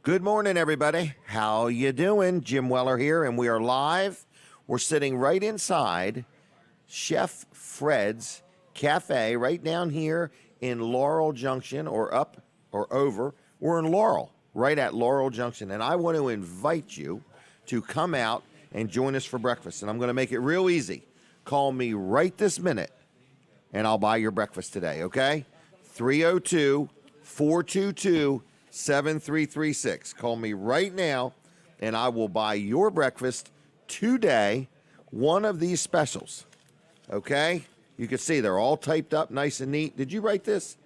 Good morning, everybody. How you doing? Jim Weller here, and we are live. We're sitting right inside Chef Fred's Cafe right down here in Laurel Junction, or up or over. We're in Laurel, right at Laurel Junction, and I want to invite you to come out and join us for breakfast, and I'm going to make it real easy. Call me right this minute, and I'll buy your breakfast today, okay? 302-422-7336. Call me right now, and I will buy your breakfast today, one of these specials, okay? You can see they're all typed up nice and neat. Did you write this?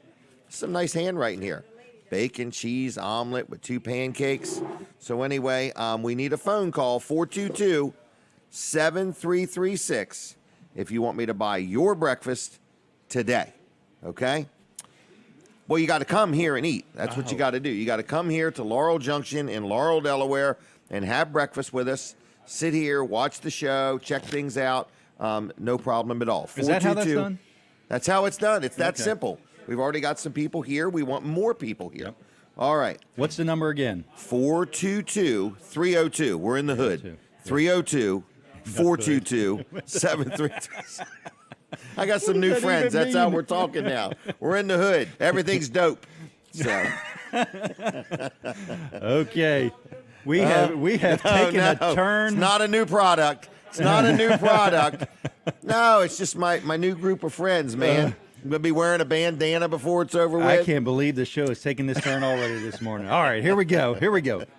Some nice handwriting here. Bacon, cheese, omelet with 2 pancakes. So anyway, we need a phone call, 422-7336, if you want me to buy your breakfast today, okay? Well, you got to come here and eat. That's what you got to do. You got to come here to Laurel Junction in Laurel, Delaware, and have breakfast with us. Sit here, watch the show, check things out. No problem at all. Is that how that's done? That's how it's done. It's that simple. We've already got some people here. We want more people here. Yep. All right. What's the number again? 422-302. We're in the hood. 302-422-7336. I got some new friends. That's how we're talking now. We're in the hood. Everything's dope. So. Okay. We have taken a turn. It's not a new product. It's not a new product. No, it's just my new group of friends, man. I'm going to be wearing a bandana before it's over with. I can't believe the show is taking this turn already this morning. All right, here we go.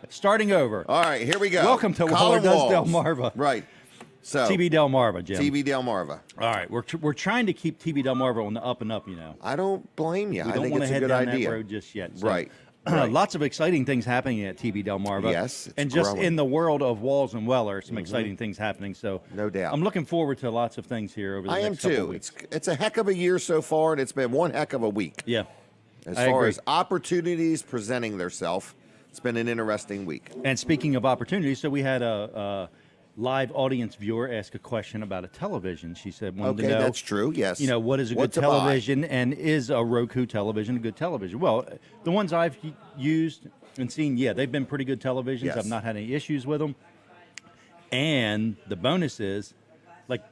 Starting over. All right, here we go. Welcome to Weller Does Delmarva. Right. So TV Delmarva, Jim. TV Delmarva. All right, we're trying to keep TV Delmarva on the up and up, you know. I don't blame you. We I don't think want it's to a head good down idea. that road just yet. So, Right. Lots of exciting things happening at TV Delmarva. Yes, it's and just growing. in the world of Walls and Weller, some exciting things happening. So no doubt. I'm looking forward to lots of things here over the next couple of weeks. It's a heck of a year so far, and it's been one heck of a week. Yeah. As far as opportunities presenting themselves, it's been an interesting week. And speaking of opportunities, so we had a live audience viewer ask a question about a television. She said, wanted to know, that's true, yes. You know, what is a good television, and is a Roku television a good television? Well, the ones I've used and seen, yeah, they've been pretty good televisions. Yes. I've not had any issues with them. And the bonus is, like,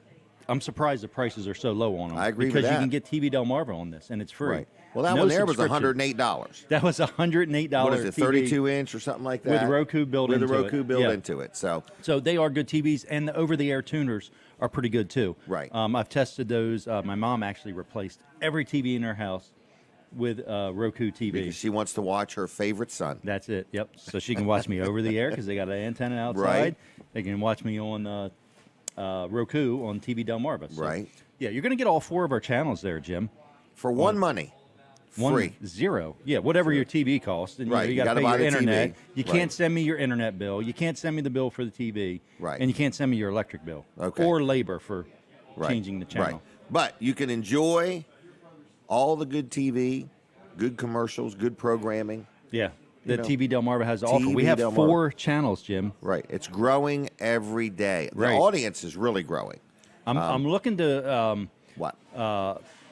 I'm surprised the prices are so low on them. I agree with because that. you can get TV Delmarva on this, and it's free. Right. Well, that one there was $108. That was $108. What is it, 32-inch or something like that? With Roku built into it. With the Roku built into it. So they are good TVs, and the over-the-air tuners are pretty good, too. Right. I've tested those. My mom actually replaced every TV in her house with Roku TV. Because she wants to watch her favorite son. That's it, yep. So she can watch me over the air because they got an antenna outside. Right. They can watch me on Roku on TV Delmarva. So, right. Yeah, you're going to get all 4 of our channels there, Jim. For one money. Free. 10. Yeah, whatever your TV costs. And, right. You got to pay your internet. TV. You can't send me your internet bill. You can't send me the bill for the TV. Right. And you can't send me your electric bill. Okay. Or labor for changing the channel. Right. But you can enjoy all the good TV, good commercials, good programming. Yeah. The TV Delmarva has to offer. We have Delmarva. 4 channels, Jim. Right. It's growing every day. The audience is really growing. I'm looking to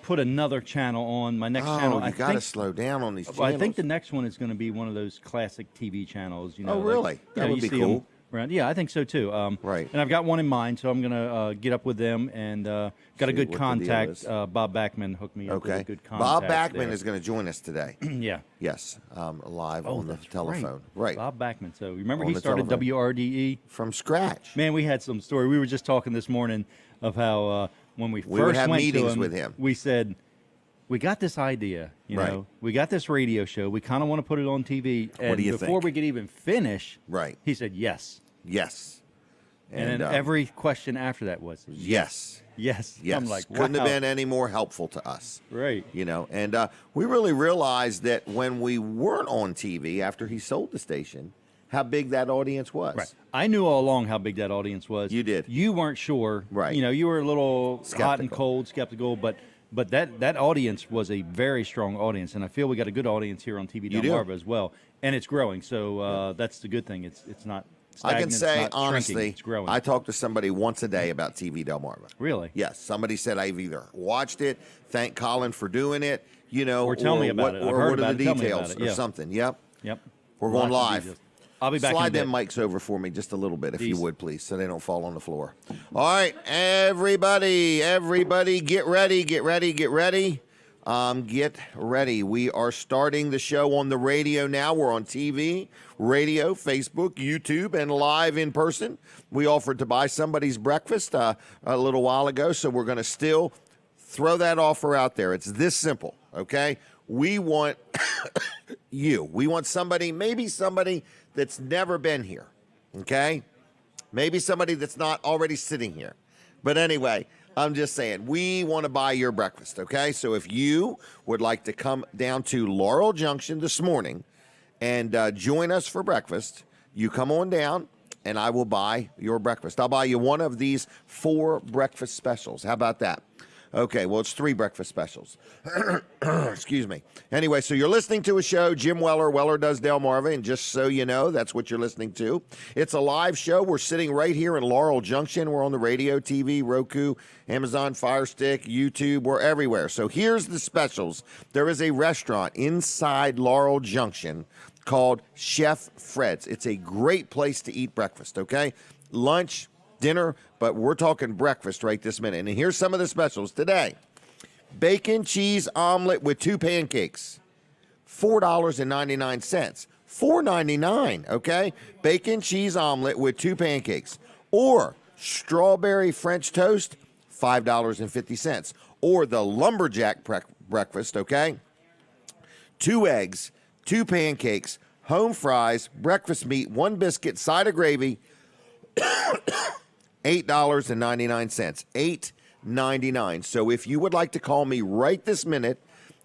put another channel on my next channel. You got to slow down on these channels. I think the next one is going to be one of those classic TV channels. You know, really? That would be cool. Around. Yeah, I think so too. Right. And I've got one in mind, so I'm going to get up with them and got a good contact. Bob Backman hooked me up with a good contact. Bob Backman is going to join us today. Yeah. Yes, live on the telephone. Right. Bob Backman. So remember he started WRDE? From scratch. Man, we had some story. We were just talking this morning of how when we first would have went meetings to him, with him. We said, we got this idea, you know, we got this radio show. We kind of want to put it on TV. And what do you before think? we could even finish, he said yes. Yes. And then every question after that was yes. Yes. Yes. I'm like, wow. Couldn't have been any more helpful to us. Right. You know, and we really realized that when we weren't on TV after he sold the station, how big that audience was. Right. I knew all along how big that audience was. You did. You weren't sure. Right. You know, you were a little hot and Skeptical. cold, skeptical, but that audience was a very strong audience, and I feel we got a good audience here on TV Delmarva as well, and it's growing. So that's the good thing. It's not stagnant, I can say, it's not honestly, shrinking, it's growing. I talk to somebody once a day about TV Delmarva. Really? Yes. Somebody said, I've either watched it, thank Colin for doing it, you know, or tell me about it. Or what are the Tell me about details it. or Yeah. something. Yep. Yep. We're going Lots of live. details. I'll be back in a Slide bit. them mics over for me just a little bit, if you Peace. would, please, so they don't fall on the floor. All right, everybody, get ready. Get ready. We are starting the show on the radio now. We're on TV, radio, Facebook, YouTube, and live in person. We offered to buy somebody's breakfast a little while ago, so we're going to still throw that offer out there. It's this simple, okay? We want you. We want somebody, maybe somebody that's never been here, okay? Maybe somebody that's not already sitting here. But anyway, I'm just saying, we want to buy your breakfast, okay? So if you would like to come down to Laurel Junction this morning and join us for breakfast, you come on down and I will buy your breakfast. I'll buy you one of these 4 breakfast specials. How about that? Okay, well, it's 3 breakfast specials. Excuse me. Anyway, so you're listening to a show, Jim Weller, Weller Does Delmarva, and just so you know, that's what you're listening to. It's a live show. We're sitting right here in Laurel Junction. We're on the radio, TV, Roku, Amazon Fire Stick, YouTube. We're everywhere. So here's the specials. There is a restaurant inside Laurel Junction called Chef Fred's. It's a great place to eat breakfast, okay? Lunch, dinner, but we're talking breakfast right this minute. And here's some of the specials today. Bacon cheese omelet with 2 pancakes, $4.99. $4.99, okay? Bacon cheese omelet with 2 pancakes. Or strawberry French toast, $5.50. Or the lumberjack breakfast, okay? 2 eggs, 2 pancakes, home fries, breakfast meat, 1 biscuit, side of gravy, $8.99. $8.99. So if you would like to call me right this minute,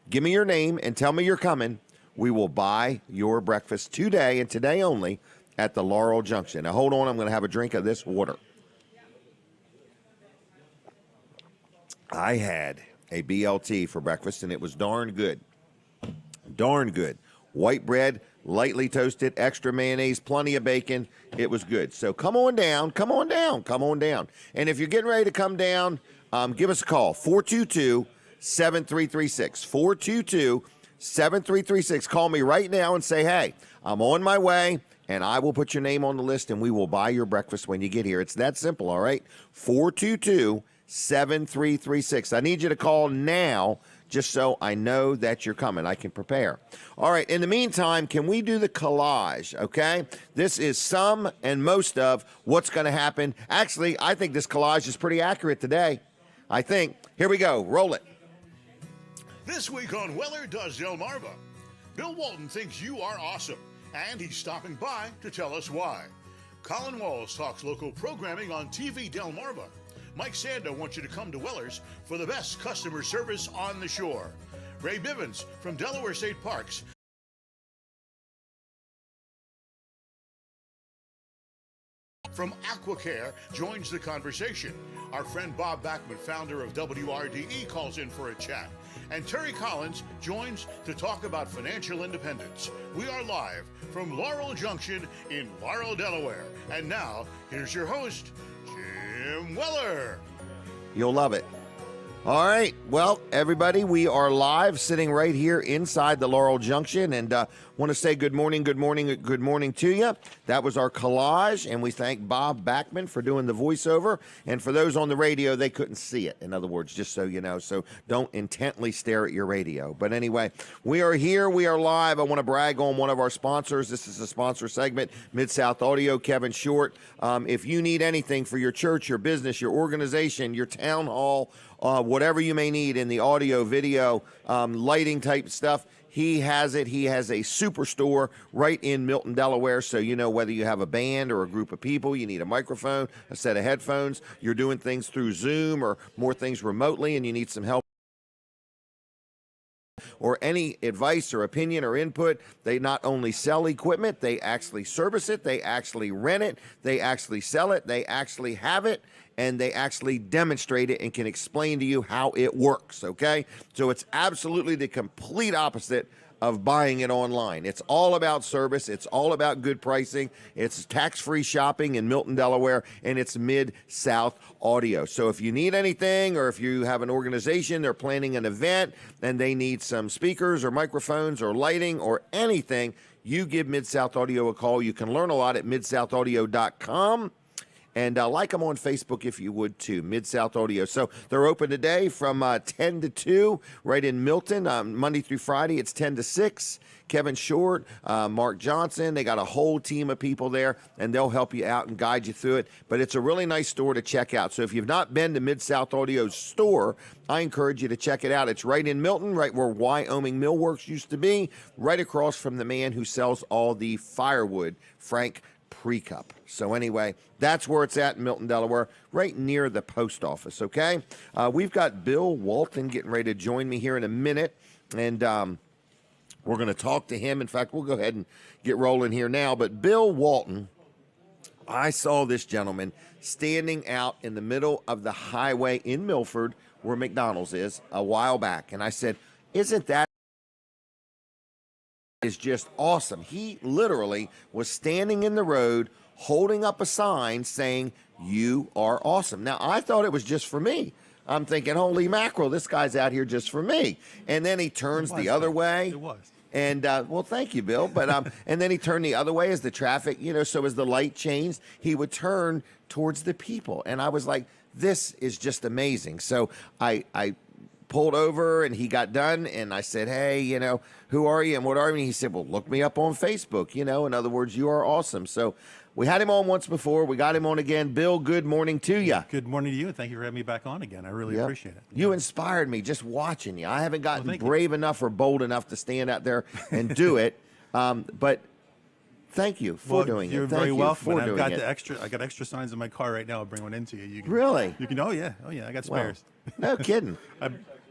give me your name and tell me you're coming, we will buy your breakfast today and today only at the Laurel Junction. Now hold on, I'm going to have a drink of this water. I had a BLT for breakfast and it was darn good. Darn good. White bread, lightly toasted, extra mayonnaise, plenty of bacon. It was good. So come on down. And if you're getting ready to come down, give us a call, 422-7336. 422-7336. Call me right now and say, hey, I'm on my way, and I will put your name on the list, and we will buy your breakfast when you get here. It's that simple, all right? 422-7336. I need you to call now, just so I know that you're coming. I can prepare. All right, in the meantime, can we do the collage, okay? This is some and most of what's going to happen. Actually, I think this collage is pretty accurate today. I think. Here we go. Roll it. This week on Weller Does Delmarva, Bill Walton thinks you are awesome, and he's stopping by to tell us why. Colin Walls talks local programming on TV Delmarva. Mike Sandoe wants you to come to Weller's for the best customer service on the shore. Ray Bivens from Delaware State Parks from AquaCare joins the conversation. Our friend Bob Backman, founder of WRDE, calls in for a chat. And Terry Collins joins to talk about financial independence. We are live from Laurel Junction in Laurel, Delaware. And now, here's your host, Jim Weller. You'll love it. All right. Well, everybody, we are live sitting right here inside the Laurel Junction, and want to say good morning to you. That was our collage, and we thank Bob Backman for doing the voiceover. And for those on the radio, they couldn't see it, in other words, just so you know. So don't intently stare at your radio. But anyway, we are here. We are live. I want to brag on one of our sponsors. This is a sponsor segment, Mid-South Audio, Kevin Short. If you need anything for your church, your business, your organization, your town hall, whatever you may need in the audio, video, lighting type stuff, he has it. He has a superstore right in Milton, Delaware. So, you know, whether you have a band or a group of people, you need a microphone, a set of headphones, you're doing things through Zoom or more things remotely, and you need some help or any advice or opinion or input, they not only sell equipment, they actually service it, they actually rent it, they actually sell it, they actually have it, and they actually demonstrate it and can explain to you how it works, okay? So it's absolutely the complete opposite of buying it online. It's all about service. It's all about good pricing. It's tax-free shopping in Milton, Delaware, and it's Mid-South Audio. So if you need anything, or if you have an organization, they're planning an event, and they need some speakers or microphones or lighting or anything, you give Mid-South Audio a call. You can learn a lot at midsoutaudio.com. And like them on Facebook if you would too, Mid-South Audio. So they're open today from 10 to 2 right in Milton, Monday through Friday. It's 10 to 6. Kevin Short, Mark Johnson, they got a whole team of people there, and they'll help you out and guide you through it. But it's a really nice store to check out. So if you've not been to Mid-South Audio's store, I encourage you to check it out. It's right in Milton, right where Wyoming Millworks used to be, right across from the man who sells all the firewood, Frank Precup. So anyway, that's where it's at in Milton, Delaware, right near the post office, okay? We've got Bill Walton getting ready to join me here in a minute, and we're going to talk to him. In fact, we'll go ahead and get rolling here now. But Bill Walton, I saw this gentleman standing out in the middle of the highway in Milford, where McDonald's is, a while back, and I said, isn't that is just awesome? He literally was standing in the road holding up a sign saying, "You are awesome." Now, I thought it was just for me. I'm thinking, holy mackerel, this guy's out here just for me. And then he turns the other way. It was. And, well, thank you, Bill. But and then he turned the other way as the traffic, so as the light changed, he would turn towards the people. And I was like, this is just amazing. So I pulled over and he got done, and I said, hey, who are you and what are you? And he said, well, look me up on Facebook, in other words, you are awesome. So we had him on once before. We got him on again. Bill, good morning to you. Good morning to you, and thank you for having me back on again. I really appreciate it. You inspired me just watching you. I haven't gotten brave enough or bold enough to stand out there and do it, but thank you for doing it. You're Thank very you welcome. for I've doing got it. I got extra signs in my car right now. I'll bring one into you. You can, Really? You can. Oh yeah. I got spares. No kidding.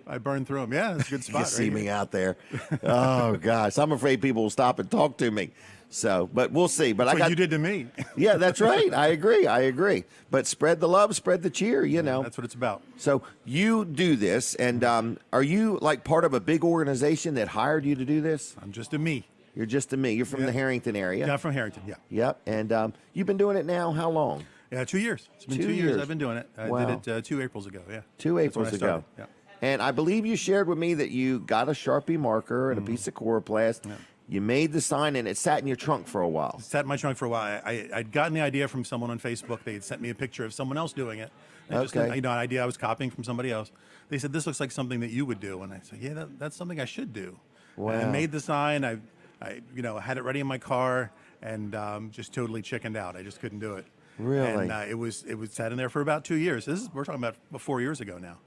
I burned through them. Yeah, it's a good spot. You see right me here. out there. Oh, gosh. I'm afraid people will stop and talk to me. So, but we'll see. But That's what you did to me. Yeah, that's right. I agree. But spread the love, spread the cheer, That's what it's about. So you do this, and are you like part of a big organization that hired you to do this? I'm just a me. You're just a me. You're from the Harrington area. Yeah, I'm from Harrington. Yeah. Yep. And you've been doing it now how long? Yeah, 2 years. It's been 2 years I've been doing it. I did it 2 Aprils ago. Yeah. 2 That's when Aprils I ago. started. Yeah. And I believe you shared with me that you got a Sharpie marker and a piece of coroplast. Yeah. You made the sign, and it sat in your trunk for a while. It sat in my trunk for a while. I'd gotten the idea from someone on Facebook. They had sent me a picture of someone else doing it. And just an idea I was copying from somebody else. They said, this looks like something that you would do. And I said, yeah, that's something I should do. Wow. And I made the sign. I had it ready in my car, and just totally chickened out. I just couldn't do it. Really? And it was sat in there for about 2 years. We're talking about 4 years ago now.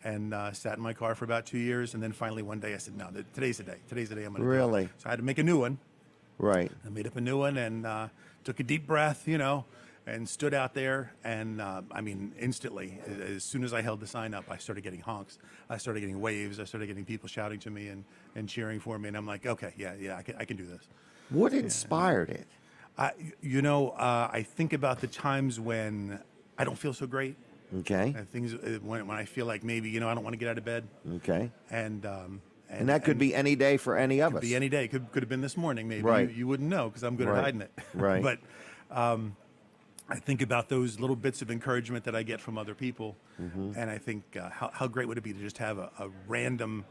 And sat in my car for about 2 years, and then finally one day I said, no, today's the day. Today's the day I'm going to do it. So I had to make a new one. Right. I made up a new one and took a deep breath, and stood out there. And instantly, as soon as I held the sign up, I started getting honks. I started getting waves. I started getting people shouting to me and cheering for me. And I'm like, okay, yeah, I can do this. What inspired it? I think about the times when I don't feel so great. Okay. Things when I feel like maybe I don't want to get out of bed. Okay. And that could be any day for any of us. Could be any day. Could have been this morning. Maybe right. you wouldn't know because I'm good at hiding it. Right. But I think about those little bits of encouragement that I get from other people, and I think how great would it be to just have a random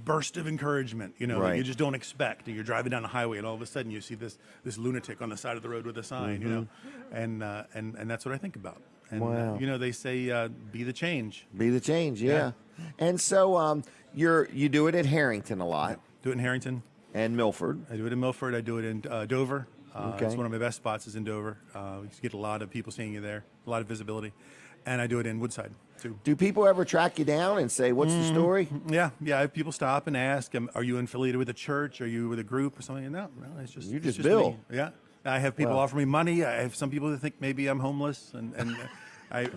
burst of encouragement, that you just don't expect. And you're driving down the highway, and all of a sudden you see this lunatic on the side of the road with a sign, and that's what I think about. And, wow. They say, be the change. Be the change, yeah. And so you do it at Harrington a lot. Do it in Harrington. And Milford. I do it in Milford. I do it in Dover. Okay. It's one of my best spots is in Dover. You get a lot of people seeing you there, a lot of visibility. And I do it in Woodside, too. Do people ever track you down and say, what's the story? Yeah. I have people stop and ask, are you affiliated with a church? Are you with a group or something? No, it's just... You just Bill. Me. Yeah. I have people offer me money. I have some people that think maybe I'm homeless, and I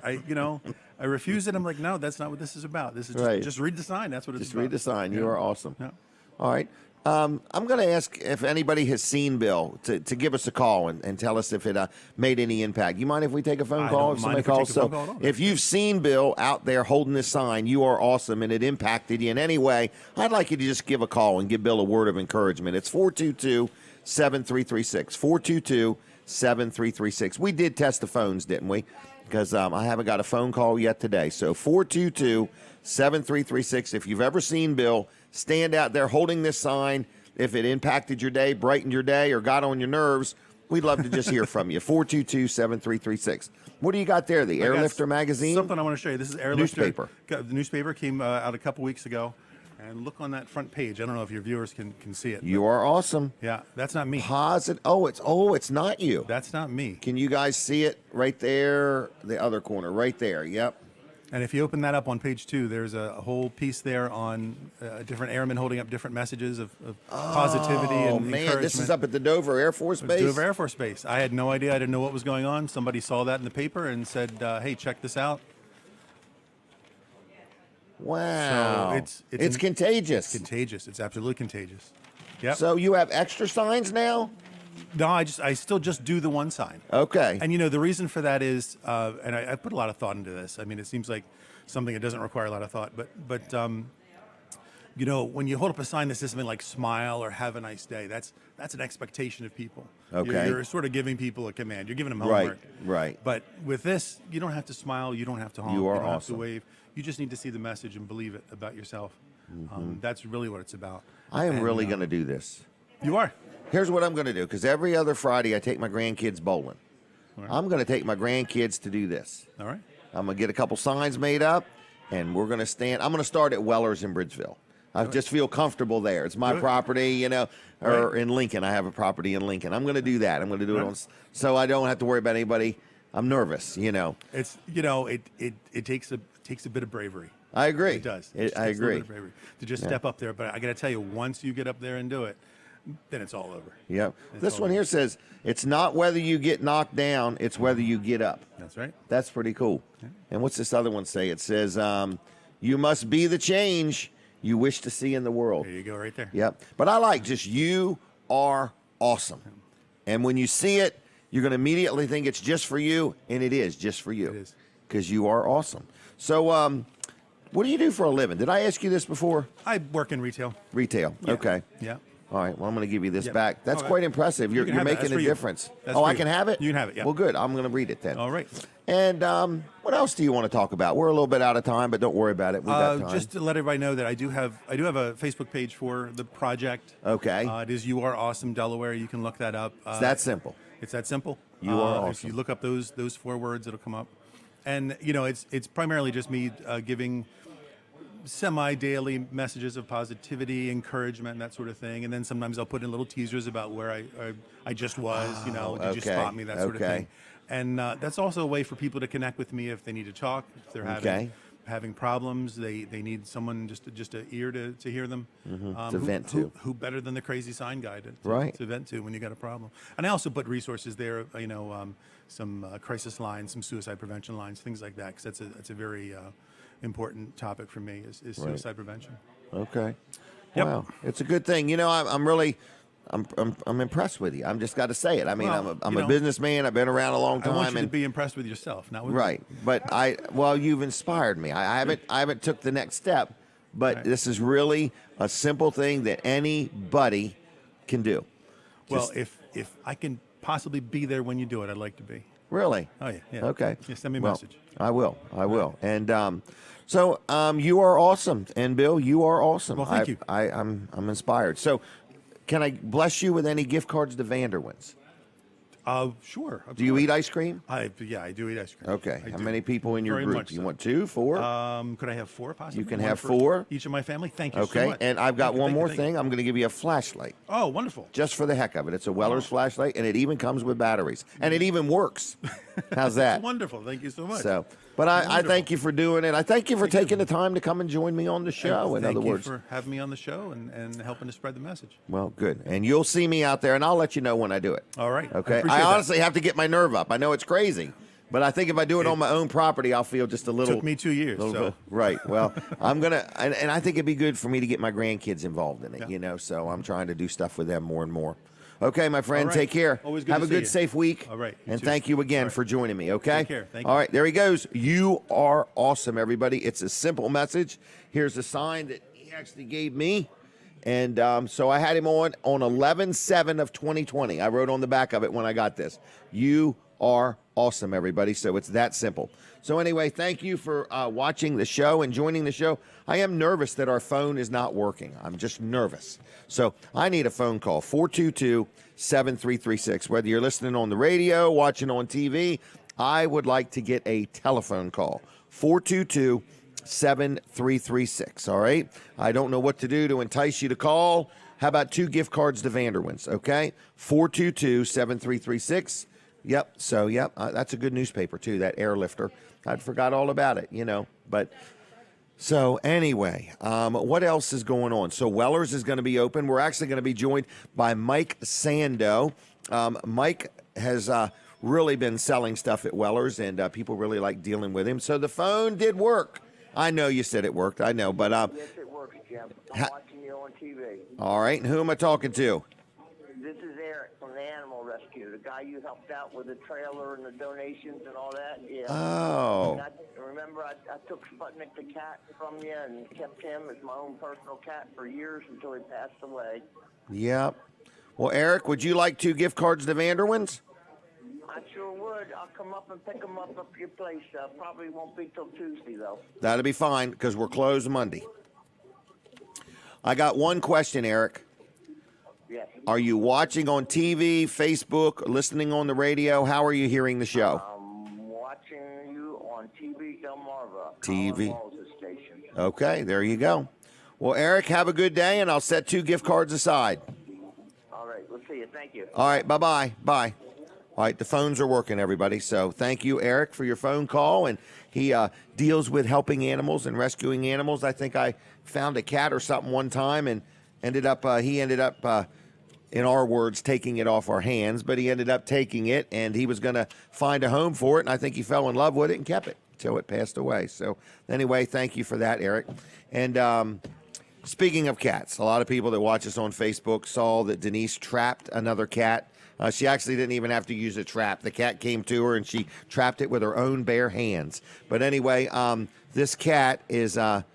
refuse it. I'm like, no, that's not what this is about. This is just read the sign. That's what it's about. Just read the sign. You are awesome. Yeah. All right. I'm going to ask if anybody has seen Bill to give us a call and tell us if it made any impact. You mind if we take a phone call? I don't mind if we take a phone call. If you've seen Bill out there holding this sign, you are awesome, and it impacted you in any way, I'd like you to just give a call and give Bill a word of encouragement. It's 422-7336. 422-7336. We did test the phones, didn't we? Because I haven't got a phone call yet today. So 422-7336. If you've ever seen Bill stand out there holding this sign, if it impacted your day, brightened your day, or got on your nerves, we'd love to just hear from you. 422-7336. What do you got there? The Airlifter magazine? Something I want to show you. This is Airlifter. Newspaper. The newspaper came out a couple weeks ago. And look on that front page. I don't know if your viewers can see it. You are awesome. Yeah, that's not me. Positive. It's not you. That's not me. Can you guys see it right there? The other corner, right there. Yep. And if you open that up on page 2, there's a whole piece there on different airmen holding up different messages of positivity and encouragement. Oh, man, this is up at the Dover Air Force Base? Dover Air Force Base. I had no idea. I didn't know what was going on. Somebody saw that in the paper and said, hey, check this out. Wow. So it's contagious. It's contagious. It's absolutely contagious. Yep. So you have extra signs now? No, I still just do the one sign. Okay. And, the reason for that is, and I put a lot of thought into this. I mean, it seems like something that doesn't require a lot of thought. But when you hold up a sign that says something like smile or have a nice day, that's an expectation of people. Okay. You're sort of giving people a command. You're giving them homework. Right. But with this, you don't have to smile. You don't have to honk. You are don't have awesome. to wave. You just need to see the message and believe it about yourself. That's really what it's about. I am really going to do this. You are. Here's what I'm going to do, because every other Friday I take my grandkids bowling. Right. I'm going to take my grandkids to do this. All right. I'm going to get a couple signs made up, and we're going to stand. I'm going to start at Weller's in Bridgeville. I just feel comfortable there. It's my property, or Right. in Lincoln. I have a property in Lincoln. I'm going to do that. I'm going to do it on, so I don't have to worry about anybody. I'm nervous, It's it takes a bit of bravery. I agree. It does. I It takes a agree. bit of bravery to just step up there. But I got to tell you, once you get up there and do it, then it's all over. Yep. This all one over. here says, it's not whether you get knocked down, it's whether you get up. That's right. That's pretty cool. And what's this other one say? It says, you must be the change you wish to see in the world. There you go, right there. Yep. But I like just, you are awesome. And when you see it, you're going to immediately think it's just for you, and it is just for you. It is. Because you are awesome. So, what do you do for a living? Did I ask you this before? I work in retail. Retail. Yeah. Okay. Yeah. All right. Well, I'm going to give you this Yep. back. That's All right. quite impressive. You're can have that. making That's a for you. difference. That's Oh, for I you. can have it? You can have it, yeah. Well, good. I'm going to read it then. All right. And what else do you want to talk about? We're a little bit out of time, but don't worry about it. We got time. Just to let everybody know that I do have a Facebook page for the project. Okay. It is You Are Awesome Delaware. You can look that up. It's that simple. It's that simple. You are If awesome. you look up those 4 words, it'll come up. And it's primarily just me giving semi-daily messages of positivity, encouragement, and that sort of thing. And then sometimes I'll put in little teasers about where I just was. Did you okay. spot me? That sort of Okay. thing. And that's also a way for people to connect with me if they need to talk, if they're having problems, they need someone just an ear to hear them. To vent to. Who better than the crazy sign guy Right. to vent to when you got a problem? And I also put resources there, some crisis lines, some suicide prevention lines, things like that, because that's a very important topic for me is suicide prevention. Okay. Yep. Wow. It's a good thing. I'm really, I'm impressed with you. I'm just got to say it. I mean, Well, I'm a businessman. I've been around a long I time. want you to and be impressed with yourself, not with me. right. But you've inspired me. I haven't took the next step, but Right. this is really a simple thing that anybody can do. Well, if I can possibly be there when you do it, I'd like to be. Really? Oh yeah. Okay. Yeah, send me a Well, message. I will. And so you are awesome, and Bill, you are awesome. Well, thank you. I'm inspired. So, can I bless you with any gift cards to Vanderwin's? Sure. Do you eat ice cream? I do eat ice cream. Okay. I How do. many people in your Very group? much You so. want 2, 4? Could I have 4 possibly? You can One have for 4. Each of my family. Thank you so Okay. much. And I've got Thank you, one thank you, more thank you. thing. I'm going to give you a flashlight. Oh, wonderful. Just for the heck of it. It's a Weller's flashlight, and it even comes with batteries. And it even works. How's that? Wonderful. Thank you so much. So, but I Wonderful. thank you for doing it. I thank you for taking the time to come and join me on the show, in Thank other you words. for having me on the show and helping to spread the message. Well, good. And you'll see me out there, and I'll let you know when I do it. All right. Okay. appreciate I that. honestly have to get my nerve up. I know it's crazy, but I think if I do it on my own property, I'll feel just a little. Took me 2 years. little So bit- right. Well, I'm gonna, and I think it'd be good for me to get my grandkids involved in it. Yeah. So I'm trying to do stuff with them more and more. Okay, my friend. All right. Take care. Always good Have to a see good, you. safe week. All right. You And too. thank you again All right. for joining me. Okay. Take care. Thank All you. right. There he goes. You are awesome, everybody. It's a simple message. Here's a sign that he actually gave me. And so I had him on 11/7 of 2020. I wrote on the back of it when I got this. You are awesome, everybody. So it's that simple. So anyway, thank you for watching the show and joining the show. I am nervous that our phone is not working. I'm just nervous. So I need a phone call, 422-7336. Whether you're listening on the radio, watching on TV, I would like to get a telephone call, 422-7336. All right? I don't know what to do to entice you to call. How about 2 gift cards to Vanderwins, okay? 422-7336. Yep. So, that's a good newspaper, too, that Airlifter. I'd forgot all about it, But so anyway, what else is going on? So Weller's is going to be open. We're actually going to be joined by Mike Sandoe. Mike has really been selling stuff at Weller's, and people really like dealing with him. So the phone did work. I know you said it worked. I know, but yes, it works, Jim. I'm watching you on TV. All right, and who am I talking to? This is Eric from the Animal Rescue, the guy you helped out with the trailer and the donations and all that. Yeah. Oh. Remember, I took Sputnik the cat from you and kept him as my own personal cat for years until he passed away. Yep. Well, Eric, would you like 2 gift cards to Vanderwins? I sure would. I'll come up and pick them up at your place. Probably won't be till Tuesday, though. That'll be fine, because we're closed Monday. I got one question, Eric. Yes. Are you watching on TV, Facebook, listening on the radio? How are you hearing the show? I'm watching you on TV Delmarva. TV. Colin Walls' station. Okay, there you go. Well, Eric, have a good day, and I'll set 2 gift cards aside. All right, we'll see you. Thank you. All right, bye-bye. Bye. All right, the phones are working, everybody. So thank you, Eric, for your phone call. And he deals with helping animals and rescuing animals. I think I found a cat or something one time and he ended up, in our words, taking it off our hands. But he ended up taking it, and he was going to find a home for it. And I think he fell in love with it and kept it until it passed away. So anyway, thank you for that, Eric. And speaking of cats, a lot of people that watch us on Facebook saw that Denise trapped another cat. She actually didn't even have to use a trap. The cat came to her, and she trapped it with her own bare hands. But anyway, this cat is a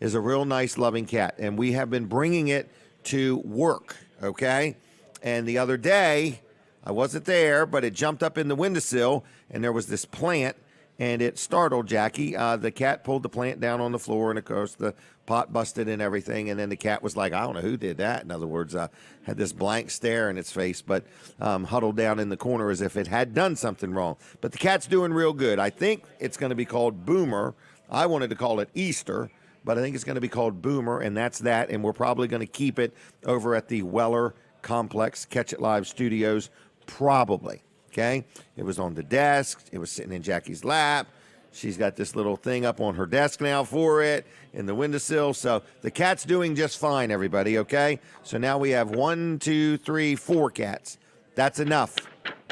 real nice, loving cat, and we have been bringing it to work, okay? And the other day, I wasn't there, but it jumped up in the windowsill, and there was this plant, and it startled Jackie. The cat pulled the plant down on the floor, and of course the pot busted and everything. And then the cat was like, I don't know who did that. In other words, had this blank stare in its face, but huddled down in the corner as if it had done something wrong. But the cat's doing real good. I think it's going to be called Boomer. I wanted to call it Easter, but I think it's going to be called Boomer, and that's that. And we're probably going to keep it over at the Weller Complex Catch It Live Studios, probably. Okay, it was on the desk. It was sitting in Jackie's lap. She's got this little thing up on her desk now for it in the windowsill. So the cat's doing just fine, everybody, okay? So now we have 1, 2, 3, 4 cats. That's enough.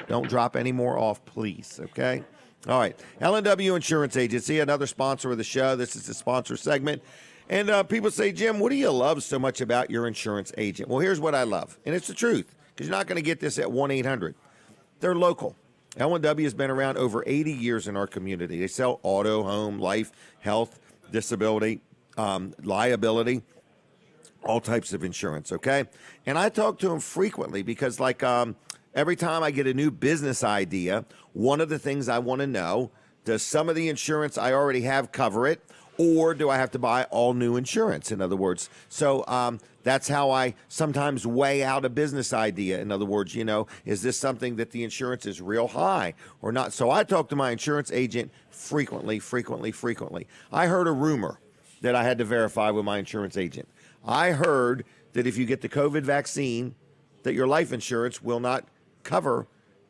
Don't drop any more off, please, okay? All right, L&W Insurance Agency, another sponsor of the show. This is the sponsor segment. And people say, Jim, what do you love so much about your insurance agent? Well, here's what I love, and it's the truth, because you're not going to get this at 1-800. They're local. L&W has been around over 80 years in our community. They sell auto, home, life, health, disability, liability, all types of insurance, okay? And I talk to them frequently because, like, every time I get a new business idea, one of the things I want to know, does some of the insurance I already have cover it, or do I have to buy all new insurance, in other words? So that's how I sometimes weigh out a business idea. In other words, is this something that the insurance is real high or not? So I talk to my insurance agent frequently. I heard a rumor that I had to verify with my insurance agent. I heard that if you get the COVID vaccine, that your life insurance will not cover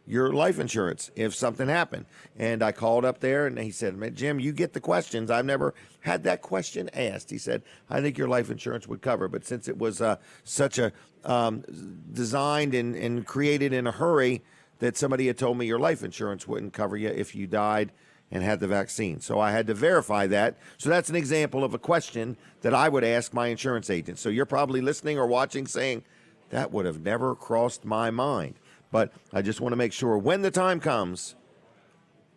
your life insurance if something happened. And I called up there, and he said, Jim, you get the questions. I've never had that question asked. He said, I think your life insurance would cover, but since it was such a designed and created in a hurry, that somebody had told me your life insurance wouldn't cover you if you died and had the vaccine. So I had to verify that. So that's an example of a question that I would ask my insurance agent. So you're probably listening or watching saying, that would have never crossed my mind. But I just want to make sure when the time comes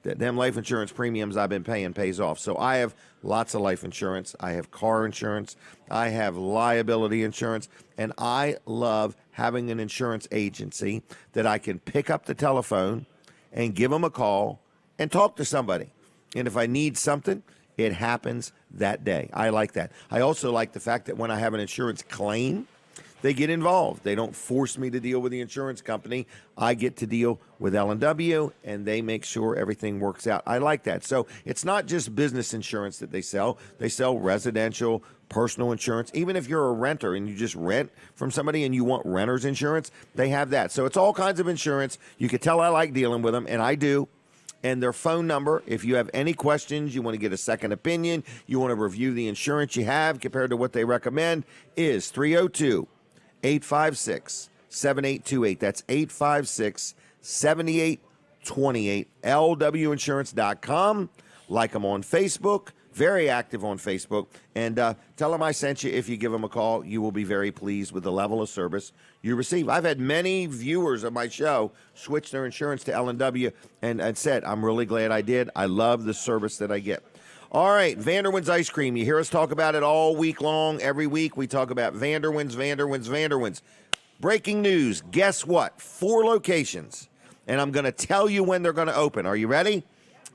them life insurance premiums I've been paying pays off. So I have lots of life insurance. I have car insurance. I have liability insurance. And I love having an insurance agency that I can pick up the telephone and give them a call and talk to somebody. And if I need something, it happens that day. I like that. I also like the fact that when I have an insurance claim, they get involved. They don't force me to deal with the insurance company. I get to deal with L&W, and they make sure everything works out. I like that. So it's not just business insurance that they sell. They sell residential, personal insurance. Even if you're a renter and you just rent from somebody and you want renter's insurance, they have that. So it's all kinds of insurance. You can tell I like dealing with them, and I do. And their phone number, if you have any questions, you want to get a second opinion, you want to review the insurance you have compared to what they recommend, is 302-856-7828. That's 856-7828. LWinsurance.com. Like them on Facebook. Very active on Facebook. And tell them I sent you. If you give them a call, you will be very pleased with the level of service you receive. I've had many viewers of my show switch their insurance to L&W and said, I'm really glad I did. I love the service that I get. All right, Vanderwins ice cream. You hear us talk about it all week long. Every week we talk about Vanderwins. Breaking news. Guess what? 4 locations. And I'm going to tell you when they're going to open. Are you ready?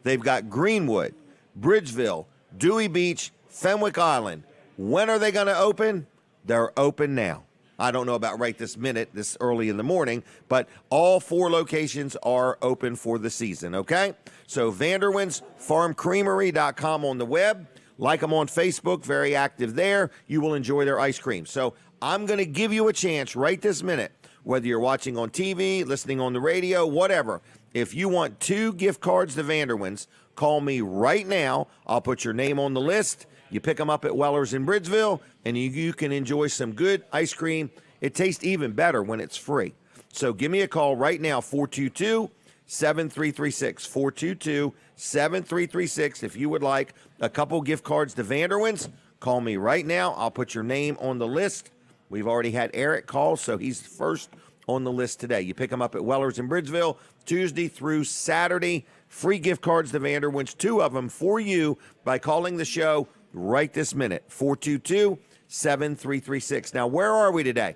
They've got Greenwood, Bridgeville, Dewey Beach, Fenwick Island. When are they going to open? They're open now. I don't know about right this minute, this early in the morning, but all 4 locations are open for the season, okay? So VanderwinsFarmCreamery.com on the web. Like them on Facebook, very active there. You will enjoy their ice cream. So I'm going to give you a chance right this minute, whether you're watching on TV, listening on the radio, whatever. If you want 2 gift cards to Vanderwins, call me right now. I'll put your name on the list. You pick them up at Weller's in Bridgeville, and you can enjoy some good ice cream. It tastes even better when it's free. So give me a call right now, 422-7336. 422-7336. If you would like a couple gift cards to Vanderwins, call me right now. I'll put your name on the list. We've already had Eric call, so he's first on the list today. You pick them up at Weller's in Bridgeville, Tuesday through Saturday. Free gift cards to Vanderwins, 2 of them for you by calling the show right this minute, 422-7336. Now, where are we today?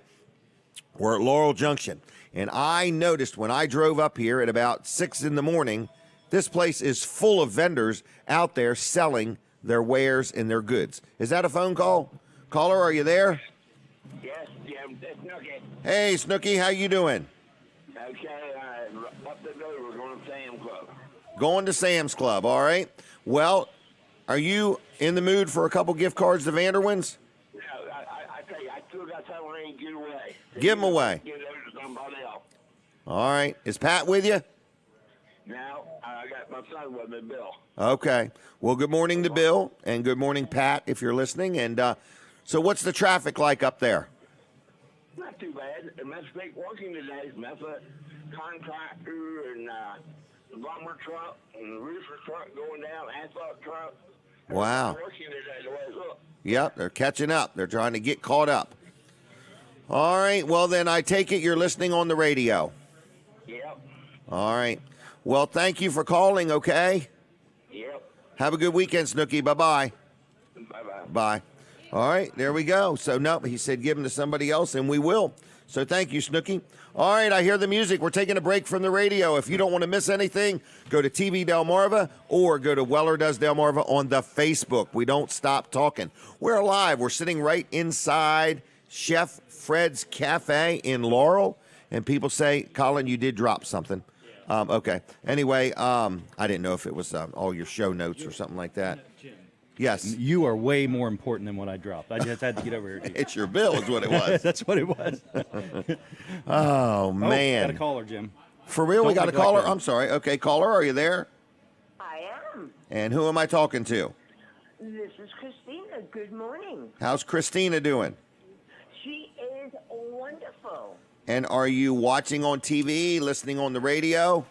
We're at Laurel Junction, and I noticed when I drove up here at about 6 in the morning, this place is full of vendors out there selling their wares and their goods. Is that a phone call? Caller, are you there? Yes, Jim. It's Snooky. Hey, Snooky, how you doing? Okay, up the road, we're going to Sam's Club. Going to Sam's Club, all right. Well, are you in the mood for a couple gift cards to Vanderwins? No, I tell you, I still got something I ain't give away. Give them away. Give those to somebody else. All right. Is Pat with you? Now, I got my son with me, Bill. Okay. Well, good morning to Bill, and good morning, Pat, if you're listening. And so what's the traffic like up there? Not too bad. And that's big working today. That's a contractor and lumber truck and roofer truck going down, asphalt truck. Wow. Working today, the way it looks. Yep, they're catching up. They're trying to get caught up. All right. Well, then I take it you're listening on the radio. Yep. All right. Well, thank you for calling, okay? Yep. Have a good weekend, Snooky. Bye-bye. Bye-bye. Bye. All right, there we go. So, no, he said give them to somebody else, and we will. So thank you, Snooky. All right, I hear the music. We're taking a break from the radio. If you don't want to miss anything, go to TV Delmarva or go to Weller Does Delmarva on the Facebook. We don't stop talking. We're live. We're sitting right inside Chef Fred's Cafe in Laurel, and people say, Colin, you did drop something. Okay. Anyway, I didn't know if it was all your show notes or something like that. Yes. You are way more important than what I dropped. I just had to get over here to you. It's your bill is what it was. That's what it was. Oh, man. Got a caller, Jim. For real? We Don't got a neglect caller? her. I'm sorry. Okay, caller, are you there? I am. And who am I talking to? This is Christina. Good morning. How's Christina doing? She is wonderful. And are you watching on TV, listening on the radio?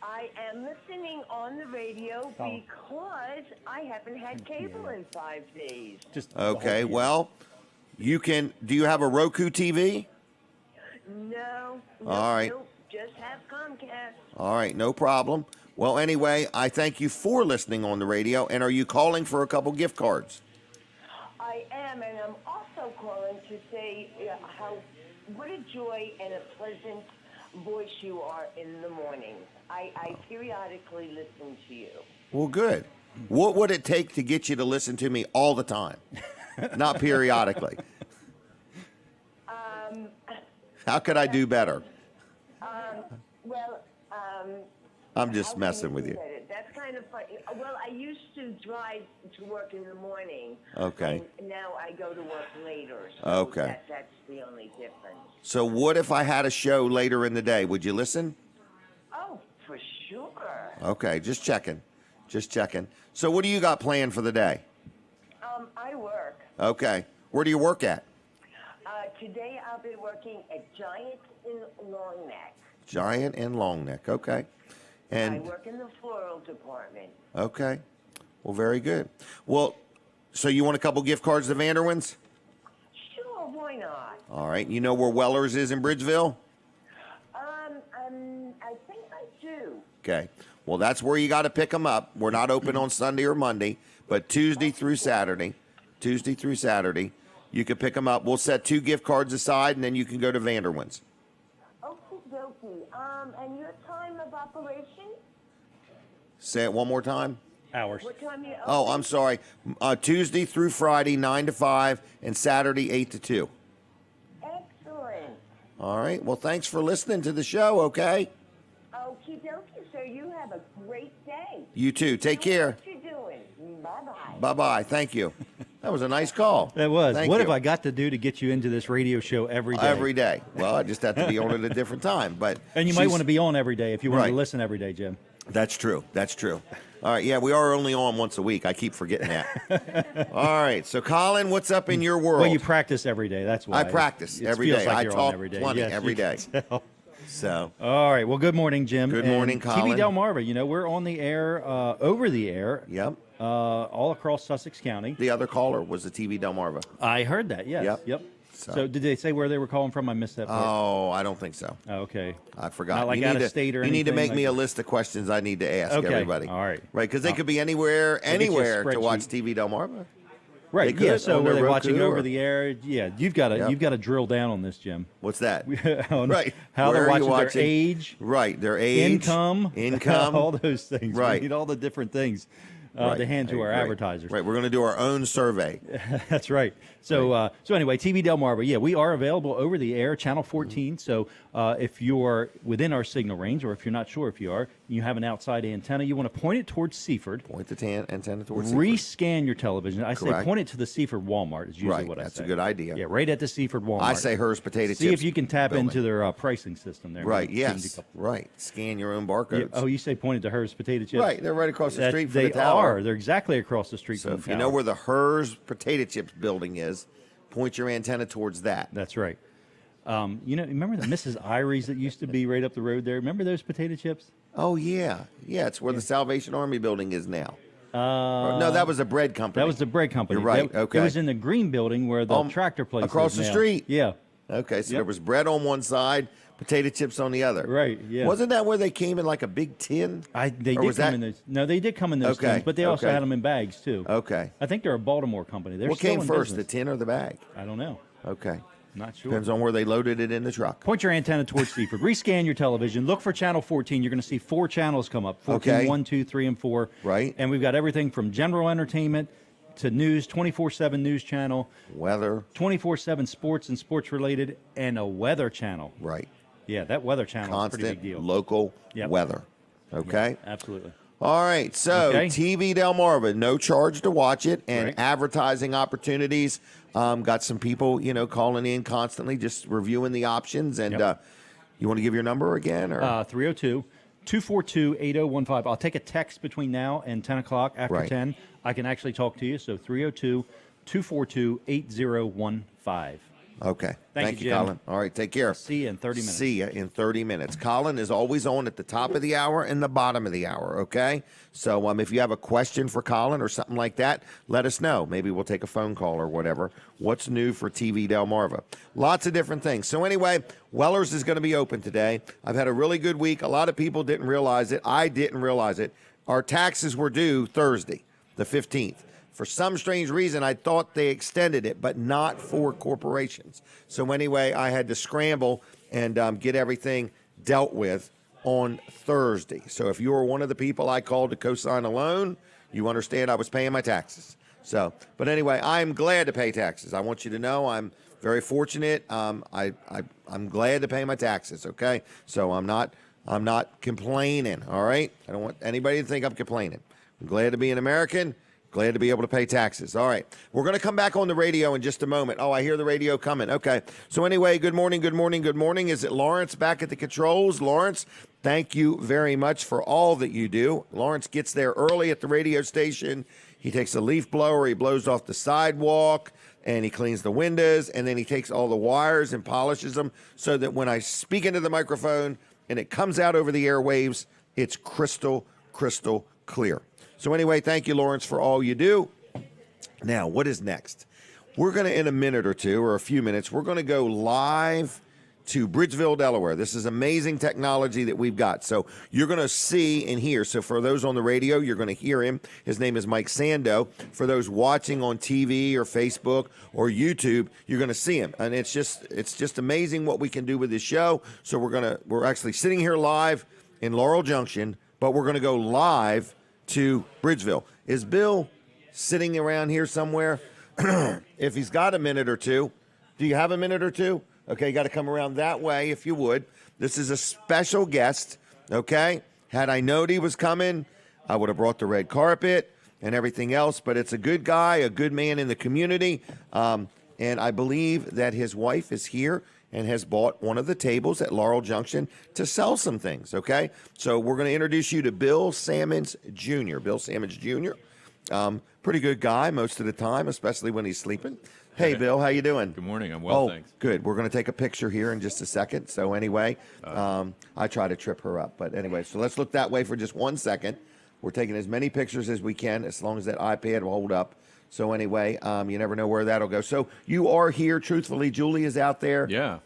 I am listening on the radio because I haven't had cable in 5 days. Just Okay, well, you can. Do you have a Roku TV? No. All right. Nope, just have Comcast. All right, no problem. Well, anyway, I thank you for listening on the radio. And are you calling for a couple gift cards? I am, and I'm also calling to say what a joy and a pleasant voice you are in the morning. I periodically listen to you. Well, good. What would it take to get you to listen to me all the time, not periodically? How could I do better? I'm just messing with you. That's kind of funny. Well, I used to drive to work in the morning. Okay. And now I go to work later. So Okay. That's the only difference. So what if I had a show later in the day? Would you listen? Oh, for sure. Okay, just checking. Just checking. So what do you got planned for the day? I work. Okay. Where do you work at? Today I'll be working at Giant in Long Neck. Giant and Long Neck. Okay. I And work in the floral department. okay. Well, very good. Well, so you want a couple gift cards to Vanderwins? Sure, why not? All right. You know where Weller's is in Bridgeville? I think I do. Okay. Well, that's where you got to pick them up. We're not open on Sunday or Monday, but Tuesday through Saturday, you can pick them up. We'll set 2 gift cards aside, and then you can go to Vanderwins. Okie dokie. And your time of operation? Say it one more time. Hours. What time you Oh, open? I'm sorry. Tuesday through Friday, 9 to 5, and Saturday, 8 to 2. Excellent. All right. Well, thanks for listening to the show, okay? Okie dokie, sir. You have a great day. You too. Take care. What you doing? Bye-bye. Bye-bye. Thank you. That was a nice call. That was. Thank What you. have I got to do to get you into this radio show every day? Every day. Well, I just have to be on at a different time. But And you might she's- want to be on every day if you want Right. to listen every day, Jim. That's true. That's true. All right. Yeah, we are only on once a week. I keep forgetting that. All right. So, Colin, what's up in your world? Well, you practice every day. That's why. I practice It every feels day. like I you're on talk every day. plenty Yes, every you can day. tell. So, All right. Well, good morning, Jim. Good And morning, Colin. TV Delmarva. You know, we're on the air, over the air, yep. all across Sussex County. The other caller was the TV Delmarva. I heard that. Yes. Yep. So. So- did they say where they were calling from? I missed that part. Oh, I don't think so. Oh, okay. I forgot. Not like you out need of to, state or You need to anything make me like a that? list of questions I need to ask Okay, everybody. all right. Right, because they could be anywhere, get you a anywhere to watch spreadsheet. TV Delmarva. Right. They Yeah. could So on were their they watching Roku over or- the air? Yeah. You've got to Yep. drill down on this, Jim. What's that? On Right. How Where they're are you watching, their age, Right, their age, income, all all those things. Right. We need all the different things right. to hand to our Right. advertisers. Right, we're going to do our own survey. That's right. So, so anyway, TV Delmarva, yeah, we are available over the air, Channel 14. So, if you're within our signal range, or if you're not sure if you are, you have an outside antenna, you want to point it towards Seaford. Point the antenna towards Seaford. Rescan your television. I say Correct. point it to the Seaford Walmart. Is usually Right, what I say. that's a good idea. Yeah, right at the Seaford Walmart. I say hers potato See chips. if you can tap building. into their pricing system there. Right, Maybe you can do yes, a couple- right. Scan your own Yeah, barcodes. oh, you say pointed to hers potato chips? Right, they're right across the That- street from they the tower. are. They're exactly across the street So from if the you tower. know where the hers potato chips building is, point your antenna towards that. That's right. You know, remember the Mrs. Irie's that used to be right up the road there? Remember those potato chips? Oh yeah, yeah. It's where the Salvation Army building is now. No, that was a bread company. That was the bread company. You're right. That- Okay. It was in the green building where the tractor place across is the now. street. Yeah. Okay, so Yep. there was bread on one side, potato chips on the other. Right, yeah. Wasn't that where they came in like a big tin? They Or did was come that- in those. No, they did come in those Okay, things, but they also okay. had them in bags too. Okay. I think they're a Baltimore company. They're What still came in first, the business. tin or the bag? I don't know. Okay. Not sure. Depends on where they loaded it in the truck. Point your antenna towards Seaford. Rescan your television. Look for channel 14. You're going to see 4 channels come up. 14, Okay. 1, 2, 3, and 4. Right. And we've got everything from general entertainment to news, 24/7 news channel, Weather. 24/7 sports and sports related, and a weather channel. Right. Yeah, that weather channel is a pretty Constant big deal. local Yep. weather. Okay. Absolutely. All right, so Okay. TV Delmarva, no charge to watch it, and Right. advertising opportunities. Got some people, calling in constantly, just reviewing the options. And Yep. you want to give your number again, or 302-242-8015. I'll take a text between now and 10 o'clock. After Right. 10, I can actually talk to you. So 302-242-8015. Okay. Thank you, you, Jim. Colin. All right, take care. See you in 30 minutes. See you in 30 minutes. Colin is always on at the top of the hour and the bottom of the hour, okay? So if you have a question for Colin or something like that, let us know. Maybe we'll take a phone call or whatever. What's new for TV Delmarva? Lots of different things. So anyway, Weller's is going to be open today. I've had a really good week. A lot of people didn't realize it. I didn't realize it. Our taxes were due Thursday, the 15th. For some strange reason, I thought they extended it, but not for corporations. So anyway, I had to scramble and get everything dealt with on Thursday. So if you were one of the people I called to co-sign a loan, you understand I was paying my taxes. So, but anyway, I'm glad to pay taxes. I want you to know I'm very fortunate. I'm glad to pay my taxes. Okay, so I'm not complaining. All right, I don't want anybody to think I'm complaining. I'm glad to be an American. Glad to be able to pay taxes. All right. We're going to come back on the radio in just a moment. Oh, I hear the radio coming. Okay. So anyway, good morning, good morning, good morning. Is it Lawrence back at the controls? Lawrence, thank you very much for all that you do. Lawrence gets there early at the radio station. He takes a leaf blower. He blows off the sidewalk, and he cleans the windows, and then he takes all the wires and polishes them so that when I speak into the microphone and it comes out over the airwaves, it's crystal clear. So anyway, thank you, Lawrence, for all you do. Now, what is next? We're going to, in a minute or two, or a few minutes, we're going to go live to Bridgeville, Delaware. This is amazing technology that we've got. So you're going to see and hear. So for those on the radio, you're going to hear him. His name is Mike Sandoe. For those watching on TV or Facebook or YouTube, you're going to see him. And it's just amazing what we can do with this show. So we're actually sitting here live in Laurel Junction, but we're going to go live to Bridgeville. Is Bill sitting around here somewhere? If he's got a minute or two. Do you have a minute or two? Okay, you got to come around that way if you would. This is a special guest, okay? Had I known he was coming, I would have brought the red carpet and everything else, but it's a good guy, a good man in the community, and I believe that his wife is here and has bought one of the tables at Laurel Junction to sell some things, okay? So we're going to introduce you to Bill Sammons Jr. Bill Sammons Jr., pretty good guy most of the time, especially when he's sleeping. Hey, Bill, how you doing? Good morning. I'm well, thanks. Good. We're going to take a picture here in just a second. So anyway, I try to trip her up. But anyway, so let's look that way for just 1 second. We're taking as many pictures as we can, as long as that iPad will hold up. So anyway, you never know where that'll go. So you are here, truthfully. Julie is out there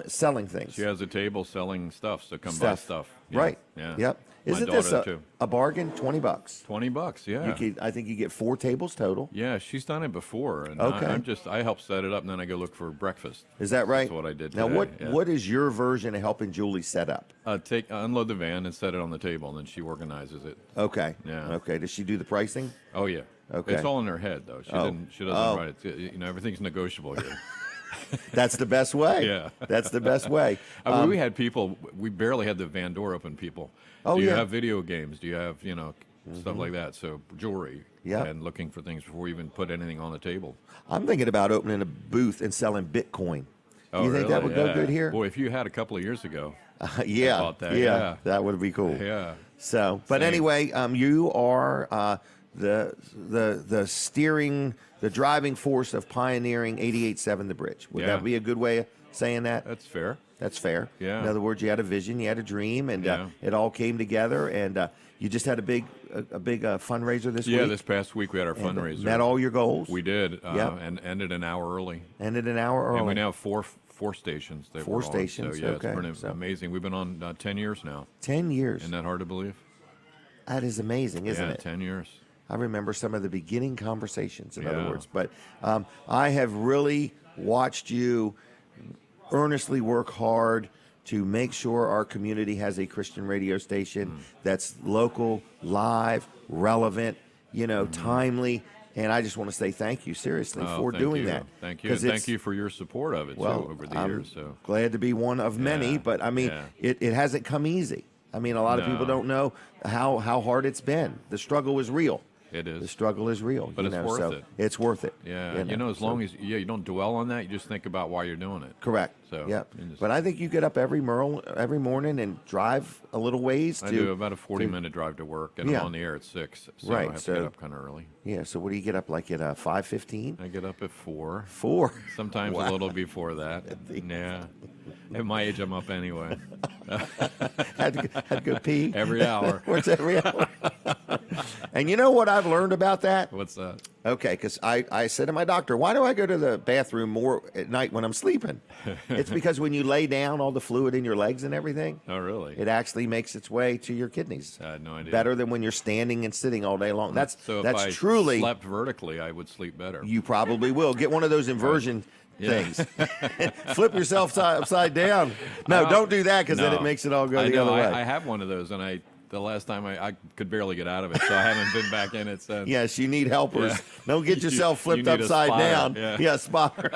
selling things. She has a table selling stuff, so come buy stuff. Yeah. Right. Yeah. Yep. My Isn't this daughter, too. a bargain? $20. $20, yeah. I think you get 4 tables total. Yeah, she's done it before, and Okay. I help set it up, and then I go look for breakfast. Is that right? That's what I did Now, today. what is your version of helping Julie set up? Unload the van and set it on the table, and then she organizes it. Okay. Yeah. Okay. Does she do the pricing? Oh yeah. Okay. It's all in her head though. She doesn't write it. Everything's negotiable here. That's the best way. Yeah. That's the best way. I mean, we had people. We barely had the van door open. People. Oh, Do you yeah. have video games? Do you have stuff like that? So jewelry. Yeah. And looking for things before we even put anything on the table. I'm thinking about opening a booth and selling Bitcoin. Oh, you think that would go Yeah. good here? Boy, if you had a couple of years ago. Yeah. About that. Yeah. That would be cool. Yeah. So, but Same. anyway, you are the steering, the driving force of pioneering 88.7 The Bridge. Would Yeah. that be a good way of saying that? That's fair. That's fair. Yeah. In other words, you had a vision, you had a dream, and Yeah. it all came together. And you just had a big fundraiser this week. Yeah, this past week we had our And, fundraiser. met all your goals. We did, Yeah. and ended an hour early. Ended an hour early. And we now have four stations. That 4 we're on. stations, So, yeah, okay. it's pretty So- amazing. We've been on 10 years now. 10 years. Isn't that hard to believe? That is amazing, isn't yeah, it? 10 years. I remember some of the beginning conversations, in other Yeah. words. But I have really watched you earnestly work hard to make sure our community has a Christian radio station that's local, live, relevant, timely. And I just want to say thank you, seriously, for Thank doing you. that. Thank you. 'Cause And it's- thank you for your support of it, too, over the I'm years. So. glad to be one of many, Yeah, but I mean, yeah. it hasn't come easy. I mean, a lot of people No. don't know how hard it's been. The struggle is real. It is. The struggle is real. But you it's know, worth so it. It's worth it. Yeah, as long as you don't dwell on that, you just think about why you're doing it. Correct. So, yep. you just- But I think you get up every morning and drive a little ways. I do about a 40-minute drive to work, and Yeah. I'm on the air at 6, so Right, I have so- to get up kind of early. Yeah. So what do you get up like at 5:15? I get up at 4. 4. Sometimes Wow. a little before that. Yeah. At my age, I'm up anyway. had to go pee Every hour. What's every hour? And you know what I've learned about that? What's that? Okay, because I said to my doctor, why do I go to the bathroom more at night when I'm sleeping? It's because when you lay down, all the fluid in your legs and everything, Oh, really? it actually makes its way to your kidneys. I had no idea. Better than when you're standing and sitting all day long. That's So if I truly. slept vertically, I would sleep better. You probably will get one of those inversion Yeah. things. Flip yourself upside down. No, don't do that because then it makes it all go I the know, other way. I have one of those, and the last time I could barely get out of it, so I haven't been back in it since. Yes, you need helpers. Yeah. Don't get yourself You flipped need a upside spotter, down. yeah. A spotter.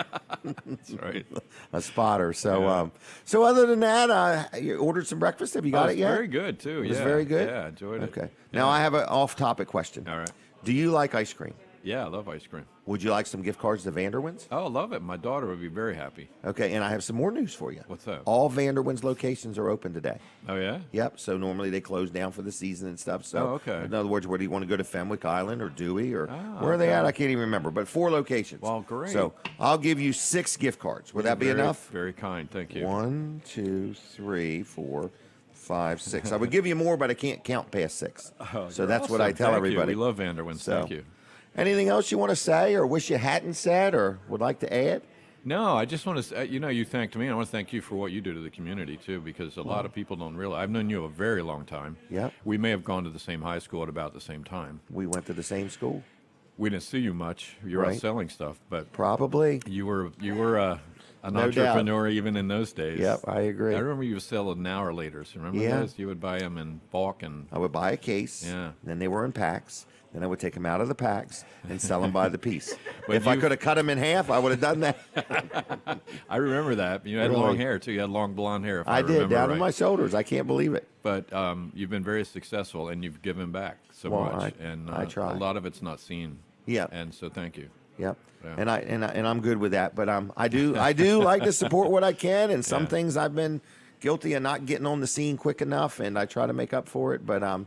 That's right. A spotter. So, Yeah. so other than that, you ordered some breakfast. Have you got it yet? Very good too. It was yeah. very good? Yeah, enjoyed it. Okay. Now I have an off-topic question. All right. Do you like ice cream? Yeah, I love ice cream. Would you like some gift cards to Vanderwins? Oh, I love it. My daughter would be very happy. Okay, and I have some more news for you. What's that? All Vanderwins locations are open today. Oh, yeah? Yep. So normally they close down for the season and stuff. So, Oh, okay. in other words, where do you want to go to Fenwick Island or Dewey or Ah, where are they okay. at? I can't even remember. But 4 locations. Well, great. So I'll give you 6 gift cards. Would that be Very- enough? Very kind. Thank you. 1, 2, 3, 4, 5, 6. I would give you more, but I can't count past 6. Oh, So you're that's what I awesome. tell Thank everybody. You. We love Vanderwins. So- Thank you. Anything else you want to say or wish you hadn't said or would like to add? No, I just want to say, you thanked me. I want to thank you for what you do to the community, too, because a lot of people don't realize. I've known you a very long time. Yep. We may have gone to the same high school at about the same time. We went to the same school. We didn't see you much. You were out Right. selling stuff, but Probably. you were an No doubt. entrepreneur even in those days. Yep, I agree. I remember you would sell an hour later. So remember Yeah. those? You would buy them in bulk and I would buy a case. Yeah. Then they were in packs. Then I would take them out of the packs and sell them by the piece. But If I you- could have cut them in half, I would have done that. I remember that. You had Really? long hair too. You had long blonde hair. If I I did, remember down right. to my shoulders. I can't believe it. But you've been very successful, and you've given back so Well, much. I And try. a lot of it's not seen. Yeah. And so thank you. Yep. Yeah. And I'm good with that. But I do like to support what I can, and some Yeah. things I've been guilty of not getting on the scene quick enough, and I try to make up for it. But I'm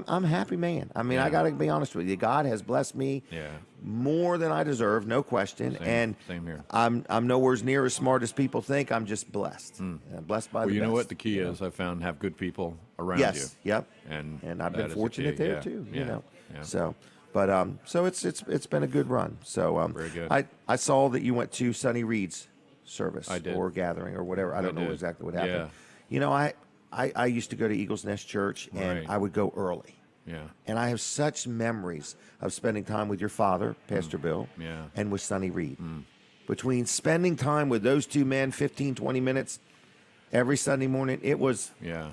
a happy man. I mean, I Yeah. got to be honest with you. God has blessed me Yeah. more than I deserve, no question. And same here. I'm nowhere near as smart as people think. I'm just blessed. Blessed by Well, the you know best, what the key you know? is? I found have good people around Yes. you. Yep. And I've that been is the fortunate key. there Yeah. too. Yeah. You know. Yeah. So, but so it's been a good run. So Very good. I saw that you went to Sonny Reed's service I did. or gathering or whatever. I don't know did. exactly what happened. Yeah. You know, I used to go to Eagles Nest Church and Right. I would go early. Yeah. And I have such memories of spending time with your father, Pastor Bill, Yeah. and with Sonny Reed. Between spending time with those two men, 15, 20 minutes every Sunday morning, it was Yeah.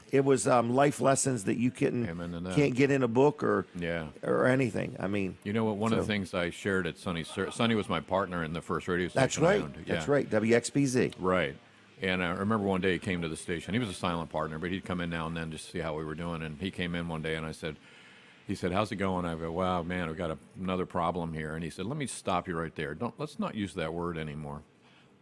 life lessons that you Amen to that. can't get in a book or Yeah. anything. I mean, You know what? One of So- the things I shared at Sonny was my partner in the first radio station. that's I right. owned. That's Yeah. right. WXBZ. Right. And I remember one day he came to the station. He was a silent partner, but he'd come in now and then just to see how we were doing. And he came in one day and he said, "How's it going?" I go, "Wow, man, we've got another problem here." And he said, "Let me stop you right there. Let's not use that word anymore."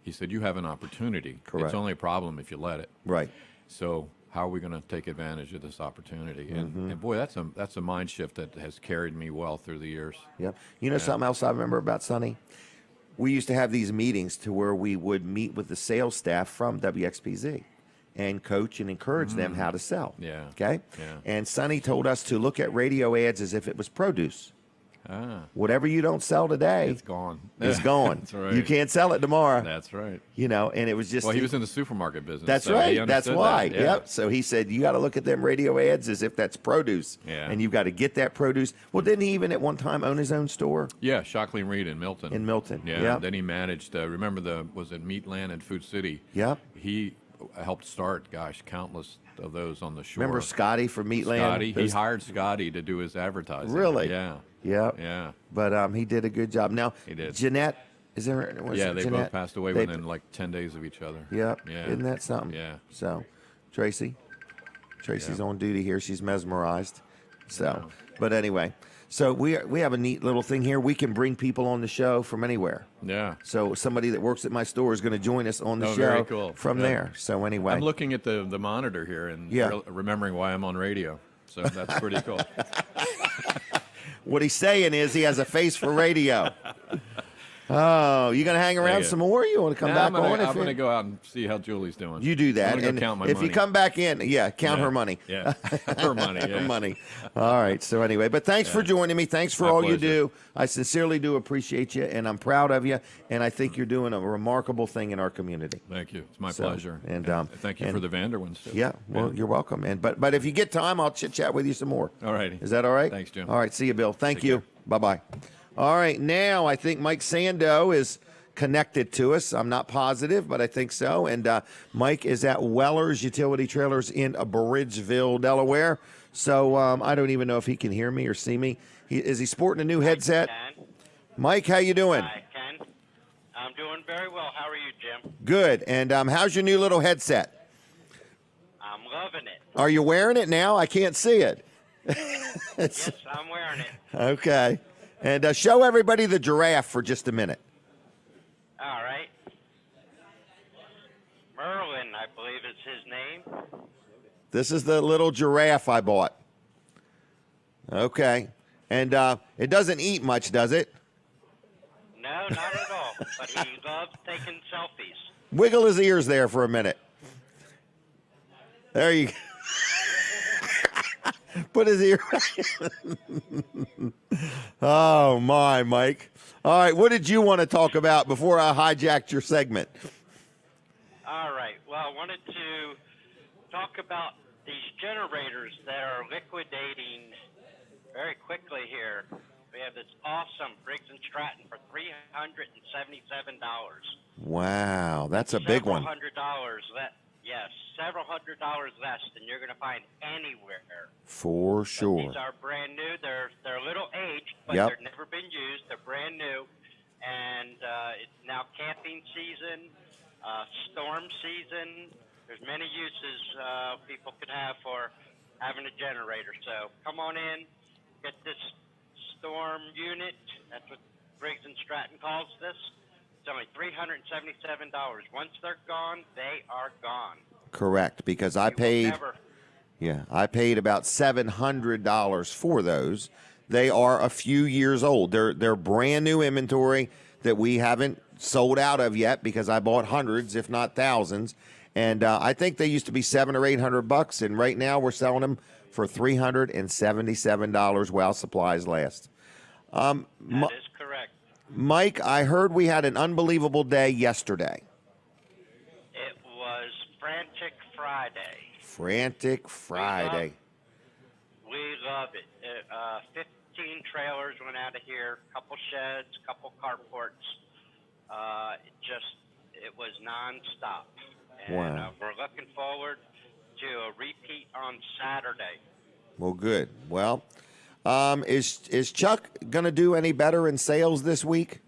He said, "You have an opportunity. Correct. It's only a problem if you let it. Right. So how are we going to take advantage of this opportunity?" Mm-hmm. And boy, that's a mind shift that has carried me well through the years. Yep. You know something else I remember about Sonny? We used to have these meetings to where we would meet with the sales staff from WXPZ and coach and encourage them how to sell. Yeah. Okay? Yeah. And Sonny told us to look at radio ads as if it was produce. Ah, Whatever you don't sell today it's gone. is gone. That's right. You can't sell it tomorrow. That's right. You know, and it was just Well, he was in the supermarket business. That's so he right. That's understood why. that. Yeah. Yep. So he said you got to look at them radio ads as if that's produce. Yeah. And you've got to get that produce. Well, didn't he even at one time own his own store? Yeah, Shockley and Reed in Milton. In Milton, Yeah. yep. Then he managed. Remember was it Meatland and Food City? Yep. He helped start. Gosh, countless of those on the shore. Remember Scotty from Meatland? Scotty? He Those- hired Scotty to do his advertising. Really? Yeah. Yep. Yeah. But he did a good job. Now, He did. Jeanette, is there? Was Yeah. it They Jeanette? both passed away They- within like 10 days of each other. Yep. Yeah. Isn't that something? Yeah. So, Tracy's on duty here. She's mesmerized. So, but anyway, so we have a neat little thing here. We can bring people on the show from anywhere. Yeah. So somebody that works at my store is going to join us on the show Very cool. from there. So anyway, I'm looking at the monitor here and remembering why I'm on radio. So that's pretty cool. What he's saying is he has a face for radio. Oh, you going to hang around some more? You want to come back on? I'm going to go out and see how Julie's doing. You do that. I'm gonna And go count my if money. you come back in, count her money. Yeah, her money. Yeah. Her money. All right. So anyway, but thanks for joining me. Thanks for all you pleasure. do. I sincerely do appreciate you, and I'm proud of you. And I think you're doing a remarkable thing in our community. Thank you. It's my pleasure. And thank you for the Vanderwins too. Yeah. Well, you're welcome. And but if you get time, I'll chit chat with you some more. All righty. Is that all right? Thanks, Jim. All right. See you, Bill. Thank Take you. care. Bye-bye. All right. Now I think Mike Sandoe is connected to us. I'm not positive, but I think so. And Mike is at Weller's Utility Trailers in Bridgeville, Delaware. So I don't even know if he can hear me or see me. Is he sporting a new headset? Mike, how you doing? I can. I'm doing very well. How are you, Jim? Good. And how's your new little headset? I'm loving it. Are you wearing it now? I can't see it. Yes, I'm wearing it. Okay. And show everybody the giraffe for just a minute. All right. Merlin, I believe is his name. This is the little giraffe I bought. Okay. And it doesn't eat much, does it? No, not at all. But he loves taking selfies. Wiggle his ears there for a minute. There you go. Put his ear. Oh, my, Mike. All right, what did you want to talk about before I hijacked your segment? All right. Well, I wanted to talk about these generators that are liquidating very quickly here. We have this awesome Briggs & Stratton for $377. Wow, that's a big one. $700 less. Yes, several $100 less than you're going to find anywhere. For But sure. these are brand new. They're a little aged, but Yep. they've never been used. They're brand new, and it's now camping season, storm season. There's many uses people could have for having a generator. So come on in, get this storm unit. That's what Briggs & Stratton calls this. It's only $377. Once they're gone, they are gone. Correct, because I You will paid. never- Yeah, I paid about $700 for those. They are a few years old. They're brand new inventory that we haven't sold out of yet because I bought hundreds, if not thousands. And I think they used to be $700 or $800, and right now we're selling them for $377 while supplies last. That is correct. Mike, I heard we had an unbelievable day yesterday. It was Frantic Friday. Frantic Friday. We love it. 15 trailers went out of here, couple sheds, couple carports. It was nonstop. And Wow. we're looking forward to a repeat on Saturday. Well, good. Well, is Chuck going to do any better in sales this week?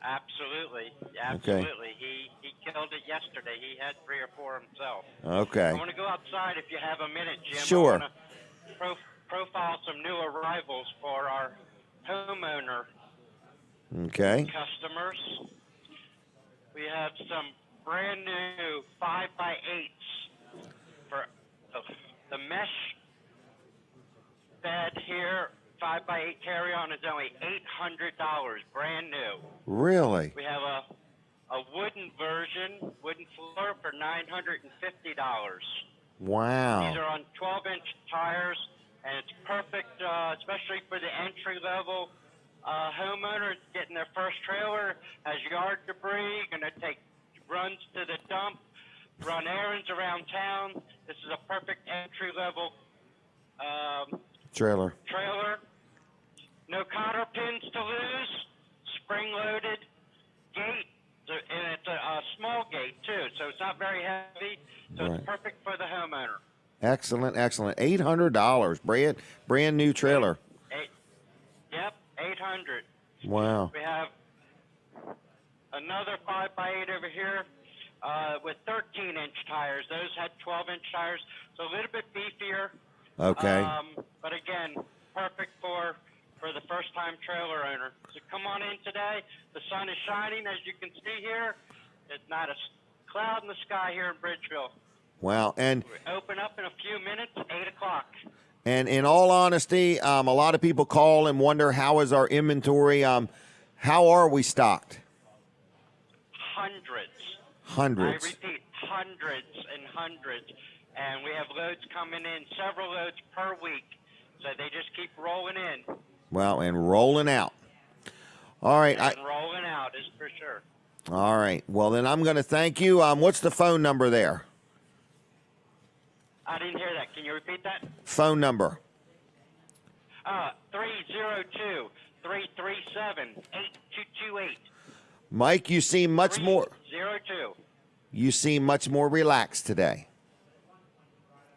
Absolutely. Absolutely. He killed it yesterday. He had 3 or 4 himself. Okay. I want to go outside if you have a minute, Jim. Sure. I want to profile some new arrivals for our homeowner Okay. customers. We have some brand new 5x8s for the mesh bed here. 5x8 carry-on is only $800, brand new. Really? We have a wooden version, wooden floor for $950. Wow. These are on 12-inch tires, and it's perfect, especially for the entry-level homeowner getting their first trailer, has yard debris, going to take runs to the dump, run errands around town. This is a perfect entry-level Trailer. trailer. No cotter pins to lose, spring-loaded gate, and it's a small gate, too, so it's not very heavy, so Right. it's perfect for the homeowner. Excellent, excellent. $800, brand new trailer. Yep, 800. Wow. We have another 5x8 over here with 13-inch tires. Those had 12-inch tires, so a little bit beefier. Okay. But But again, perfect for the first-time trailer owner. So come on in today. The sun is shining, as you can see here. There's not a cloud in the sky here in Bridgeville. Wow. And We open up in a few minutes, 8 o'clock. And in all honesty, a lot of people call and wonder, how is our inventory? How are we stocked? Hundreds. I repeat, hundreds and hundreds. And we have loads coming in, several loads per week. So they just keep rolling in. Well, and rolling out. All right. And rolling out is for sure. All right. Well, then I'm going to thank you. What's the phone number there? I didn't hear that. Can you repeat that? Phone number. 302-337-8228. Mike, you seem much more. 302. You seem much more relaxed today.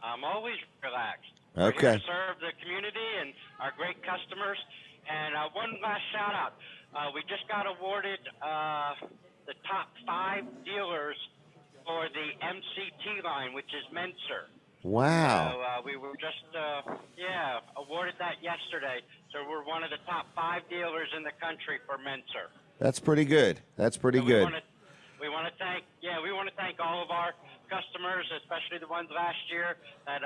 I'm always relaxed. Okay. We're here to serve the community and our great customers. And one last shout out. We just got awarded the top 5 dealers for the MCT line, which is Menser. Wow. So we were just, awarded that yesterday. So we're one of the top 5 dealers in the country for Menser. That's pretty good. That's pretty So good. We want to thank all of our customers, especially the ones last year that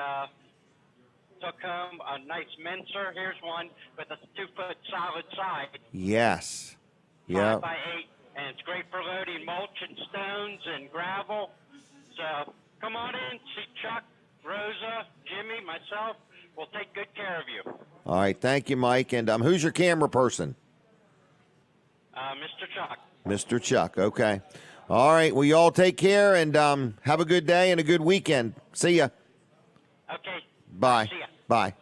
took home a nice Menser. Here's one with a 2-foot solid side. Yes. 5 Yeah. by 8, and it's great for loading mulch and stones and gravel. So come on in, see Chuck, Rosa, Jimmy, myself. We'll take good care of you. All right. Thank you, Mike. And who's your camera person? Mr. Chuck. Mr. Chuck. Okay. All right. Well, you all take care and have a good day and a good weekend. See ya. Okay. Bye. See ya. Bye.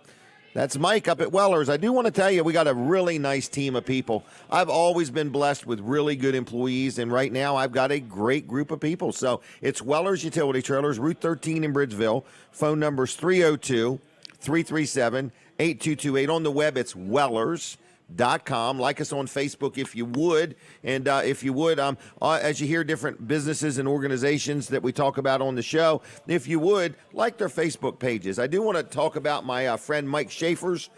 That's Mike up at Weller's. I do want to tell you, we got a really nice team of people. I've always been blessed with really good employees, and right now I've got a great group of people. So it's Weller's Utility Trailers, Route 13 in Bridgeville. Phone number is 302-337-8228. On the web, it's Wellers.com. Like us on Facebook if you would. And if you would, as you hear different businesses and organizations that we talk about on the show, if you would, like their Facebook pages. I do want to talk about my friend Mike Schaefer's.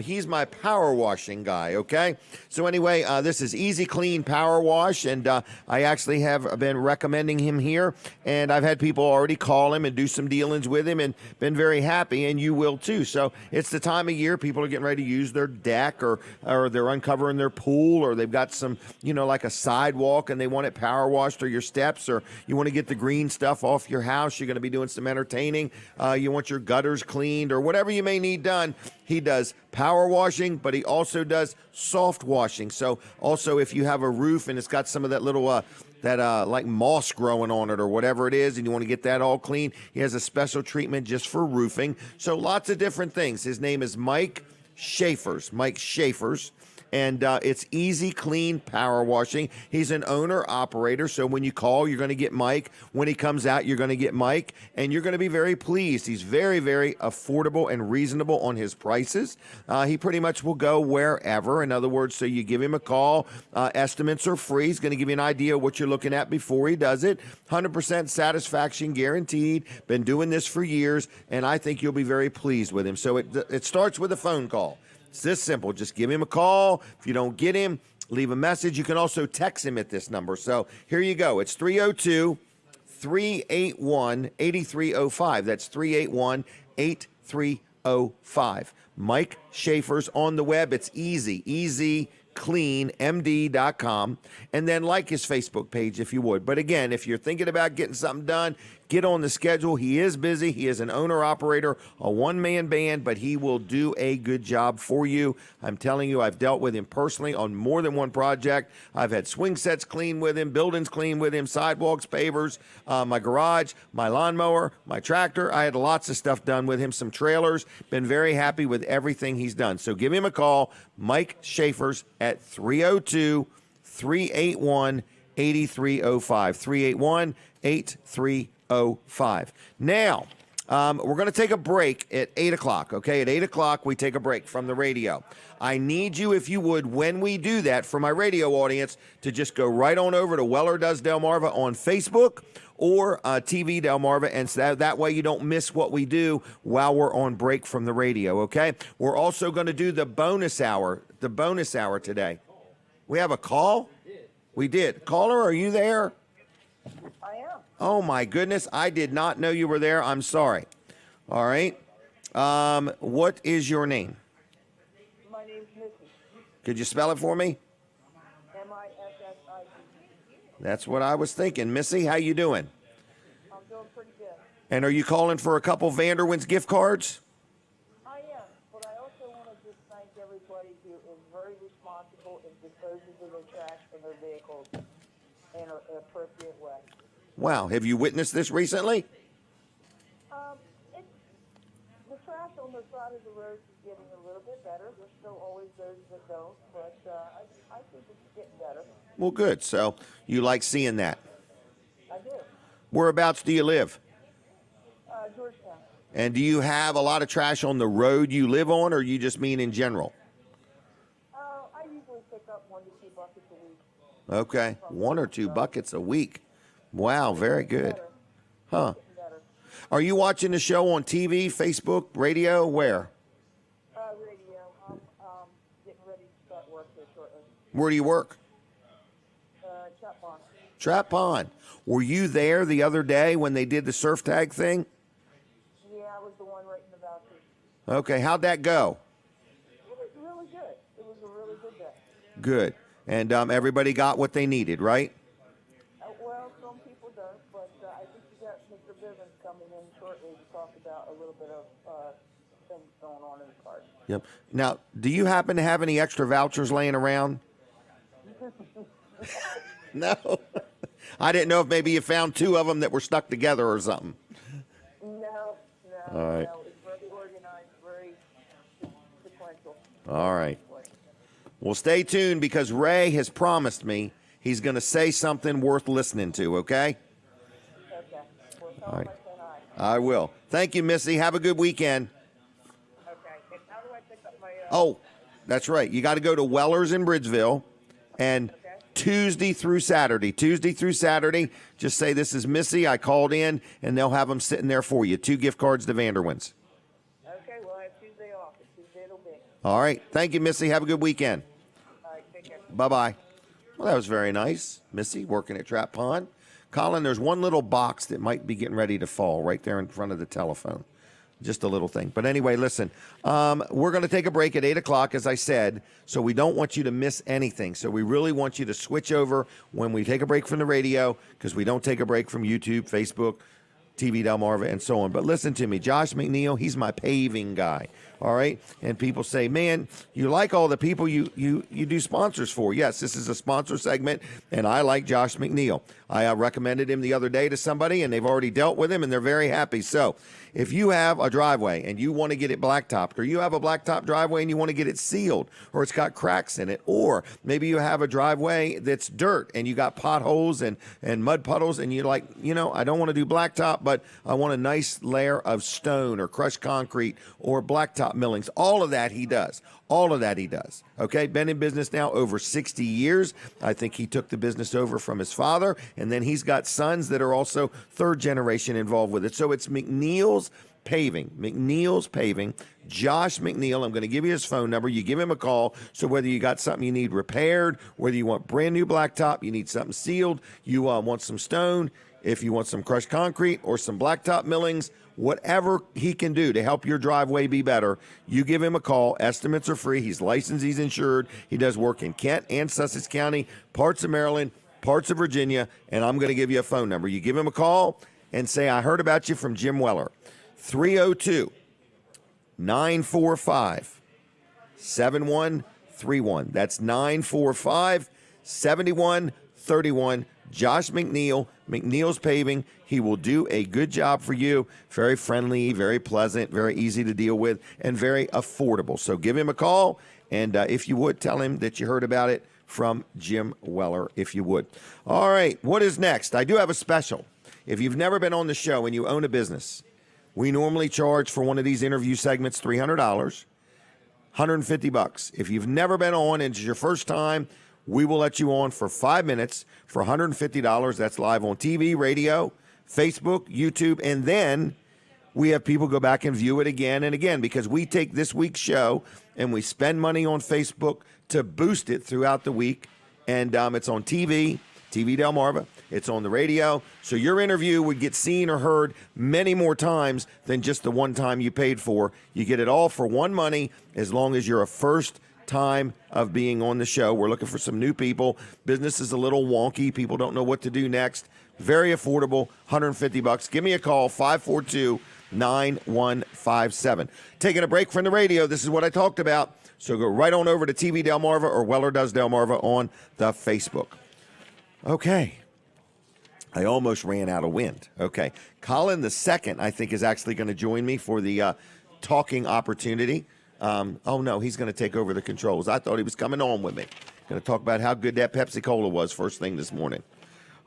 He's my power washing guy, okay? So anyway, this is Easy Clean Power Wash, and I actually have been recommending him here, and I've had people already call him and do some dealings with him and been very happy, and you will too. So it's the time of year people are getting ready to use their deck or they're uncovering their pool, or they've got some, like a sidewalk and they want it power washed, or your steps, or you want to get the green stuff off your house. You're going to be doing some entertaining. You want your gutters cleaned or whatever you may need done. He does power washing, but he also does soft washing. So also if you have a roof and it's got some of that little like moss growing on it or whatever it is, and you want to get that all clean, he has a special treatment just for roofing. So lots of different things. His name is Mike Schaefer's. And it's Easy Clean Power Washing. He's an owner-operator, so when you call, you're going to get Mike. When he comes out, you're going to get Mike, and you're going to be very pleased. He's very, very affordable and reasonable on his prices. He pretty much will go wherever. In other words, so you give him a call. Estimates are free. He's going to give you an idea of what you're looking at before he does it. 100% satisfaction guaranteed. Been doing this for years, and I think you'll be very pleased with him. So it starts with a phone call. It's this simple. Just give him a call. If you don't get him, leave a message. You can also text him at this number. So here you go. It's 302-381-8305. That's 381-8305. Mike Schaefer's on the web. It's easycleanmd.com. And then like his Facebook page if you would. But again, if you're thinking about getting something done, get on the schedule. He is busy. He is an owner-operator, a one-man band, but he will do a good job for you. I'm telling you, I've dealt with him personally on more than one project. I've had swing sets clean with him, buildings clean with him, sidewalks, pavers, my garage, my lawnmower, my tractor. I had lots of stuff done with him, some trailers. Been very happy with everything he's done. So give him a call, Mike Schaefer's at 302-381-8305. 381-8305. Now, we're going to take a break at 8 o'clock, okay? At 8 o'clock, we take a break from the radio. I need you, if you would, when we do that, for my radio audience, to just go right on over to Weller Does Delmarva on Facebook, or TV Delmarva, and so that way you don't miss what we do while we're on break from the radio, okay? We're also going to do the bonus hour today. We have a call? We did. Caller, are you there? I am. Oh, my goodness. I did not know you were there. I'm sorry. All right. What is your name? My name's Missy. Could you spell it for me? Missy. That's what I was thinking. Missy, how you doing? I'm doing pretty good. And are you calling for a couple Vanderwins gift cards? I am, but I also want to just thank everybody who is very responsible and disposes of their trash in their vehicles in an appropriate way. Wow. Have you witnessed this recently? The trash on the side of the road is getting a little bit better. There's still always those that don't, but I think it's getting better. Well, good. So you like seeing that. I do. Whereabouts do you live? Georgetown. And do you have a lot of trash on the road you live on, or you just mean in general? I usually pick up 1 to 2 buckets a week. Okay. 1 or 2 buckets a week. Wow, very good. Huh. Are you watching the show on TV, Facebook, radio? Where? Radio. I'm getting ready to start work here shortly. Where do you work? Trap Pond. Trap Pond. Were you there the other day when they did the surf tag thing? Yeah, I was the one writing the vouchers. Okay, how'd that go? It was really good. It was a really good day. Good. And everybody got what they needed, right? Well, some people don't, but I think you got Mr. Bivens coming in shortly to talk about a little bit of things going on in the park. Yep. Now, do you happen to have any extra vouchers laying around? No. I didn't know if maybe you found 2 of them that were stuck together or something. No. All right. No, it's very organized, very sequential. All right. Well, stay tuned because Ray has promised me he's going to say something worth listening to, okay? Okay. Well, tell All right. him I said hi. I will. Thank you, Missy. Have a good weekend. Okay. And how do I pick up my... Oh, that's right. You got to go to Weller's in Bridgeville, and Tuesday through Saturday, just say, this is Missy. I called in, and they'll have them sitting there for you. 2 gift cards to Vanderwins. Okay, well, I have Tuesday off. It's Tuesday it'll be. All right. Thank you, Missy. Have a good weekend. All right, take care. Bye-bye. Well, that was very nice. Missy working at Trap Pond. Colin, there's one little box that might be getting ready to fall right there in front of the telephone. Just a little thing. But anyway, listen, we're going to take a break at 8 o'clock, as I said, so we don't want you to miss anything. So we really want you to switch over when we take a break from the radio, because we don't take a break from YouTube, Facebook, TV Delmarva, and so on. But listen to me, Josh McNeil, he's my paving guy, all right? And people say, man, you like all the people you do sponsors for. Yes, this is a sponsor segment, and I like Josh McNeil. I recommended him the other day to somebody, and they've already dealt with him, and they're very happy. So if you have a driveway and you want to get it blacktopped, or you have a blacktop driveway and you want to get it sealed, or it's got cracks in it, or maybe you have a driveway that's dirt and you got potholes and mud puddles, and you're like, I don't want to do blacktop, but I want a nice layer of stone or crushed concrete or blacktop millings. All of that he does. Okay, been in business now over 60 years. I think he took the business over from his father, and then he's got sons that are also 3rd generation involved with it. So it's McNeil's Paving. Josh McNeil. I'm going to give you his phone number. You give him a call. So whether you got something you need repaired, whether you want brand new blacktop, you need something sealed, you want some stone, if you want some crushed concrete or some blacktop millings, whatever he can do to help your driveway be better, you give him a call. Estimates are free. He's licensed. He's insured. He does work in Kent and Sussex County, parts of Maryland, parts of Virginia, and I'm going to give you a phone number. You give him a call and say, I heard about you from Jim Weller. 302-945-7131. That's 945-7131. Josh McNeil, McNeil's Paving. He will do a good job for you. Very friendly, very pleasant, very easy to deal with, and very affordable. So give him a call, and if you would, tell him that you heard about it from Jim Weller, if you would. All right, what is next? I do have a special. If you've never been on the show and you own a business, we normally charge for one of these interview segments $300, $150. If you've never been on and it's your first time, we will let you on for 5 minutes for $150. That's live on TV, radio, Facebook, YouTube, and then we have people go back and view it again and again because we take this week's show and we spend money on Facebook to boost it throughout the week. And it's on TV Delmarva. It's on the radio. So your interview would get seen or heard many more times than just the one time you paid for. You get it all for one money as long as you're a first time of being on the show. We're looking for some new people. Business is a little wonky. People don't know what to do next. Very affordable, $150. Give me a call, 542-9157. Taking a break from the radio. This is what I talked about. So go right on over to TV Delmarva or Weller Does Delmarva on the Facebook. Okay. I almost ran out of wind. Okay. Colin the second, I think, is actually going to join me for the talking opportunity. Oh, no, he's going to take over the controls. I thought he was coming on with me. Going to talk about how good that Pepsi-Cola was first thing this morning.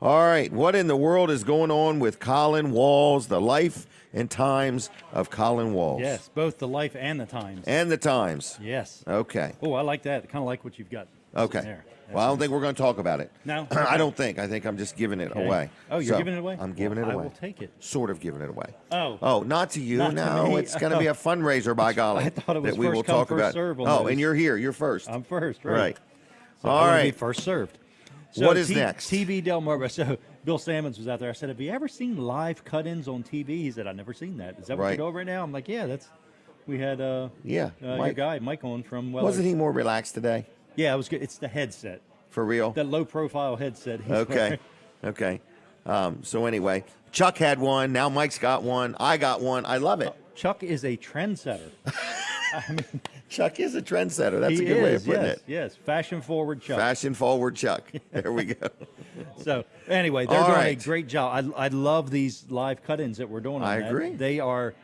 All right. What in the world is going on with Colin Walls, the life and times of Colin Walls? Yes, both the life and the times. And the times. Yes. Okay. Oh, I like that. Kind of like what you've got. Okay. There. Well, I don't think we're going to talk about it. No? I don't think. I think I'm just giving it away. Oh, you're So, giving it away? I'm giving it Well, away. I will take it. Sort of giving it away. Oh. Oh, not to you. Not to No, me. it's going to be a fundraiser, by golly. I thought it was that we first will come, talk first about. serve on Oh, those. and you're here. You're first. I'm first, right? Right. So All I wanna be right. first served. So What is next? TV Delmarva. So Bill Sammons was out there. I said, have you ever seen live cut-ins on TV? He said, I've never seen that. Is that what Right. you're doing right now? I'm like, yeah, that's. We had Yeah, your Mike. guy, Mike, on from Weller. Wasn't he more relaxed today? Yeah, it was good. It's the headset. For real? That low-profile headset. He's Okay. wearing. Okay. So anyway, Chuck had one. Now Mike's got one. I got one. I love it. Chuck is a trendsetter. I mean, Chuck is a trendsetter. That's he a good way of is, putting yes, it. yes. Fashion-forward Chuck. Fashion forward Chuck. There we go. So anyway, they're All doing a right. great job. I love these live cut-ins that we're doing. On I that. agree. They are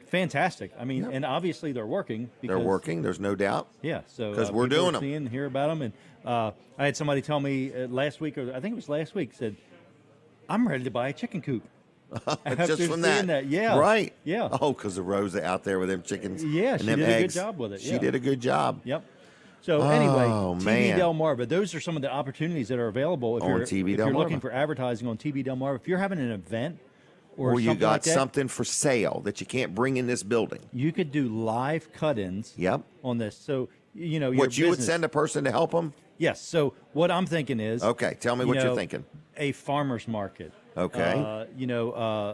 fantastic. I mean, and obviously they're working. They're Because, working. There's no doubt. Yeah, so 'Cause we're people doing are 'em. seeing and hear about them. And I had somebody tell me last week, or I think it was last week, said, "I'm ready to buy a chicken coop." After Just from seeing that. yeah, Right. yeah. Oh, because of Rosa out there with them chickens. Yeah, and she them did a good eggs. job with it, She yeah. did a good job. Yep. So anyway, Oh, TV man. Delmarva. Those are some of the opportunities that are available if On you're TV if you're Delmarva. looking for advertising on TV Delmarva. If you're having an event or Or you something got like that, something for sale that you can't bring in this building. you could do live cut-ins. Yep. On this, so your What, you would business- send a person to help them? Yes. So what I'm thinking is Okay, tell me what you're thinking. A farmer's market. Okay.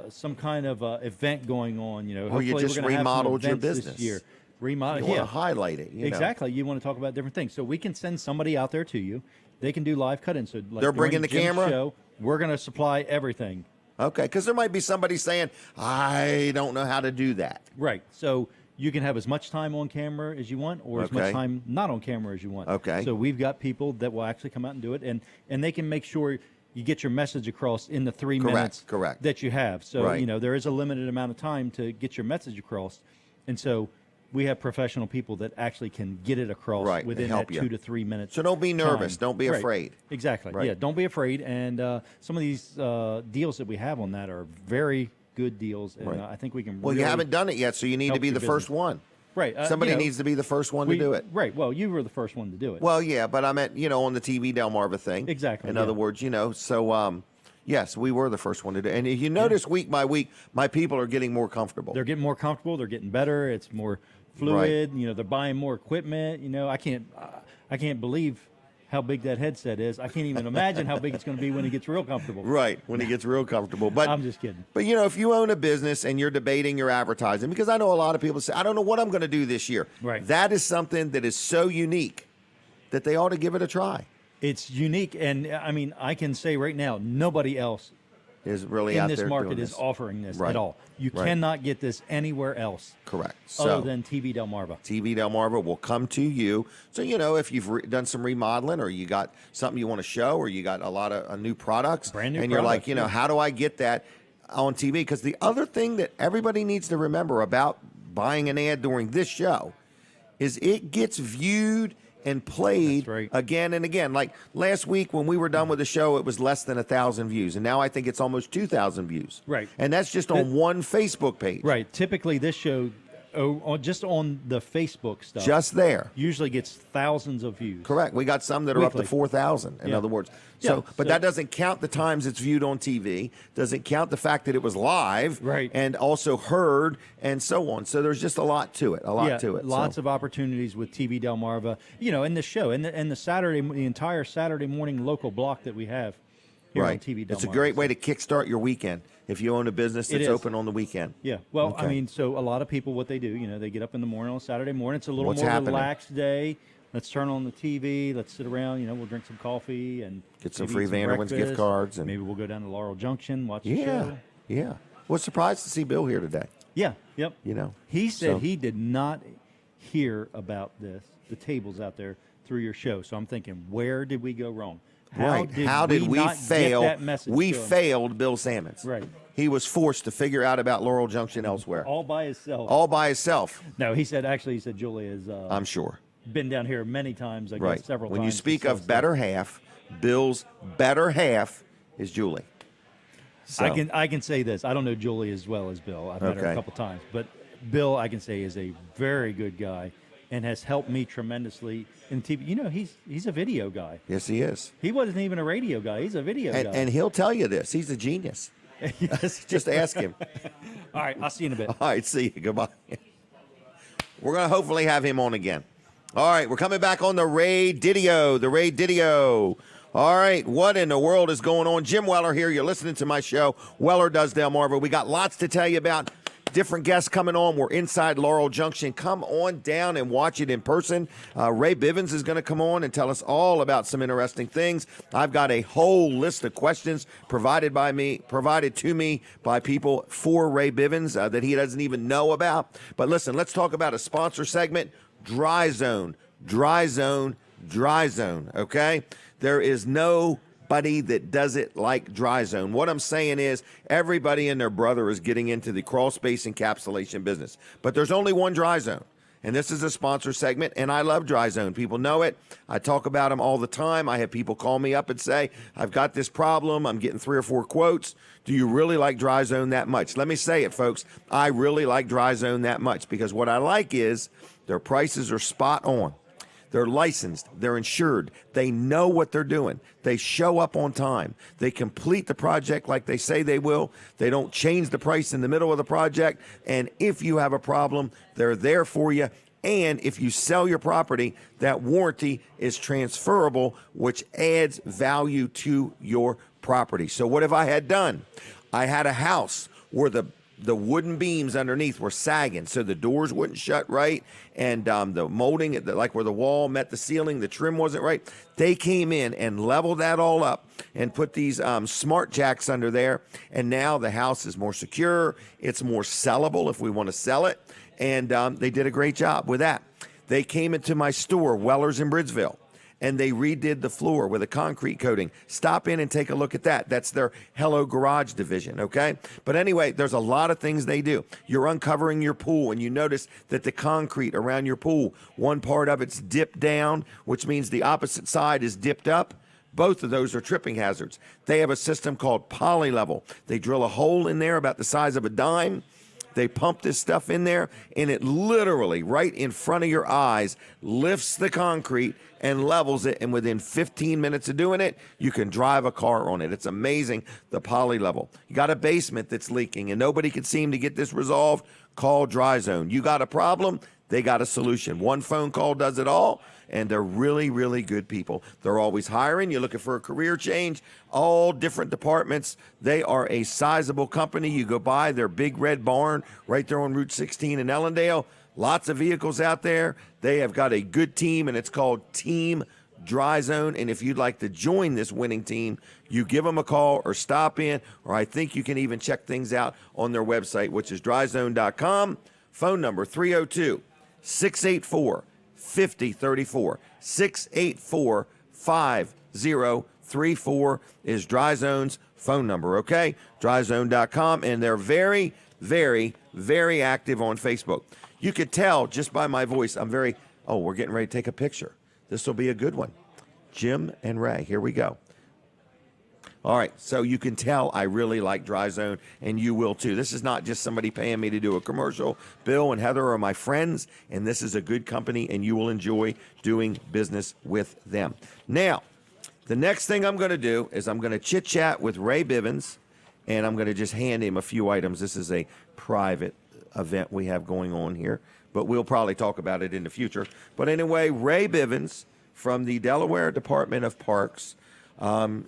Some kind of event going on. Or you hopefully just we're gonna have some remodeled your events business. this year. You Remodel. want Yeah. to highlight it. You know. Exactly. You want to talk about different things. So we can send somebody out there to you. They can do live cut-ins. So like They're bringing during the Jim's camera? Show, we're going to supply everything. Okay, because there might be somebody saying, I don't know how to do that. Right. So you can have as much time on camera as you want, or as much Okay. time not on camera as you want. Okay. So we've got people that will actually come out and do it, and they can make sure you get your message across in the 3 minutes correct. that you have. So Right. there is a limited amount of time to get your message across, and so we have professional people that actually can get it across Right, they within help that you. 2 to 3 minutes. So don't be nervous. time. Don't be Right. afraid. Exactly. Right. Yeah, don't be afraid. And some of these deals that we have on that are very good deals, and Right. I think we can. Well, you really haven't done it yet, so you need to help be your the first business. one. Right. Somebody needs to be the first one to do it. Right. Well, you were the first one to do it. Well, yeah, but I meant, on the TV Delmarva thing. Exactly, In yeah. other words, so yes, we were the first one to do it. And if you notice week by week, my people are getting more comfortable. They're getting more comfortable. They're getting better. It's more fluid. They're buying more equipment. I can't believe how big that headset is. I can't even imagine how big it's going to be when it gets real comfortable. Right, when he gets real comfortable. But I'm just kidding. But if you own a business and you're debating your advertising, because I know a lot of people say, I don't know what I'm going to do this year. Right. That is something that is so unique that they ought to give it a try. It's unique, and I mean, I can say right now, nobody else Is really in out this there market doing is this. offering this Right. at all. You Right. cannot get this anywhere else Correct. other So than TV Delmarva. TV Delmarva will come to you. So, if you've done some remodeling or you got something you want to show or you got a lot of new products Brand new and you're like, products, yeah. how do I get that on TV? Because the other thing that everybody needs to remember about buying an ad during this show is it gets viewed and played That's right. again and again. Like last week when we were done with the show, it was less than 1,000 views. And now I think it's almost 2,000 views. Right. And that's just on one Facebook page. Right. Typically, this show just on the Facebook stuff. Just there. Usually gets thousands of views. Correct. We got some that are up to Weekly. 4,000, in Yeah. other words. Yeah, So, but so- that doesn't count the times it's viewed on TV, doesn't count the fact that it was live, Right. and also heard, and so on. So there's just a lot to it, Lots of opportunities with TV Delmarva, in the show, and the entire Saturday morning local block that we have here on TV Delmarva. It's a great way to kickstart your weekend if you own a business It that's is. open on the weekend. Yeah, well, Okay. I mean, so a lot of people, what they do, they get up in the morning on Saturday morning. It's a little What's more happening? relaxed day. Let's turn on the TV. Let's sit around. We'll drink some coffee and Get some maybe free eat Vanderwin's gift breakfast. cards and- maybe we'll go down to Laurel Junction, watch the Yeah, show. yeah. Was surprised to see Bill here today. Yeah, yep. He said so- he did not hear about the tables out there through your show. So I'm thinking, where did we go wrong? How did we not fail? Get that message We to him? failed Bill Sammons. Right. He was forced to figure out about Laurel Junction elsewhere. all by himself. All by himself, No, he said Julie has I'm sure. been down here many times. I guess Right. several When times. you to speak sell of stuff. better half, Bill's better half is Julie. So, I can say this. I don't know Julie as well as Bill. I've met her Okay. a couple times, but Bill, I can say, is a very good guy and has helped me tremendously in TV. He's a video guy. yes, he is. He wasn't even a radio guy. He's a video guy. And he'll tell you this. He's a genius. Yes. Just ask him. All right, I'll see you in a bit. All right, see you. Goodbye. We're going to hopefully have him on again. All right, we're coming back on the Ray Didio. All right, what in the world is going on? Jim Weller here. You're listening to my show, Weller Does Delmarva. We got lots to tell you about. Different guests coming on. We're inside Laurel Junction. Come on down and watch it in person. Ray Bivens is going to come on and tell us all about some interesting things. I've got a whole list of questions provided to me by people for Ray Bivens that he doesn't even know about. But listen, let's talk about a sponsor segment, Dry Zone. Okay? There is nobody that does it like Dry Zone. What I'm saying is everybody and their brother is getting into the crawl space encapsulation business. But there's only one Dry Zone. And this is a sponsor segment, and I love Dry Zone. People know it. I talk about them all the time. I have people call me up and say, I've got this problem. I'm getting 3 or 4 quotes. Do you really like Dry Zone that much? Let me say it, folks. I really like Dry Zone that much because what I like is their prices are spot on. They're licensed. They're insured. They know what they're doing. They show up on time. They complete the project like they say they will. They don't change the price in the middle of the project. And if you have a problem, they're there for you. And if you sell your property, that warranty is transferable, which adds value to your property. So what have I had done? I had a house where the wooden beams underneath were sagging, so the doors wouldn't shut right, and the molding, like where the wall met the ceiling, the trim wasn't right. They came in and leveled that all up and put these smart jacks under there, and now the house is more secure. It's more sellable if we want to sell it, and they did a great job with that. They came into my store, Weller's in Bridgeville, and they redid the floor with a concrete coating. Stop in and take a look at that. That's their Hello Garage division, okay? But anyway, there's a lot of things they do. You're uncovering your pool, and you notice that the concrete around your pool, one part of it's dipped down, which means the opposite side is dipped up. Both of those are tripping hazards. They have a system called poly-level. They drill a hole in there about the size of a dime. They pump this stuff in there, and it literally, right in front of your eyes, lifts the concrete and levels it. And within 15 minutes of doing it, you can drive a car on it. It's amazing, the poly level. You got a basement that's leaking, and nobody can seem to get this resolved. Call Dry Zone. You got a problem, they got a solution. One phone call does it all. And they're really, really good people. They're always hiring. You're looking for a career change, all different departments. They are a sizable company. You go by their big red barn right there on Route 16 in Ellendale. Lots of vehicles out there. They have got a good team, and it's called Team Dry Zone. And if you'd like to join this winning team, you give them a call or stop in, or I think you can even check things out on their website, which is dryzone.com. Phone number 302-684-5034, 684-5034 is Dry Zone's phone number, okay? Dryzone.com, and they're very, very, very active on Facebook. You could tell just by my voice, we're getting ready to take a picture. This will be a good one. Jim and Ray, here we go. All right, so you can tell I really like Dry Zone, and you will too. This is not just somebody paying me to do a commercial. Bill and Heather are my friends, and this is a good company, and you will enjoy doing business with them. Now, the next thing I'm going to do is I'm going to chit-chat with Ray Bivens, and I'm going to just hand him a few items. This is a private event we have going on here, but we'll probably talk about it in the future. But anyway, Ray Bivens from the Delaware Department of Parks.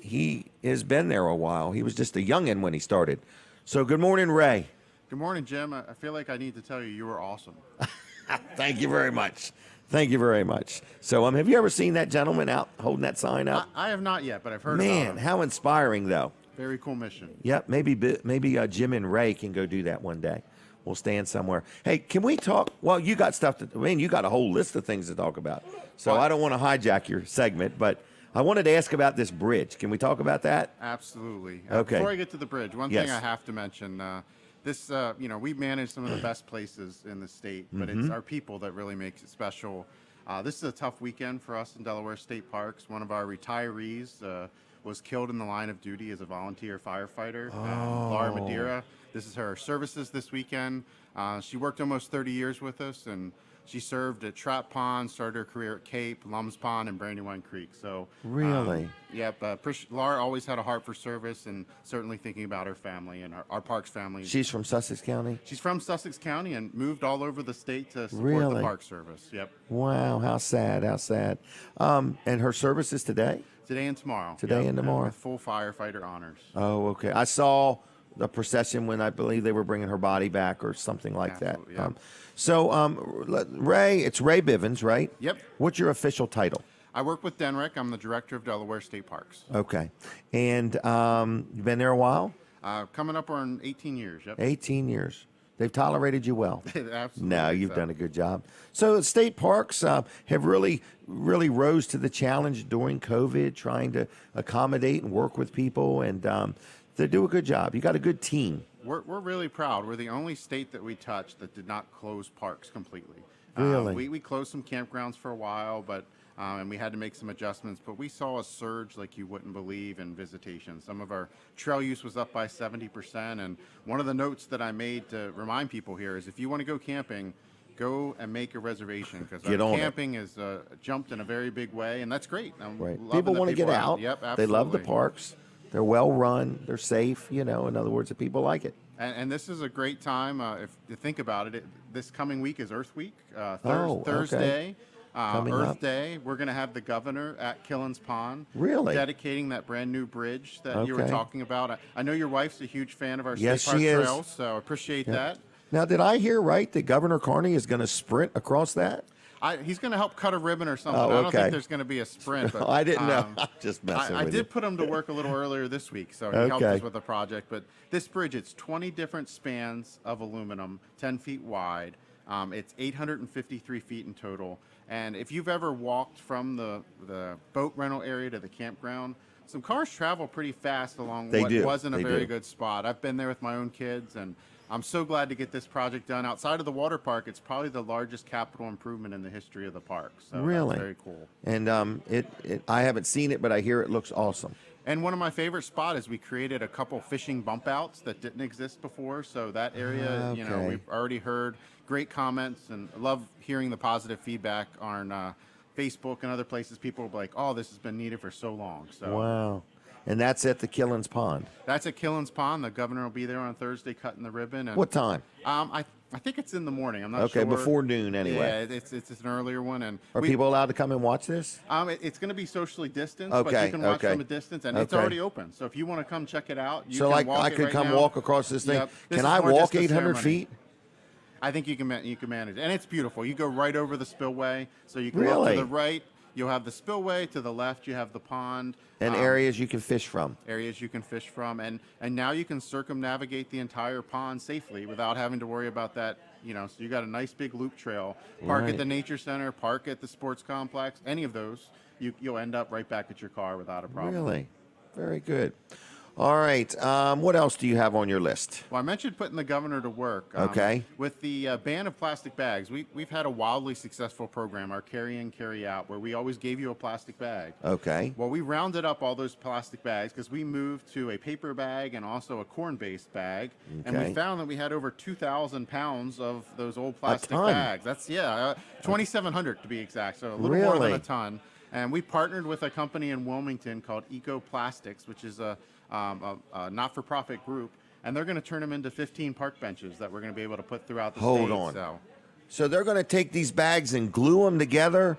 He has been there a while. He was just a youngin' when he started. So good morning, Ray. Good morning, Jim. I feel like I need to tell you you were awesome. Thank you very much. Thank you very much. So have you ever seen that gentleman out holding that sign up? I have not yet, but I've heard about Man, him. how inspiring, though. Very cool mission. Yep, maybe Jim and Ray can go do that one day. We'll stand somewhere. Hey, can we talk? Well, you got you got a whole list of things to talk about. So I don't want to hijack your segment, but I wanted to ask about this bridge. Can we talk about that? Absolutely. Okay. Before I get to the bridge, one Yes. thing I have to mention, we manage some of the best places in the state, but Mm-hmm. it's our people that really makes it special. This is a tough weekend for us in Delaware State Parks. One of our retirees was killed in the line of duty as a volunteer firefighter, Laura Madeira. This is her services this weekend. She worked almost 30 years with us, and she served at Trap Pond, started her career at Cape, Lums Pond, and Brandywine Creek. So Really? Laura always had a heart for service, and certainly thinking about her family and our Parks family. She's from Sussex County? She's from Sussex County and moved all over the state to support Really? the Park Service. Yep. Wow, how sad, how sad. And her service is today? Today and tomorrow. Today and tomorrow. With full firefighter honors. Oh, okay. I saw the procession when I believe they were bringing her body back or something like Absolutely, that. yeah. Ray, it's Ray Bivens, right? Yep. What's your official title? I work with DENREC. I'm the director of Delaware State Parks. Okay. And you've been there a while? Coming up on 18 years. Yep. 18 years. They've tolerated you well. Absolutely. No, you've done a good job. So state parks have really rose to the challenge during COVID, trying to accommodate and work with people, and they do a good job. You got a good team. We're really proud. We're the only state that we touched that did not close parks completely. Really? We closed some campgrounds for a while, but and we had to make some adjustments. But we saw a surge like you wouldn't believe in visitation. Some of our trail use was up by 70%. And one of the notes that I made to remind people here is if you want to go camping, go and make a reservation because camping is jumped in a very big way, and that's great. Right. People want to get out. Yep, absolutely. They love the parks. They're well run. They're safe. In other words, the people like it. And this is a great time if to think about it. This coming week is Earth Week. Okay. Thursday, Coming Earth up. Day. We're going to have the governor at Killen's Pond. Really? Dedicating that brand new bridge that you were Okay. talking about. I know your wife's a huge fan of our Yes, state park she is. trails, so I appreciate that. Now, did I hear right that Governor Carney is going to sprint across that? He's going to help cut a ribbon or something. Oh, I don't okay. think there's going to be a sprint. But, I didn't know. I'm just messing I with did you. put him to work a little earlier this week, so he helped Okay. us with the project. But this bridge, it's 20 different spans of aluminum, 10 feet wide. It's 853 feet in total. And if you've ever walked from the boat rental area to the campground, some cars travel pretty fast along They what do. wasn't a They very do. good spot. I've been there with my own kids, and I'm so glad to get this project done. Outside of the water park, it's probably the largest capital improvement in the history of the park. So Really? that's very cool. And I haven't seen it, but I hear it looks awesome. And one of my favorite spots is we created a couple fishing bump outs that didn't exist before. So that area, Okay. we've already heard great comments and love hearing the positive feedback on Facebook and other places. People will be like, oh, this has been needed for so long. So Wow. And that's at the Killen's Pond. that's at Killen's Pond. The governor will be there on Thursday cutting the ribbon. And, What time? I think it's in the morning. I'm not Okay, sure. before noon anyway. Yeah, it's an earlier one. And Are people allowed to come and watch this? It's going to be socially distanced, but Okay, you can watch okay. from a distance, and it's Okay. already open. So if you want to come check it out, you So can like walk I it could right come now. walk across this thing. Yep. This Can is I more walk just a 800 ceremony. feet? I think you can manage it, and it's beautiful. You go right over the spillway, so you can walk Really? to the right. You'll have the spillway. To the left, you have the pond. And areas you can fish from. Areas you can fish from, and now you can circumnavigate the entire pond safely without having to worry about that. So you got a nice big loop trail. Park Right. at the nature center, park at the sports complex, any of those, you'll end up right back at your car without a problem. Really? Very good. All right. What else do you have on your list? Well, I mentioned putting the governor to work. Okay. With the ban of plastic bags, we've had a wildly successful program, our carry in, carry out, where we always gave you a plastic bag. Okay. Well, we rounded up all those plastic bags because we moved to a paper bag and also a corn-based bag, and Okay. we found that we had over 2,000 pounds of those old plastic ton. bags. That's 2,700 to be exact, so a little more than Really? a ton. And we partnered with a company in Wilmington called Eco Plastics, which is a not-for-profit group, and they're going to turn them into 15 park benches that we're going to be able to put throughout the Hold state. on. So they're going to take these bags and glue them together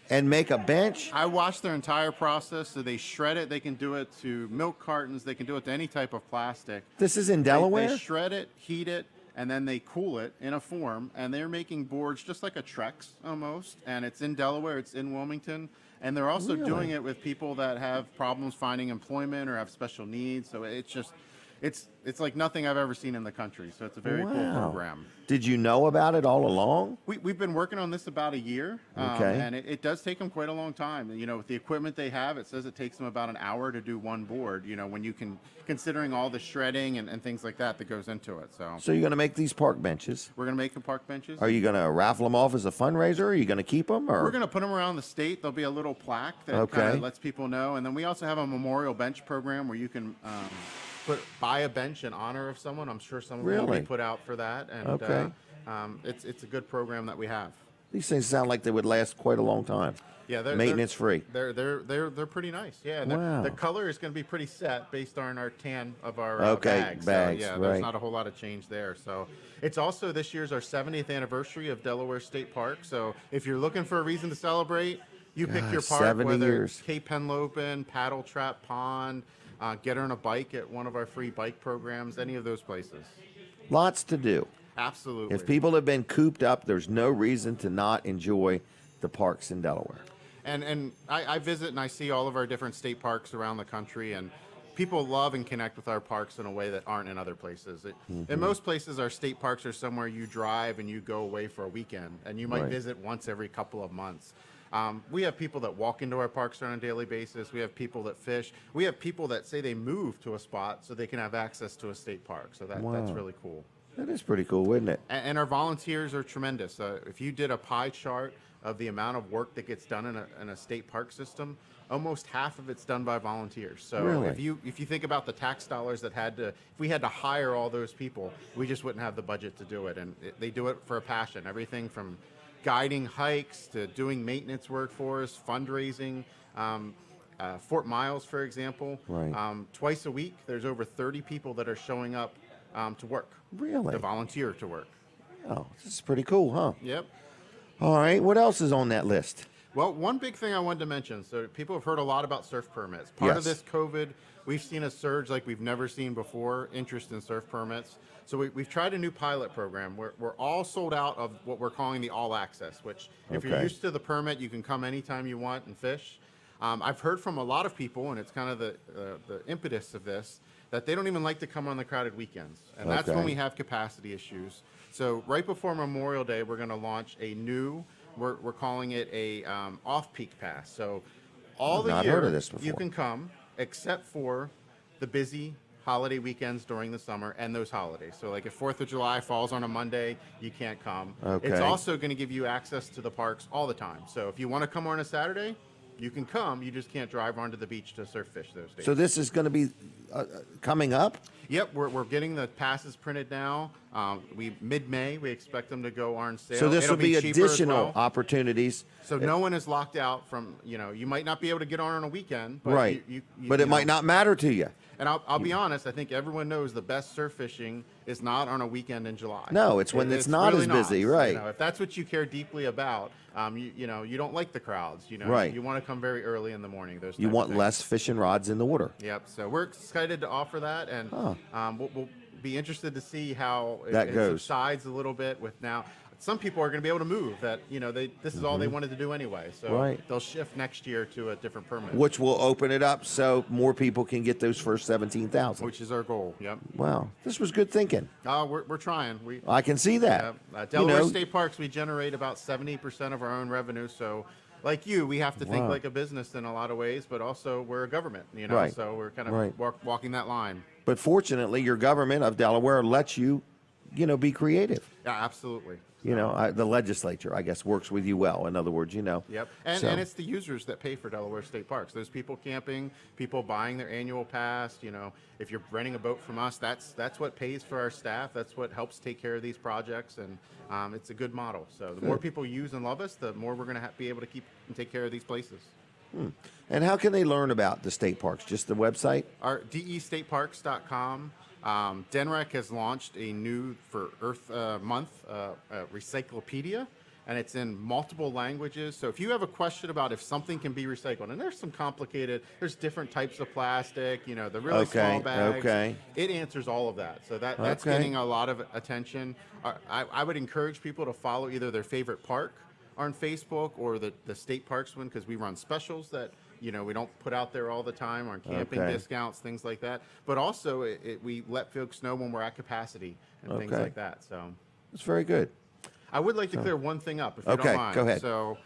and make a bench? I watched their entire process. So they shred it. They can do it to milk cartons. They can do it to any type of plastic. This is in Delaware? They shred it, heat it, and then they cool it in a form, and they're making boards just like a Trex almost, and it's in Delaware. It's in Wilmington. And they're also doing it with people that have problems finding employment or have special needs. So it's just, it's like nothing I've ever seen in the country. So it's a very cool program. Did you know about it all along? We've been working on this about a year. Okay. And it does take them quite a long time. You know, with the equipment they have, it says it takes them about an hour to do one board, you know, when you can, considering all the shredding and things like that goes into it. So you're going to make these park benches? We're going to make the park benches. Are you going to raffle them off as a fundraiser? Or are you going to keep them? Or? We're going to put them around the state. There'll be a little plaque that kind of lets people know. And then we also have a memorial bench program where you can buy a bench in honor of someone. I'm sure some of them will be put out for that. And it's a good program that we have. These things sound like they would last quite a long time. Yeah, they're maintenance free. They're pretty nice. Yeah, and Wow. the color is going to be pretty set based on our tan of our bags. bags. So, yeah, right. there's not a whole lot of change there. So it's also this year's our 70th anniversary of Delaware State Park. So if you're looking for a reason to celebrate, you pick your park. 70 whether years. it's Cape Henlopen, Paddle Trap Pond, get her on a bike at one of our free bike programs, any of those places. Lots to do. Absolutely. If people have been cooped up, there's no reason to not enjoy the parks in Delaware. And I visit and I see all of our different state parks around the country, and people love and connect with our parks in a way that aren't in other places. In most places, our state parks are somewhere you drive and you go away for a weekend, and you might visit once every couple of months. We have people that walk into our parks on a daily basis. We have people that fish. We have people that say they move to a spot so they can have access to a state park. So that's really cool. That is pretty cool, isn't it? And our volunteers are tremendous. If you did a pie chart of the amount of work that gets done in a state park system, almost half of it's done by volunteers. So Really? if you think about the tax dollars if we had to hire all those people, we just wouldn't have the budget to do it. And they do it for a passion. Everything from guiding hikes to doing maintenance work for us, fundraising. Fort Miles, for example, twice a week, there's over 30 people that are showing up to work. Really? To volunteer to work. Oh, this is pretty cool, huh? Yep. All right. What else is on that list? Well, one big thing I wanted to mention. So people have heard a lot about surf permits. Part of this COVID, we've seen a surge like we've never seen before, interest in surf permits. So we've tried a new pilot program. We're all sold out of what we're calling the all access, which if you're used to the permit, you can come anytime you want and fish. I've heard from a lot of people, and it's kind of the impetus of this, that they don't even like to come on the crowded weekends. And that's when we have capacity issues. So right before Memorial Day, we're going to launch a new, we're calling it a off-peak pass. So all the year you can come, except for the busy holiday weekends during the summer and those holidays. So like if 4th of July falls on a Monday, you can't come. It's also going to give you access to the parks all the time. So if you want to come on a Saturday, you can come. You just can't drive onto the beach to surf fish those days. So this is going to be coming up? Yep, we're getting the passes printed now. Mid-May, we expect them to go on sale. So this will be cheaper as additional well. opportunities. So no one is locked out from, you might not be able to get on a weekend. But Right. But it might not matter to you. And I'll be honest, I think everyone knows the best surf fishing is not on a weekend in July. No, it's when it's not really as busy, not. right. If that's what you care deeply about, you don't like the crowds. Right. You want to come very early in the morning. You want less fishing rods in the water. Yep. So we're excited to offer that, and we'll be interested to see how That it goes. subsides a little bit with now. Some people are going to be able to move that, this is all they wanted to do anyway. So they'll shift next year to a different permit. Which will open it up so more people can get those first 17,000. Which is our goal, yep. Wow. This was good thinking. We're trying. I can see that. Delaware State Parks, we generate about 70% of our own revenue. So like you, we have to think Wow. like a business in a lot of ways, but also we're a government, you know, Right. so we're kind of Right. walking that line. But fortunately, your government of Delaware lets you, be creative. Yeah, absolutely. The legislature, I guess, works with you well. In other words, Yep. And So- it's the users that pay for Delaware State Parks. Those people camping, people buying their annual pass, if you're renting a boat from us, that's what pays for our staff. That's what helps take care of these projects, and it's a good model. So the more people use and love us, the more we're going to be able to keep and take care of these places. And how can they learn about the state parks? Just the website? Our destateparks.com. DENREC has launched a new, for Earth Month, Recyclopedia, and it's in multiple languages. So if you have a question about if something can be recycled, and there's some there's different types of plastic, the really small bags. Okay. It answers all of that. So that's Okay. getting a lot of attention. I would encourage people to follow either their favorite park on Facebook or the state parks one, because we run specials that we don't put out there all the time on camping Okay. discounts, things like that. But also we let folks know when we're at capacity and things Okay. like that. So It's very good. I would like to clear one thing up, if you Okay, don't mind. go ahead. So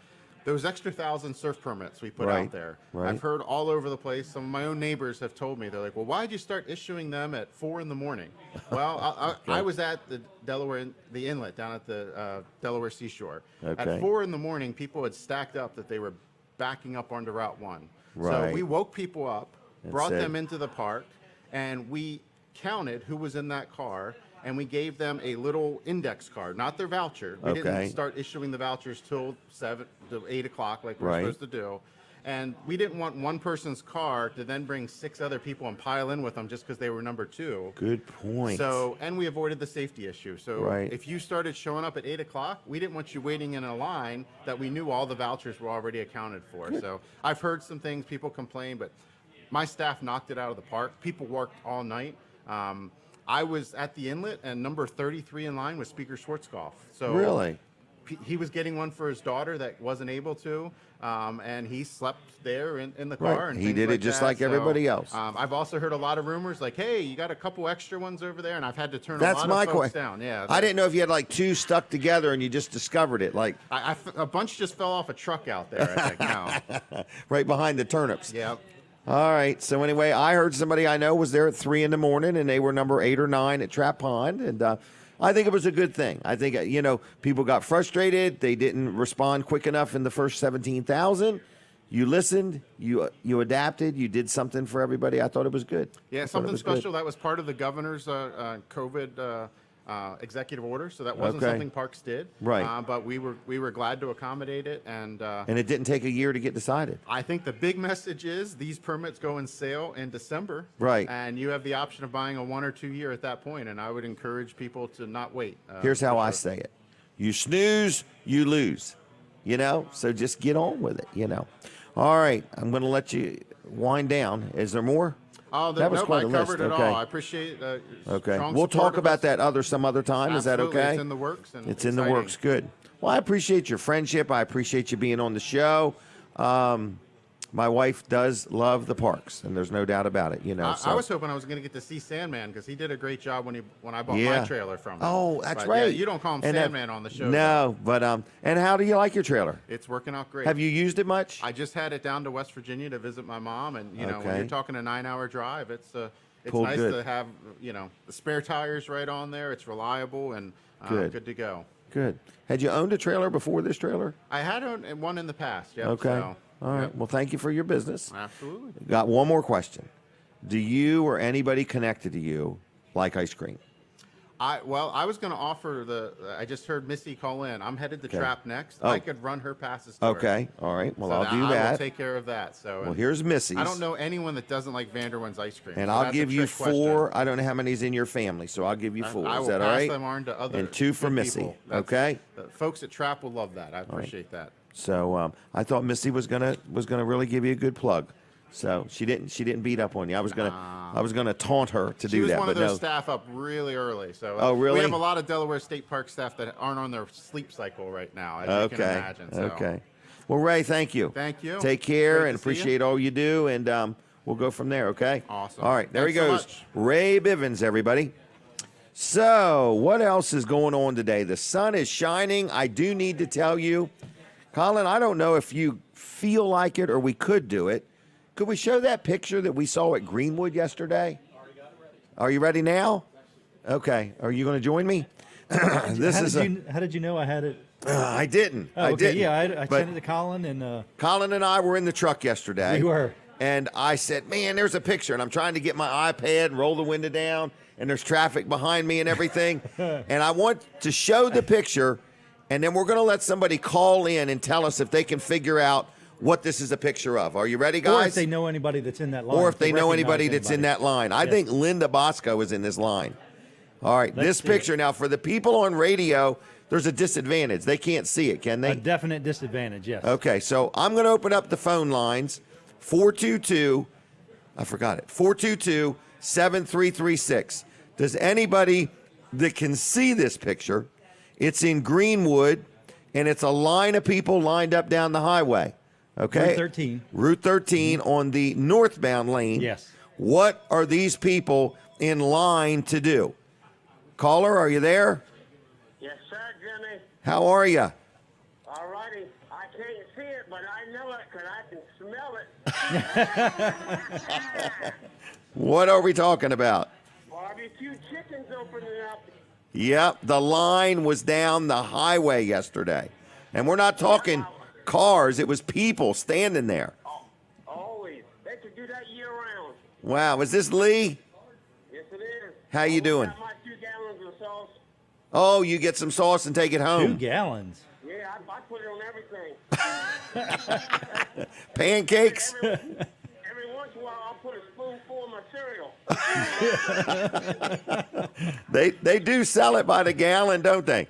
those extra 1,000 surf permits we put Right, out there, right. I've heard all over the place. Some of my own neighbors have told me, they're like, well, why'd you start issuing them at 4 in the morning? Well, I was at the the inlet down at the Delaware seashore. Okay. At 4 in the morning, people had stacked up that they were backing up onto Route 1. So Right. we woke people up, And brought said- them into the park, and we counted who was in that car, and we gave them a little index card, not their voucher. We Okay. didn't start issuing the vouchers till 7 to 8 o'clock like we're Right. supposed to do. And we didn't want one person's car to then bring 6 other people and pile in with them just because they were number 2. Good point. So, and we avoided the safety issue. So Right. if you started showing up at 8 o'clock, we didn't want you waiting in a line that we knew all the vouchers were already accounted for. So I've heard some things, people complain, but my staff knocked it out of the park. People worked all night. I was at the inlet, and number 33 in line was Speaker Schwarzkopf. So Really? he was getting one for his daughter that wasn't able to, and he slept there in the Right. car. And He things did it like just that. like everybody else. I've also heard a lot of rumors like, "Hey, you got a couple extra ones over there," and I've had to turn That's a lot my of folks question. down. Yeah, I didn't know if you had like 2 stuck together and you just discovered it, like a bunch just fell off a truck out there. I think now. right behind the turnips. Yeah. All right. So anyway, I heard somebody I know was there at 3 in the morning, and they were number 8 or 9 at Trap Pond, and I think it was a good thing. I think people got frustrated; they didn't respond quick enough in the first 17,000. You listened, you adapted, you did something for everybody. I thought it was good. Yeah, I thought it something was good. special. That was part of the governor's COVID executive order, so that wasn't Okay. something Parks did. Right. But we were glad to accommodate it, and And it didn't take a year to get decided. I think the big message is these permits go in sale in December. Right. And you have the option of buying a 1 or 2 year at that point, and I would encourage people to not wait. Here's how for I sure. say it: you snooze, you lose. So just get on with it. All right, I'm going to let you wind down. Is there more? Oh, That was nope, quite I a covered list. it Okay. all. I appreciate Okay, strong we'll support talk of about us. that some other time. Is that Absolutely. okay? It's in the works. And It's in the exciting. works. Good. Well, I appreciate your friendship. I appreciate you being on the show. My wife does love the parks, and there's no doubt about it. I was hoping I was going to get to see Sandman because he did a great job when I bought Yeah. my trailer from him. Oh, that's But, right. Yeah, you don't call him And Sandman on the show. No, but and how do you like your trailer? It's working out great. Have you used it much? I just had it down to West Virginia to visit my mom, and when Okay. you're talking a 9-hour drive, it's Pulled nice good. to have the spare tires right on there. It's reliable and Good. to go. Good. Had you owned a trailer before this trailer? I had one in the past. Yep, Okay. so, All right. yep. Well, thank you for your business. Absolutely. Got one more question. Do you or anybody connected to you like ice cream? I was going to offer I just heard Missy call in. I'm headed to Okay. Trap next. Oh. I could run her passes to her. Okay. All right. Well, So I'll do I that. will take care of that. So Well, here's Missy's. I don't know anyone that doesn't like Vanderwin's ice cream. And so I'll that's a give you trick 4. question. I don't know how many's in your family, so I'll give you 4. I Is will that all pass right? them on to other And 2 for good Missy. people. That's- Okay. The folks at Trap will love that. I appreciate that. So I thought Missy was gonna really give you a good plug. So she didn't beat up on you. I was gonna taunt her to She do was that, one but of those no. staff up really early. So Oh, really? We have a lot of Delaware State Park staff that aren't on their sleep cycle right now, as you can Okay. imagine. So. Okay. Well, Ray, thank you. Thank you. Take care Great and to see you. appreciate all you do, and we'll go from there. Okay. Awesome. All right. There Thanks he so goes. much. Ray Bivens, everybody. So, what else is going on today? The sun is shining. I do need to tell you, Colin, I don't know if you feel like it or we could do it. Could we show that picture that we saw at Greenwood yesterday? Are you ready now? Okay. Are you going to join me? How did you know I had it? I didn't. Oh, okay. I didn't. Yeah, I But sent it to Colin and. Colin and I were in the truck yesterday. We were. And I said, man, there's a picture. And I'm trying to get my iPad and roll the window down. And there's traffic behind me and everything. And I want to show the picture. And then we're going to let somebody call in and tell us if they can figure out what this is a picture of. Are you ready, guys? Or if they know anybody that's in that line. Or if they know anybody that's in that line. I Yes. think Linda Bosco is in this line. All right, Let's this see picture. it. Now, for the people on radio, there's a disadvantage. They can't see it, can they? A definite disadvantage, yes. Okay, so I'm going to open up the phone lines. 422, I forgot it, 422-7336. Does anybody that can see this picture, it's in Greenwood, and it's a line of people lined up down the highway. Okay? Route 13. Route 13 on the northbound lane. Yes. What are these people in line to do? Caller, are you there? Yes, sir, Jimmy. How are you? All righty. I can't see it, but I know it because I can smell it. What are we talking about? Barbecue chicken's opening up. Yep, the line was down the highway yesterday. And we're not talking cars, it was people standing there. Always. They could do that year round. Wow, is this Lee? Yes, it is. How you doing? Got my 2 gallons of sauce. Oh, you get some sauce and take it 2 home. gallons. Yeah, I put it on everything. Pancakes? Every once in a while, I'll put a spoonful of my cereal. They do sell it by the gallon, don't they?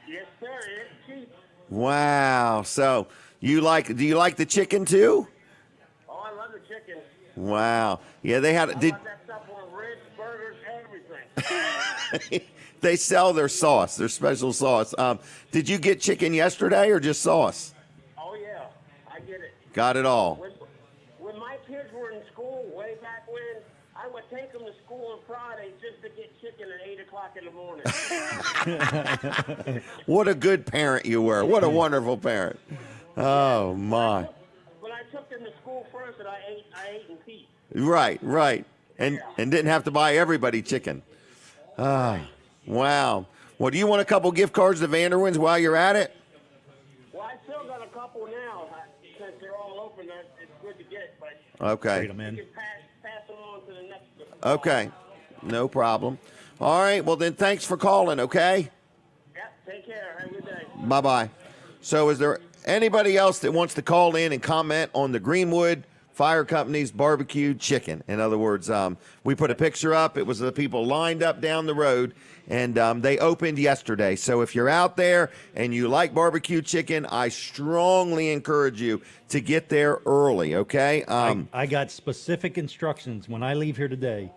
Yes, sir. It's cheap. Wow. So do you like the chicken too? Oh, I love the chicken. Wow. Yeah, they had I did love that stuff on ribs, burgers, everything. they sell their sauce, their special sauce. Did you get chicken yesterday or just sauce? Oh, yeah. I get it. Got it all. When my kids were in school way back when, I would take them to school on Friday just to get chicken at 8 o'clock in the morning. What a good parent you were. What a wonderful parent. Oh my. But I took them to school first, and I ate in peace. Right. And didn't have to buy everybody chicken. Wow. Well, do you want a couple gift cards to Vanderwin's while you're at it? Well, I still got a couple now. Since they're all open, it's good to get. But Okay. Trade 'em in. you can pass them on to the next. Okay. No problem. All right. Well, then thanks for calling, okay? Yep, take care. Have a good day. Bye-bye. So is there anybody else that wants to call in and comment on the Greenwood Fire Company's barbecued chicken? In other words, we put a picture up. It was the people lined up down the road, and they opened yesterday. So if you're out there and you like barbecue chicken, I strongly encourage you to get there early, okay? I got specific instructions when I leave here today.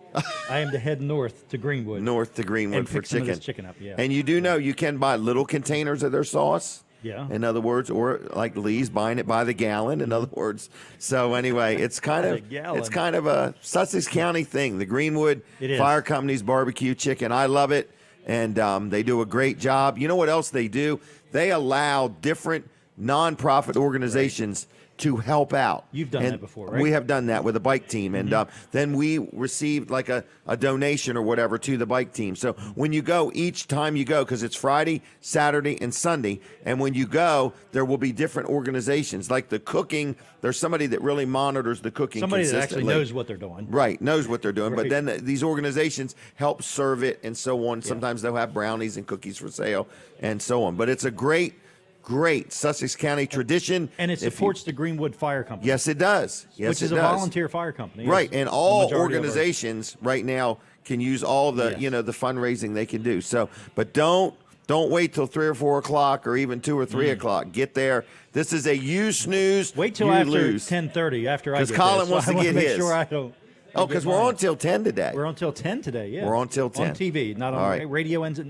I am to head north to Greenwood. North to Greenwood and for pick some of chicken. this chicken up, yeah. And you do know you can buy little containers of their sauce. Yeah. In other words, or like Lee's buying it by the gallon. In other words, so anyway, it's kind By of the gallon. it's kind of a Sussex County thing. The Greenwood It is. Fire Company's barbecue chicken. I love it, and they do a great job. You know what else they do? They allow different nonprofit organizations to help out. You've done And that before, right? We have done that with a bike team, and then we received like a donation or whatever to the bike team. So when you go, each time you go, because it's Friday, Saturday, and Sunday, and when you go, there will be different organizations. Like the cooking, there's somebody that really monitors the cooking Somebody that actually consistently. knows what they're doing. Right, knows what they're doing. But Right. then these organizations help serve it and so on. Sometimes they'll have brownies and cookies for sale and so on. But it's a great Sussex County tradition. And it If you- supports the Greenwood Fire Company. Yes, it does. Yes, which is it a does. volunteer fire company. Right, Yes. and The all majority of our- organizations right now can use all the Yes. the fundraising they can do. So, but don't wait till 3 or 4 o'clock or even 2 or 3 o'clock. Get there. This is a you snooze, Wait till you after lose. 10:30 after I 'Cause get Colin there. So wants I to wanna get make his. sure I don't. Oh, because we're on till 10 today. We're on till 10 today. Yeah, We're on till 10. on TV, not on All right. radio. Ends at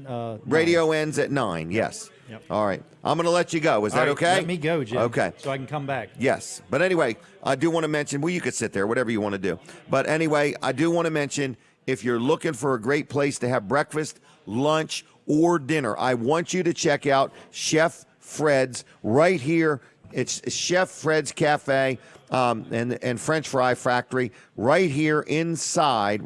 Radio ends at 9. Yes. Yep. All right. I'm going to let you go. Is All that right, okay? Let me go, Jim. Okay. So I can come back. Yes. But anyway, I do want to mention, well, you could sit there, whatever you want to do. But anyway, I do want to mention, if you're looking for a great place to have breakfast, lunch, or dinner, I want you to check out Chef Fred's right here. It's Chef Fred's Cafe and French Fry Factory right here inside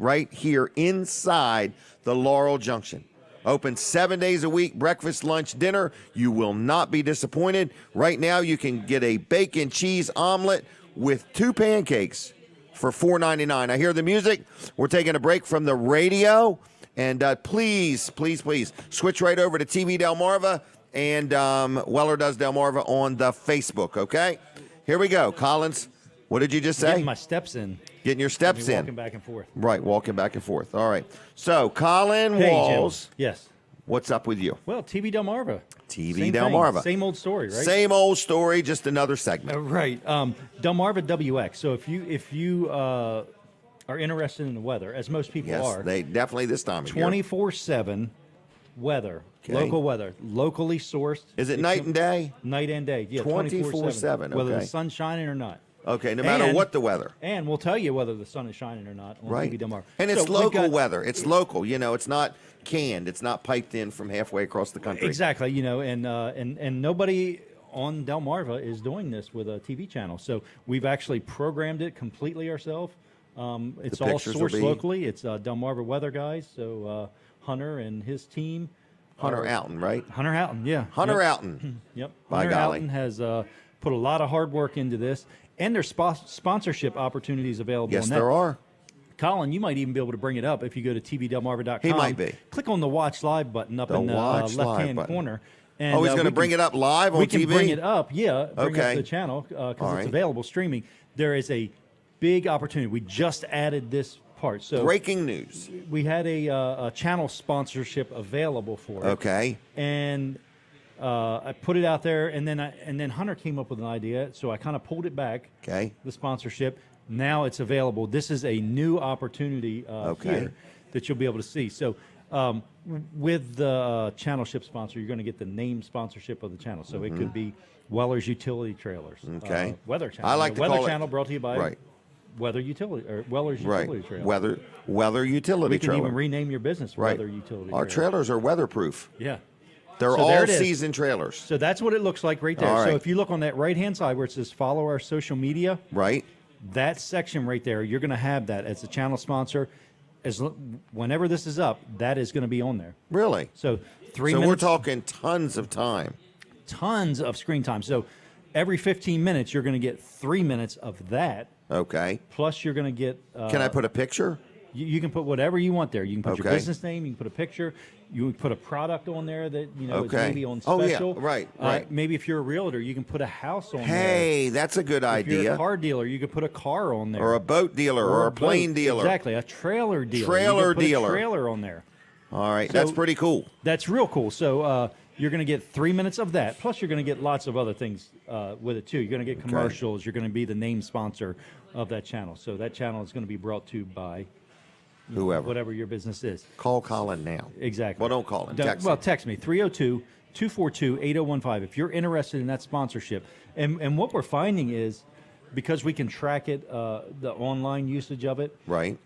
the Laurel Junction. Open 7 days a week, breakfast, lunch, dinner. You will not be disappointed. Right now, you can get a bacon cheese omelet with 2 pancakes for $4.99. I hear the music. We're taking a break from the radio. And please, please, please switch right over to TV Delmarva and Weller Does Delmarva on the Facebook, okay? Here we go. Collins, what did you just say? Getting my steps in. Getting your steps in. Walking back and forth. Right, walking back and forth. All right. So, Colin Hey, Walls. Jim. Yes. What's up with you? Well, TV Delmarva. TV Same Delmarva. thing. Same old story, right? Same old story, just another segment. Right. Delmarva WX. So if you are interested in the weather, as most people Yes, are, they definitely this time of year. 24/7 weather, Okay. local weather, locally sourced. Is it night and day? Night and day. Yeah, 24/7, whether okay. the sun's shining or not. Okay, no matter And- what the weather. And we'll tell you whether the sun is shining or not on Right. TV Delmarva. And it's So we've local got- weather. It's local. You know, it's not canned. It's not piped in from halfway across the country. Exactly, and nobody on Delmarva is doing this with a TV channel. So we've actually programmed it completely ourselves. It's all pictures will sourced be- locally. It's Delmarva weather guys. So Hunter and his team. Hunter are- Alton, right? Hunter Houghton, yeah. Hunter Yep. Alton. Yep. By Hunter golly. Houghton has put a lot of hard work into this, and there's sponsorship opportunities available. Yes, on that. there are. Colin, you might even be able to bring it up if you go to tvdelmarva.com. He might be. Click on the Watch Live button up The in the Watch Live left-hand button. corner. And, Oh, he's going to we bring can- it up live on we TV? can bring it up, yeah. Bring Okay. up the channel because All it's right. available streaming. There is a big opportunity. We just added this part. So Breaking news. we had a channel sponsorship available for it. Okay. And I put it out there, and then Hunter came up with an idea, so I kind of pulled it back. Okay. The sponsorship. Now it's available. This is a new opportunity Okay. here that you'll be able to see. So with the channel ship sponsor, you're going to get the name sponsorship of the channel. So it could be Weller's Utility Trailers. Okay. Weather Channel. I like to Weather call it- Channel brought to you by Right. Weather Utility or Weller's Right. Utility Trailers. Weather utility We can trailer. even rename your business Right. Weather Utility Our Trailers. trailers are weatherproof. Yeah. They're So all there it is. season trailers. So that's what it looks like right there. All So right. if you look on that right-hand side where it says follow our social media, Right? that section right there, you're going to have that as a channel sponsor. Whenever this is up, that is going to be on there. Really? So 3 So minutes, we're talking tons of time. tons of screen time. So every 15 minutes, you're going to get 3 minutes of that. Okay. Plus, you're going to get. Can I put a picture? You can put whatever you want there. You can put your Okay. business name. You can put a picture. You can put a product on there that is Okay. maybe on Oh, yeah. special. Right, right. Maybe if you're a realtor, you can put a house on there. Hey, that's a good If you're a idea. car dealer, you could put a car on there. Or a boat dealer or a plane boat. dealer. Exactly, a trailer dealer. Trailer You could put dealer. A trailer on there. All right. So- That's pretty cool. That's real cool. So you're going to get 3 minutes of that. Plus, you're going to get lots of other things with it, too. You're going to get commercials. You're going to be the name sponsor of that channel. So that channel is going to be brought to you by Whoever. whatever your business is. Call Colin now. Exactly. Well, don't call him. Text well, him. text me, 302-242-8015 if you're interested in that sponsorship. And what we're finding is, because we can track it, the online usage of it, Right.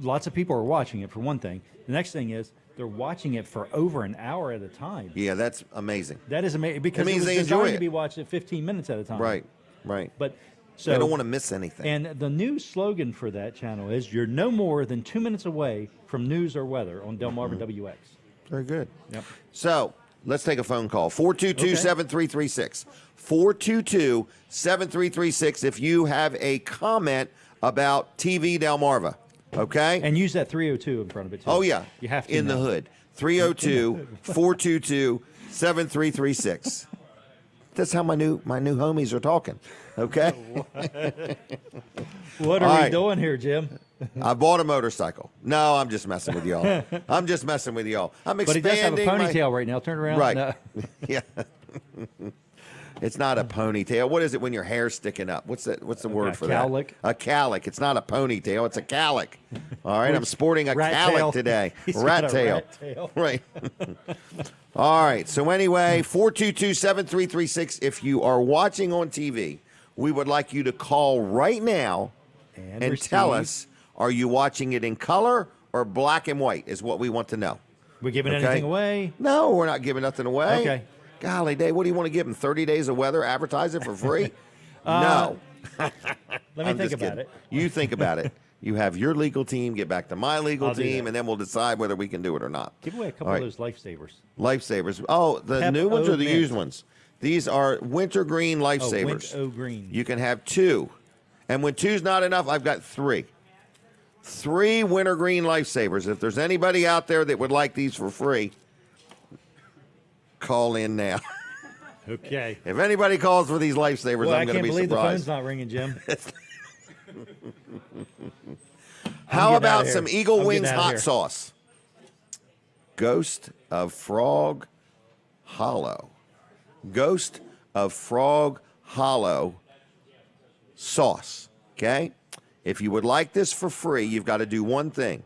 lots of people are watching it, for one thing. The next thing is they're watching it for over an hour at a time. Yeah, that's amazing. That is amazing because means it was they enjoy designed it. to be watched at 15 minutes at a time. Right. Right. But so They don't want to miss anything. And the new slogan for that channel is "You're no more than 2 minutes away from news or weather on Delmarva WX." Very good. Yep. So let's take a phone call. 422-7336. 422-7336 if you have a comment about TV Delmarva. Okay? And use that 302 in front of it too. Oh, yeah. You have to In the now. hood. 302-422-7336. That's how my new homies are talking. Okay? What are All we right. doing here, Jim? I bought a motorcycle. No, I'm just messing with y'all. I'm just messing with y'all. I'm But he expanding does have a my- ponytail right now. Turn around. Right. No. Yeah. It's not a ponytail. What is it when your hair's sticking up? What's that? What's the word for cowlick. that? A cowlick. It's not a ponytail. It's a cowlick. All right. I'm sporting a Rat cowlick tail. today. He's Rat got a tail. rat tail. Right. All right. So anyway, 422-7336. If you are watching on TV, we would like you to call right now and tell receive. us, are you watching it in color or black and white is what we want to know. We're giving Okay. anything away? No, we're not giving nothing away. Okay. Golly, Dave, what do you want to give them? 30 days of weather? Advertise it for free? No. Let me I'm think just about kidding. it. You think about it. You have your legal team, get back to my legal I'll do team, that. and then we'll decide whether we can do it or not. Give away a couple All of right. those lifesavers. Lifesavers. Oh, the Pep new ones O or the Mint. used ones? These are wintergreen lifesavers. Wint O Green. You can have 2. And when 2's not enough, I've got 3. 3 wintergreen lifesavers. If there's anybody out there that would like these for free, call in now. Okay. If anybody calls for these lifesavers, Well, I I'm going can't to be believe the surprised. phone's not ringing, Jim. How getting about outta some here. Eagle I'm Wings getting outta hot here. sauce? Ghost of Frog Hollow. Ghost of Frog Hollow sauce. Okay? If you would like this for free, you've got to do one thing.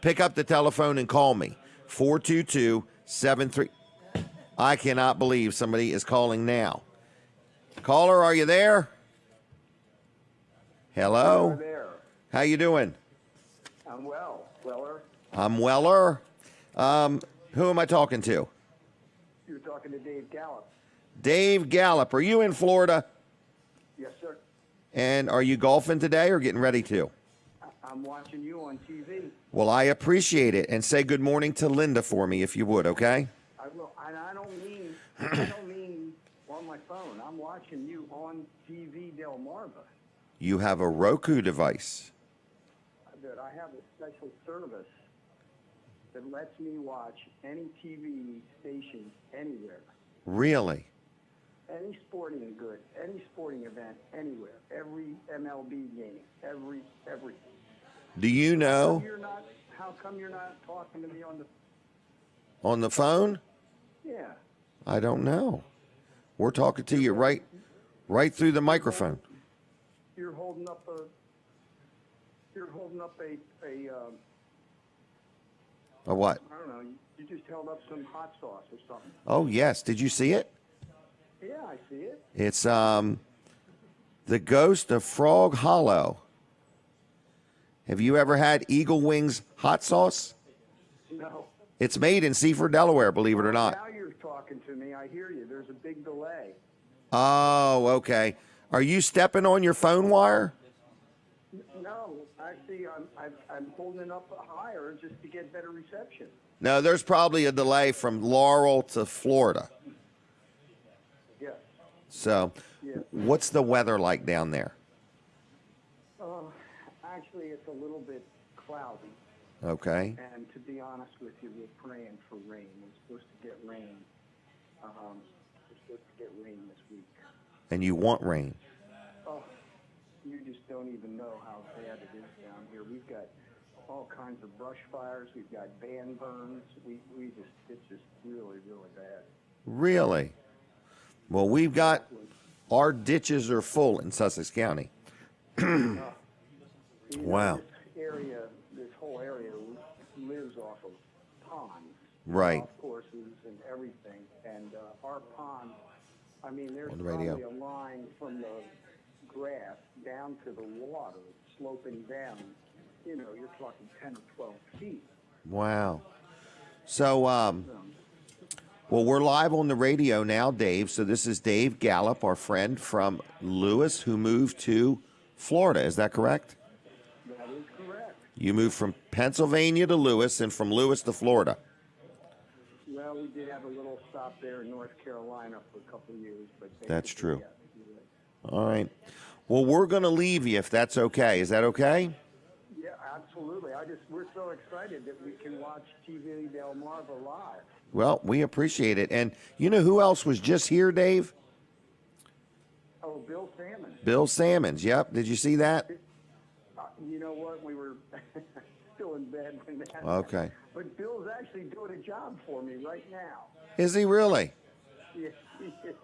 Pick up the telephone and call me. 422-73. I cannot believe somebody is calling now. Caller, are you there? Hello? There. How you doing? I'm well, Weller. I'm Weller. Who am I talking to? You're talking to Dave Gallup. Dave Gallup. Are you in Florida? Yes, sir. And are you golfing today or getting ready to? I'm watching you on TV. Well, I appreciate it. And say good morning to Linda for me if you would, okay? I will, and I don't mean on my phone. I'm watching you on TV Delmarva. You have a Roku device. That I have a special service that lets me watch any TV station anywhere, Really? any sporting good, any sporting event anywhere, every MLB game, everything. Do you know How come you're not talking to me on the? on the phone? Yeah. I don't know. We're talking to you right through the microphone. You're holding up a. A what? I don't know. You just held up some hot sauce or something. Oh, yes. Did you see it? Yeah, I see it. It's the Ghost of Frog Hollow. Have you ever had Eagle Wings hot sauce? No. It's made in Seaford, Delaware, believe it or not. Now you're talking to me. I hear you. There's a big delay. Oh, okay. Are you stepping on your phone wire? No, actually, I'm holding it up higher just to get better reception. No, there's probably a delay from Laurel to Florida. Yes. So, Yeah. what's the weather like down there? Actually, it's a little bit cloudy. Okay. And to be honest with you, we're praying for rain. We're supposed to get rain. We're supposed to get rain this week. And you want rain. Oh, you just don't even know how bad it is down here. We've got all kinds of brush fires. We've got van burns. It's just really, really bad. Really? Well, we've got, our ditches are full in Sussex County. You know, Wow. this whole area lives off of ponds. Right. Golf courses and everything. And our pond, I mean, there's On the radio. probably a line from the grass down to the water, sloping down. You know, you're talking 10 or 12 feet. Wow. So, well, we're live on the radio now, Dave. So this is Dave Gallup, our friend from Lewes, who moved to Florida. Is that correct? That is correct. You moved from Pennsylvania to Lewes and from Lewes to Florida. Well, we did have a little stop there in North Carolina for a couple of years, but That's basically, true. yeah, you're right. All right. Well, we're going to leave you if that's okay. Is that okay? Yeah, absolutely. We're so excited that we can watch TV Delmarva live. Well, we appreciate it. And you know who else was just here, Dave? Oh, Bill Salmon. Bill Salmons. Yep. Did you see that? You know what? We were still in bed when that happened. Okay. But Bill's actually doing a job for me right now. Is he really? Yes, he is.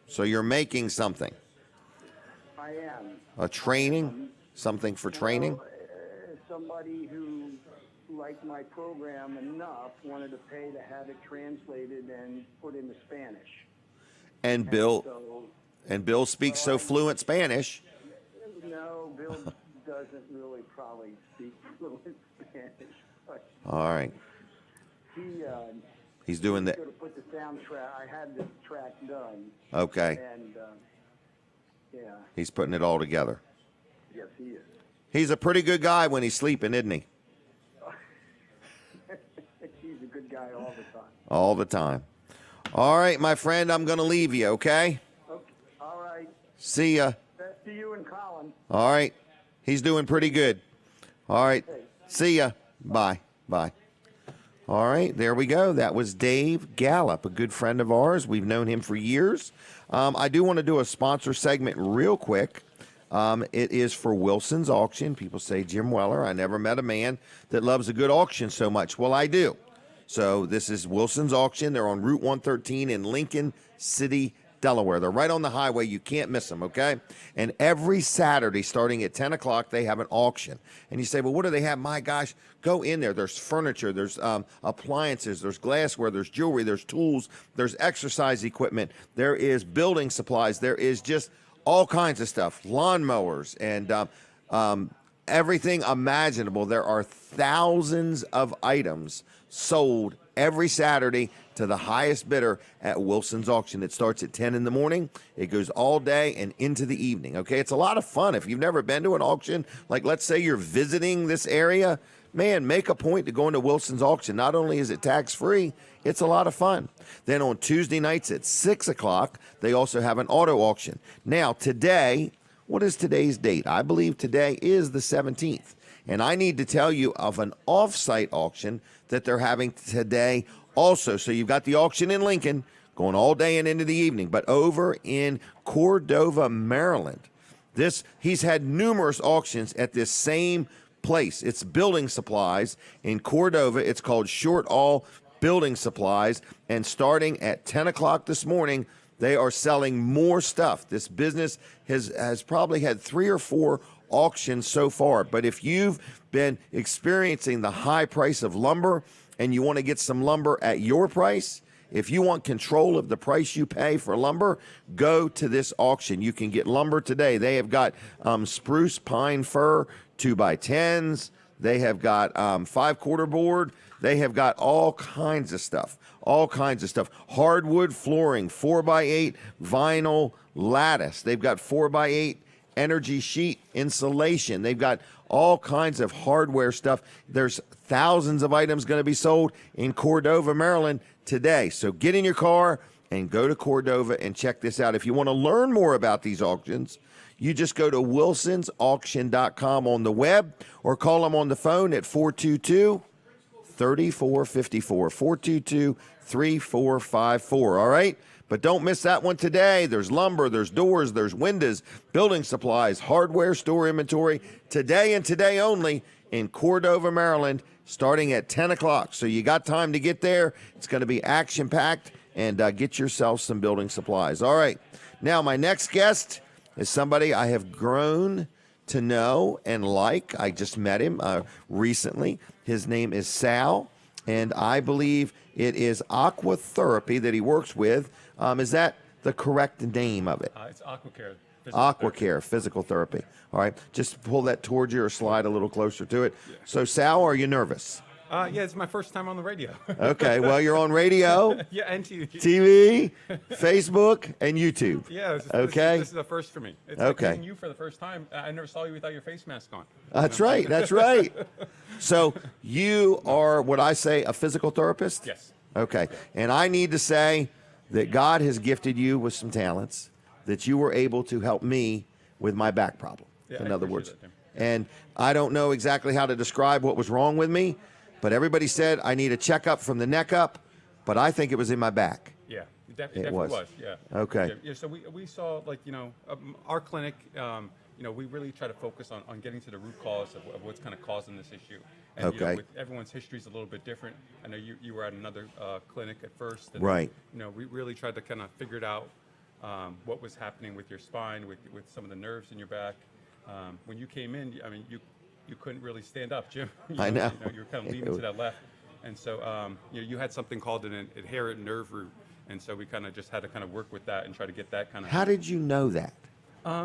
So you're making something? I am. A training? Something for training? Well, somebody who liked my program enough wanted to pay to have it translated and put into Spanish. And Bill So, speaks so fluent Spanish. no, Bill doesn't really probably speak fluent Spanish, but All right. he He's doing he's that. going to put the soundtrack. I had this track done. Okay. And yeah, He's putting it all together. yes, he is. He's a pretty good guy when he's sleeping, isn't he? He's a good guy all the time. All the time. All right, my friend, I'm going to leave you, okay? Okay. All right. See ya. Best to you and Colin. All right. He's doing pretty good. All right. See ya. Bye. Bye. All right. There we go. That was Dave Gallup, a good friend of ours. We've known him for years. I do want to do a sponsor segment real quick. It is for Wilson's Auction. People say, Jim Weller, I never met a man that loves a good auction so much. Well, I do. So this is Wilson's Auction. They're on Route 113 in Lincoln City, Delaware. They're right on the highway. You can't miss them, okay? And every Saturday, starting at 10 o'clock, they have an auction. And you say, well, what do they have? My gosh, go in there. There's furniture, there's appliances, there's glassware, there's jewelry, there's tools, there's exercise equipment, there is building supplies, there is just all kinds of stuff, lawnmowers, and everything imaginable. There are thousands of items sold every Saturday to the highest bidder at Wilson's Auction. It starts at 10 in the morning. It goes all day and into the evening, okay? It's a lot of fun. If you've never been to an auction, like let's say you're visiting this area, man, make a point to go into Wilson's Auction. Not only is it tax-free, it's a lot of fun. Then on Tuesday nights at 6 o'clock, they also have an auto auction. Now, today, what is today's date? I believe today is the 17th. And I need to tell you of an off-site auction that they're having today also. So you've got the auction in Lincoln going all day and into the evening. But over in Cordova, Maryland, he's had numerous auctions at this same place. It's building supplies in Cordova. It's called Short All Building Supplies. And starting at 10 o'clock this morning, they are selling more stuff. This business has probably had 3 or 4 auctions so far. But if you've been experiencing the high price of lumber and you want to get some lumber at your price, if you want control of the price you pay for lumber, go to this auction. You can get lumber today. They have got spruce, pine, fir, 2x10s. They have got 5/4 board. They have got all kinds of stuff. All kinds of stuff. Hardwood flooring, 4x8, vinyl, lattice. They've got 4x8 energy sheet insulation. They've got all kinds of hardware stuff. There's thousands of items going to be sold in Cordova, Maryland today. So get in your car and go to Cordova and check this out. If you want to learn more about these auctions, you just go to wilsonsauction.com on the web or call them on the phone at 422-3454, 422-3454, all right? But don't miss that one today. There's lumber, there's doors, there's windows, building supplies, hardware store inventory, today and today only in Cordova, Maryland, starting at 10 o'clock. So you got time to get there. It's going to be action-packed, and get yourself some building supplies. All right. Now, my next guest is somebody I have grown to know and like. I just met him recently. His name is Sal, and I believe it is aquatherapy that he works with. Is that the correct name of it? It's AquaCare. AquaCare, physical therapy. All right. Just pull that towards you or slide a little closer to it. Yeah. So, Sal, are you nervous? Yeah, it's my first time on the radio. Okay, well, you're on radio. Yeah, and TV. TV, Facebook, and YouTube. Yeah, okay. This is a first for me. It's okay. Like meeting you for the first time. I never saw you without your face mask on. That's right. That's right. So you are what I say, a physical therapist? Yes. Okay. And I need to say that God has gifted you with some talents that you were able to help me with my back problem. Yeah, in other words. That, and I don't know exactly how to describe what was wrong with me, but everybody said I need a checkup from the neck up, but I think it was in my back. Yeah, it definitely was. Yeah. Okay. Yeah, so we saw, like, our clinic, we really try to focus on getting to the root cause of what's kind of causing this issue. And, okay. With everyone's history is a little bit different. I know you were at another clinic at first. And, right. We really tried to kind of figure it out what was happening with your spine, with some of the nerves in your back. When you came in, I mean, you couldn't really stand up, Jim. I know. You were kind of leaning to that left. And so you had something called an inherent nerve root. And so we kind of just had to kind of work with that and try to get that kind of... How did you know that?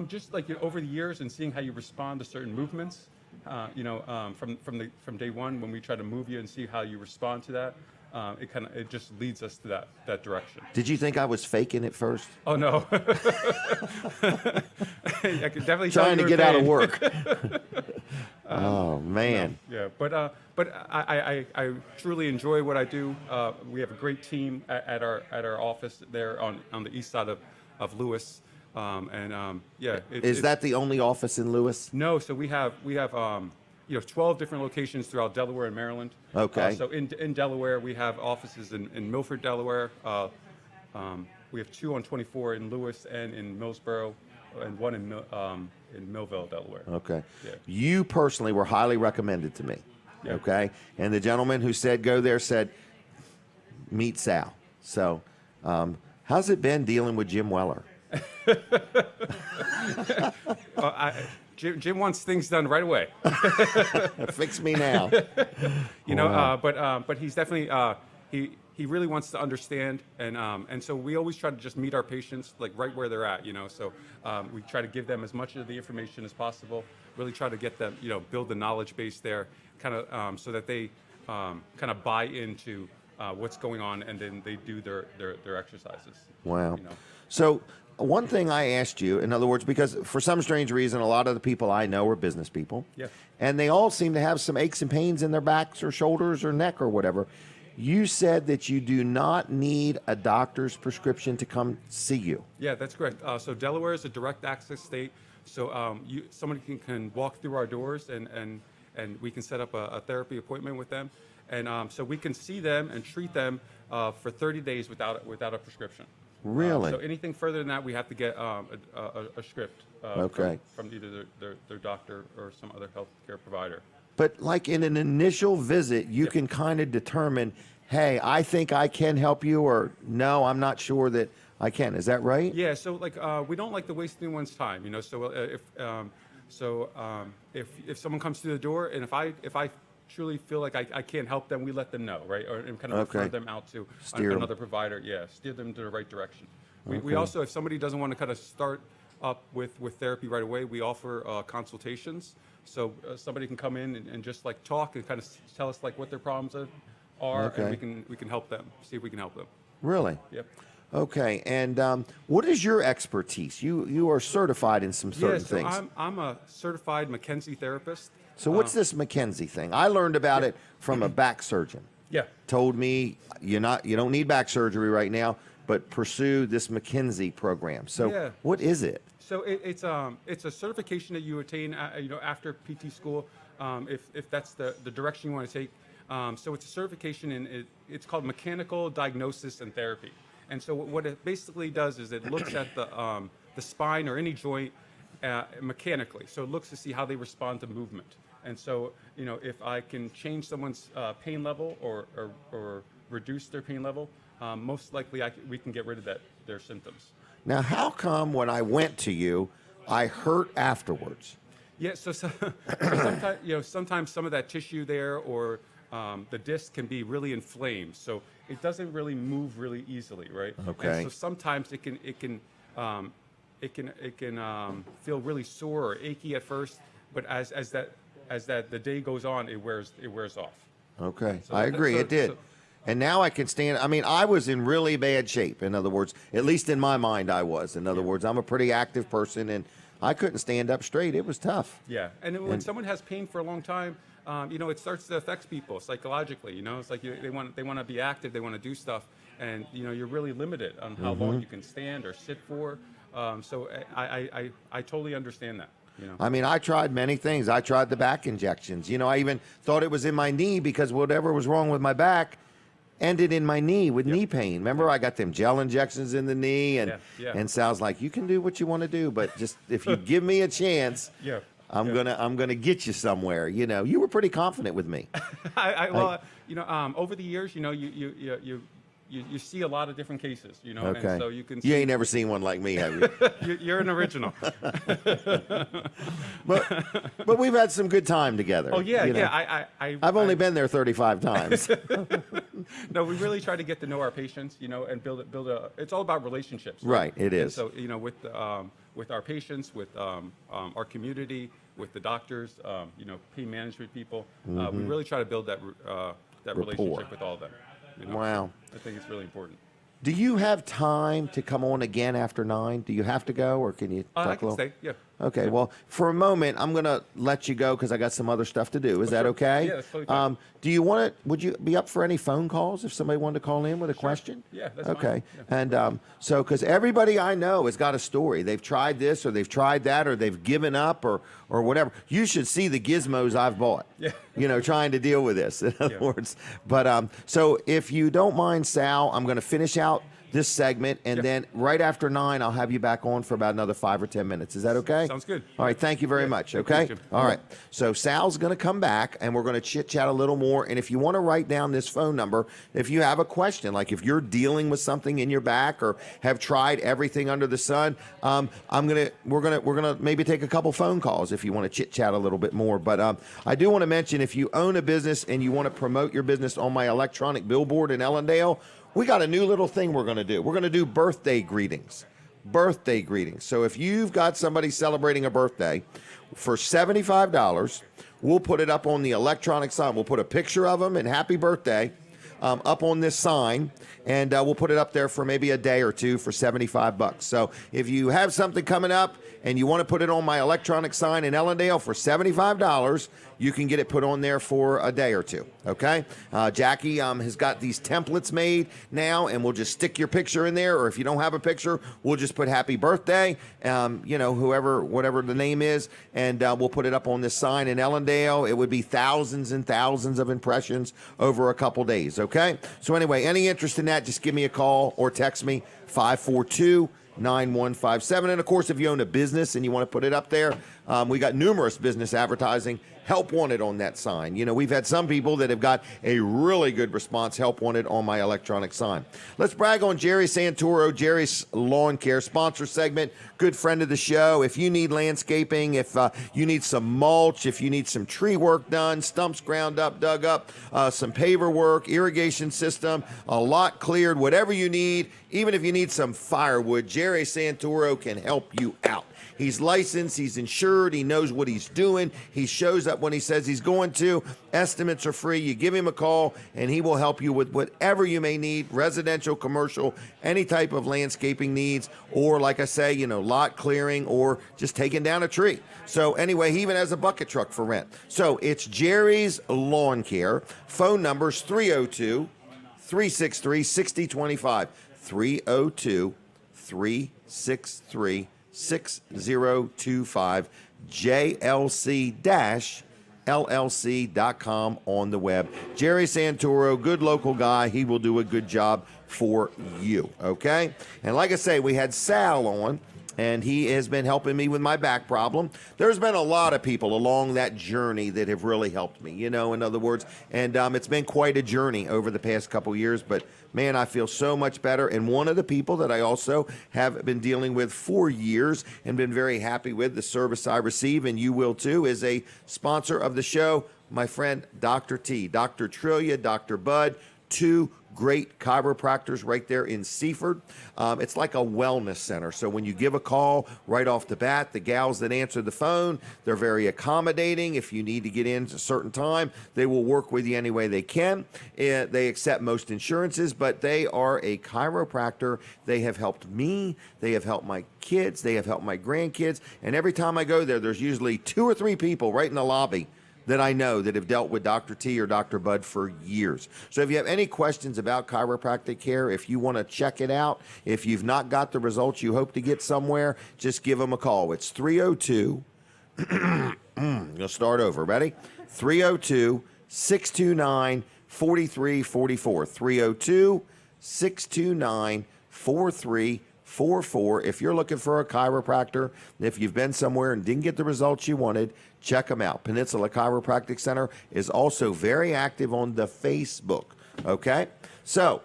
Just like over the years and seeing how you respond to certain movements, from day one when we try to move you and see how you respond to that. it just leads us to that direction. Did you think I was faking it first? Oh no, I could definitely tell Trying you to were get out of paid. work. Oh man. Yeah, but I truly enjoy what I do. We have a great team at our office there on the east side of Lewes, Is that the only office in Lewes? No, so we have 12 different locations throughout Delaware and Maryland. Okay. So in Delaware, we have offices in Milford, Delaware. We have 2 on 24 in Lewes and in Millsboro, and 1 in Millville, Delaware. Okay. Yeah. You personally were highly recommended to me. Yeah. Okay. And the gentleman who said go there said meet Sal. So, how's it been dealing with Jim Weller? Jim wants things done right away. Fix me now. But he's definitely he really wants to understand, and so we always try to just meet our patients like right where they're at. So we try to give them as much of the information as possible. Really try to get them, build the knowledge base there, kind of so that they kind of buy into what's going on, and then they do their exercises. Wow. You know. So one thing I asked you, in other words, because for some strange reason, a lot of the people I know are business people. Yeah. And they all seem to have some aches and pains in their backs or shoulders or neck or whatever. You said that you do not need a doctor's prescription to come see you. Yeah, that's correct. So Delaware is a direct access state. So somebody can walk through our doors and we can set up a therapy appointment with them. And so we can see them and treat them for 30 days without a prescription. Really? So anything further than that, we have to get a script Okay. from either their doctor or some other healthcare provider. But like in an initial visit, you can kind of determine, hey, I think I can help you, or no, I'm not sure that I can. Is that right? Yeah. So we don't like to waste anyone's time. So if someone comes through the door and if I truly feel like I can't help them, we let them know, right? And kind of refer them out to Steer 'em. another provider. Yeah, steer them to the right direction. We Okay. also, if somebody doesn't want to kind of start up with therapy right away, we offer consultations. So somebody can come in and just like talk and kind of tell us like what their problems are, Okay. and we can help them, see if we can help them. Really? Yep. Okay. And what is your expertise? You are certified in some certain so things. I'm a certified McKenzie therapist. So what's this McKenzie thing? I learned about it from a back surgeon. Yeah. Told me you don't need back surgery right now, but pursue this McKenzie program. So Yeah. what is it? So it's a certification that you attain after PT school, if that's the direction you want to take. So it's a certification and it's called Mechanical Diagnosis and Therapy. And so what it basically does is it looks at the spine or any joint mechanically. So it looks to see how they respond to movement. And so if I can change someone's pain level or reduce their pain level, most likely we can get rid of their symptoms. Now, how come when I went to you, I hurt afterwards? Yeah, so sometimes some of that tissue there or the disc can be really inflamed, so it doesn't really move really easily, right? Okay. And so sometimes it can feel really sore or achy at first, but as the day goes on, it wears off. Okay, So I agree. It did. so- And now I can stand. I mean, I was in really bad shape. In other words, at least in my mind, I was. In other words, I'm a pretty active person, and I couldn't stand up straight. It was tough. Yeah, and when someone has pain for a long time, it starts to affect people psychologically. It's like they want to be active, they want to do stuff, and you're really limited on how long you can stand or sit for. So I totally understand that. I mean, I tried many things. I tried the back injections. I even thought it was in my knee because whatever was wrong with my back ended in my knee with knee pain. Remember, I got them gel injections in the knee, and Sal's like, you can do what you want to do, but just if you give me a chance, I'm gonna get you somewhere. You were pretty confident with me. Over the years, you see a lot of different cases, Okay. and so you can. You ain't never seen one like me, have you? You're an original. But we've had some good time together. Oh yeah. I've only been there 35 times. No, we really try to get to know our patients, and build a. It's all about relationships. Right, it is. And so with our patients, with our community, with the doctors, pain management people, we really try to build that Rapport. relationship with all of them. You know? Wow. I think it's really important. Do you have time to come on again after 9? Do you have to go, or can you talk I a can little? stay. Yeah. Okay, well, for a moment, I'm going to let you go because I got some other stuff to do. Is that sure. okay? Yeah, that's totally fine. Do you want to? Would you be up for any phone calls if somebody wanted to call in with a question? Yeah, that's okay. fine. Yeah. And so, because everybody I know has got a story. They've tried this, or they've tried that, or they've given up, or whatever. You should see the gizmos I've bought. Yeah. You know, trying to deal with this. In other words, but so if you don't mind, Sal, I'm going to finish out this segment, and then right after 9, I'll have you back on for about another 5 or 10 minutes. Is that okay? Sounds good. All right, thank you very much, okay? Thank you. All right, so Sal's going to come back, and we're going to chit-chat a little more, and if you want to write down this phone number, if you have a question, like if you're dealing with something in your back or have tried everything under the sun, we're gonna maybe take a couple phone calls if you want to chit-chat a little bit more, but I do want to mention, if you own a business and you want to promote your business on my electronic billboard in Ellendale, we got a new little thing we're going to do. We're going to do birthday greetings. Birthday greetings. So if you've got somebody celebrating a birthday, for $75, we'll put it up on the electronic sign. We'll put a picture of them and happy birthday up on this sign, and we'll put it up there for maybe a day or two for $75. So if you have something coming up and you want to put it on my electronic sign in Ellendale for $75, you can get it put on there for a day or two, okay? Jackie has got these templates made now, and we'll just stick your picture in there, or if you don't have a picture, we'll just put happy birthday, whatever the name is, and we'll put it up on this sign in Ellendale. It would be thousands and thousands of impressions over a couple days, okay? So anyway, any interest in that, just give me a call or text me, 542-9157. And of course, if you own a business and you want to put it up there, we got numerous business advertising, help wanted on that sign. You know, we've had some people that have got a really good response, help wanted on my electronic sign. Let's brag on Jerry Santoro, Jerry's Lawn Care sponsor segment, good friend of the show. If you need landscaping, if you need some mulch, if you need some tree work done, stumps ground up, dug up, some paver work, irrigation system, a lot cleared, whatever you need, even if you need some firewood, Jerry Santoro can help you out. He's licensed, he's insured, he knows what he's doing. He shows up when he says he's going to. Estimates are free. You give him a call, and he will help you with whatever you may need, residential, commercial, any type of landscaping needs, or like I say, lot clearing or just taking down a tree. So anyway, he even has a bucket truck for rent. So it's Jerry's Lawn Care. Phone number's 302-363-6025. 302-363-6025. JLC-LLC.com on the web. Jerry Santoro, good local guy. He will do a good job for you, okay? And like I say, we had Sal on, and he has been helping me with my back problem. There's been a lot of people along that journey that have really helped me, in other words, and it's been quite a journey over the past couple years, but man, I feel so much better. And one of the people that I also have been dealing with for years and been very happy with the service I receive, and you will too, is a sponsor of the show, my friend Dr. T, Dr. Trillia, Dr. Bud, two great chiropractors right there in Seaford. It's like a wellness center. So when you give a call right off the bat, the gals that answer the phone, they're very accommodating. If you need to get in at a certain time, they will work with you any way they can. They accept most insurances, but they are a chiropractor. They have helped me. They have helped my kids. They have helped my grandkids. And every time I go there, there's usually 2 or 3 people right in the lobby that I know that have dealt with Dr. T or Dr. Bud for years. So if you have any questions about chiropractic care, if you want to check it out, if you've not got the results you hope to get somewhere, just give them a call. It's 302, you'll start over, ready? 302-629-4344, 302-629-4344. If you're looking for a chiropractor, if you've been somewhere and didn't get the results you wanted, check them out. Peninsula Chiropractic Center is also very active on the Facebook, okay? So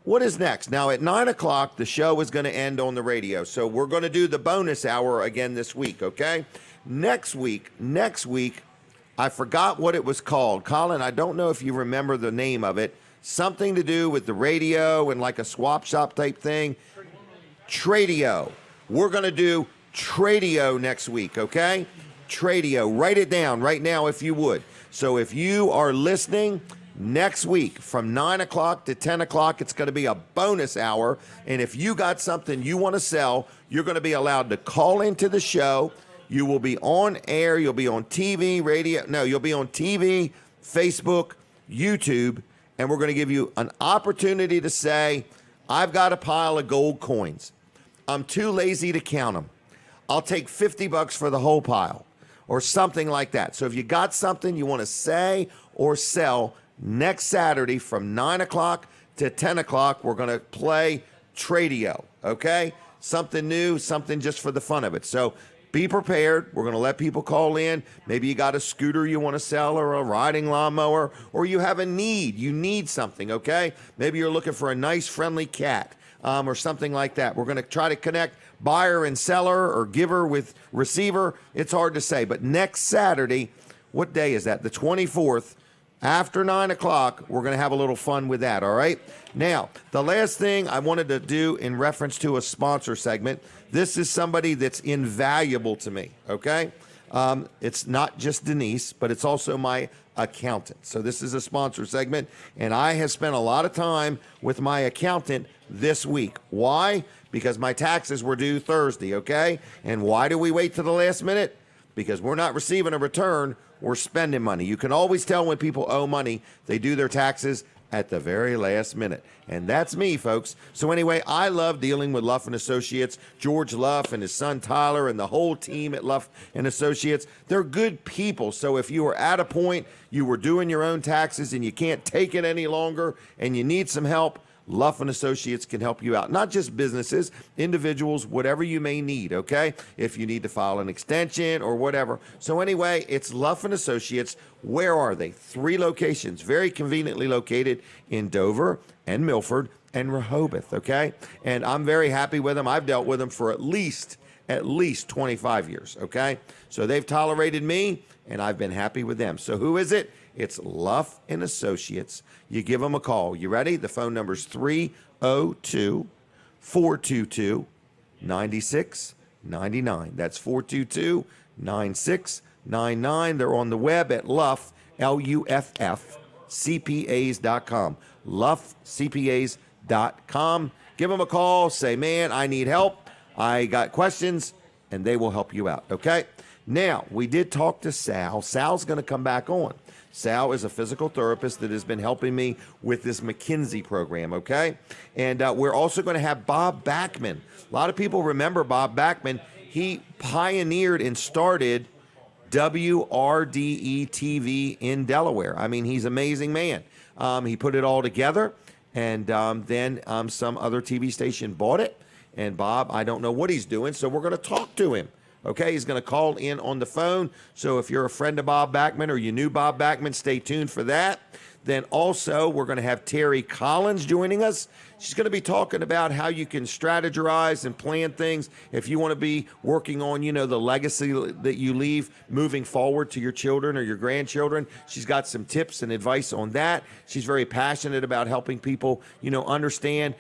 what is next? Now at 9 o'clock, the show is going to end on the radio. So we're going to do the bonus hour again this week, okay? Next week, I forgot what it was called. Colin, I don't know if you remember the name of it. Something to do with the radio and like a swap shop type thing. Tradio. We're going to do Tradio next week, okay? Tradio. Write it down right now if you would. So if you are listening, next week from 9 o'clock to 10 o'clock. It's going to be a bonus hour. And if you got something you want to sell, you're going to be allowed to call into the show. You will be on air. You'll be on TV, radio. No, you'll be on TV, Facebook, YouTube. And we're going to give you an opportunity to say, I've got a pile of gold coins. I'm too lazy to count them. I'll take $50 for the whole pile or something like that. So if you got something you want to say or sell, next Saturday from 9 o'clock to 10 o'clock, we're going to play Tradio, okay? Something new, something just for the fun of it. So be prepared. We're going to let people call in. Maybe you got a scooter you want to sell or a riding lawnmower, or you have a need. You need something, okay? Maybe you're looking for a nice, friendly cat or something like that. We're going to try to connect buyer and seller or giver with receiver. It's hard to say. But next Saturday, what day is that? The 24th. After 9 o'clock, we're going to have a little fun with that, all right? Now, the last thing I wanted to do in reference to a sponsor segment, this is somebody that's invaluable to me, okay? It's not just Denise, but it's also my accountant. So this is a sponsor segment, and I have spent a lot of time with my accountant this week. Why? Because my taxes were due Thursday, okay? And why do we wait to the last minute? Because we're not receiving a return, we're spending money. You can always tell when people owe money, they do their taxes at the very last minute. And that's me, folks. So anyway, I love dealing with Luff and Associates. George Luff and his son Tyler and the whole team at Luff and Associates. They're good people. So if you are at a point you were doing your own taxes and you can't take it any longer and you need some help, Luff and Associates can help you out. Not just businesses, individuals, whatever you may need, okay? If you need to file an extension or whatever. So anyway, it's Luff and Associates. Where are they? 3 locations, very conveniently located in Dover and Milford and Rehoboth, okay? And I'm very happy with them. I've dealt with them for at least 25 years, okay? So they've tolerated me, and I've been happy with them. So who is it? It's Luff and Associates. You give them a call. You ready? The phone number is 302-422-9699. That's 422-9699. They're on the web at Luff, Luff, CPAs.com. LuffCPAs.com. Give them a call. Say, man, I need help. I got questions, and they will help you out, okay? Now, we did talk to Sal. Sal's going to come back on. Sal is a physical therapist that has been helping me with this McKinsey program, okay? And we're also going to have Bob Backman. A lot of people remember Bob Backman. He pioneered and started WRDE TV in Delaware. I mean, he's an amazing man. He put it all together, and then some other TV station bought it. And Bob, I don't know what he's doing, so we're going to talk to him. Okay, he's going to call in on the phone. So if you're a friend of Bob Backman or you knew Bob Backman, stay tuned for that. Then also, we're going to have Terry Collins joining us. She's going to be talking about how you can strategize and plan things if you want to be working on, the legacy that you leave moving forward to your children or your grandchildren. She's got some tips and advice on that. She's very passionate about helping people, understand,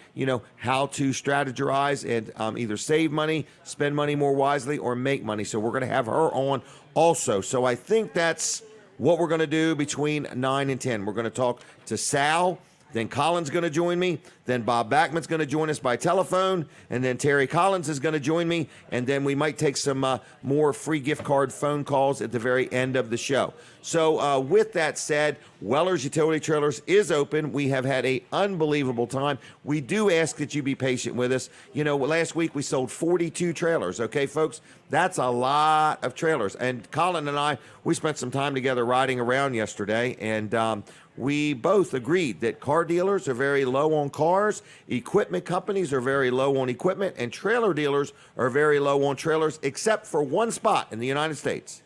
how to strategize and either save money, spend money more wisely, or make money. So we're going to have her on also. So I think that's what we're going to do between 9 and 10. We're going to talk to Sal, then Colin's going to join me, then Bob Backman's going to join us by telephone, and then Terry Collins is going to join me, and then we might take some more free gift card phone calls at the very end of the show. So with that said, Weller's Utility Trailers is open. We have had an unbelievable time. We do ask that you be patient with us. Last week we sold 42 trailers, okay, folks? That's a lot of trailers. And Colin and I, we spent some time together riding around yesterday, and we both agreed that car dealers are very low on cars, equipment companies are very low on equipment, and trailer dealers are very low on trailers, except for one spot in the United States.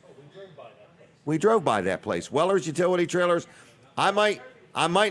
We drove by that place. Weller's Utility Trailers. I might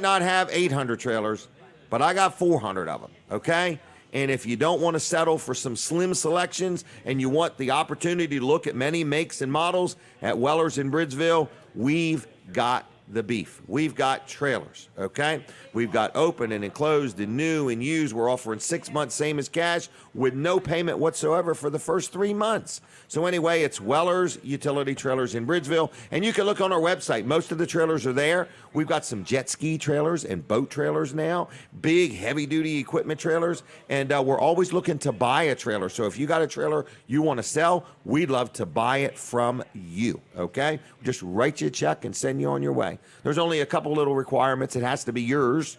not have 800 trailers, but I got 400 of them, okay? And if you don't want to settle for some slim selections and you want the opportunity to look at many makes and models at Weller's in Bridgeville, we've got the beef. We've got trailers, okay? We've got open and enclosed and new and used. We're offering 6 months, same as cash, with no payment whatsoever for the first 3 months. So anyway, it's Weller's Utility Trailers in Bridgeville, and you can look on our website. Most of the trailers are there. We've got some jet ski trailers and boat trailers now, big heavy-duty equipment trailers, and we're always looking to buy a trailer. So if you got a trailer you want to sell, we'd love to buy it from you, okay? Just write you a check and send you on your way. There's only a couple little requirements. It has to be yours,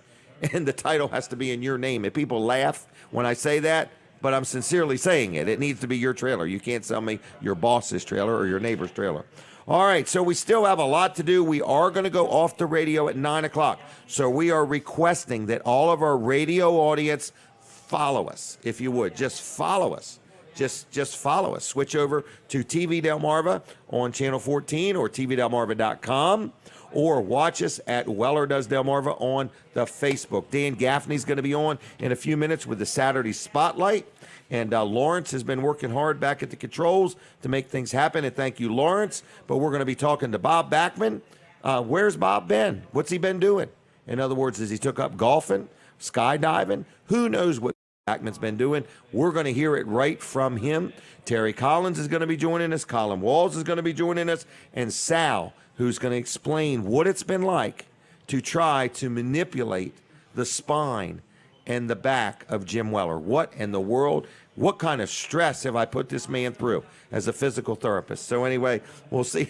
and the title has to be in your name. And people laugh when I say that, but I'm sincerely saying it. It needs to be your trailer. You can't sell me your boss's trailer or your neighbor's trailer. All right, so we still have a lot to do. We are going to go off the radio at 9 o'clock. So we are requesting that all of our radio audience follow us, if you would. Just follow us. Just follow us. Switch over to TV Delmarva on Channel 14 or tvdelmarva.com, or watch us at Weller Does Delmarva on the Facebook. Dan Gaffney's going to be on in a few minutes with the Saturday Spotlight. And Lawrence has been working hard back at the controls to make things happen. And thank you, Lawrence. But we're going to be talking to Bob Backman. Where's Bob been? What's he been doing? In other words, has he took up golfing, skydiving? Who knows what Backman's been doing? We're going to hear it right from him. Terry Collins is going to be joining us. Colin Walls is going to be joining us. And Sal, who's going to explain what it's been like to try to manipulate the spine and the back of Jim Weller. What in the world, what kind of stress have I put this man through as a physical therapist? So anyway, we'll see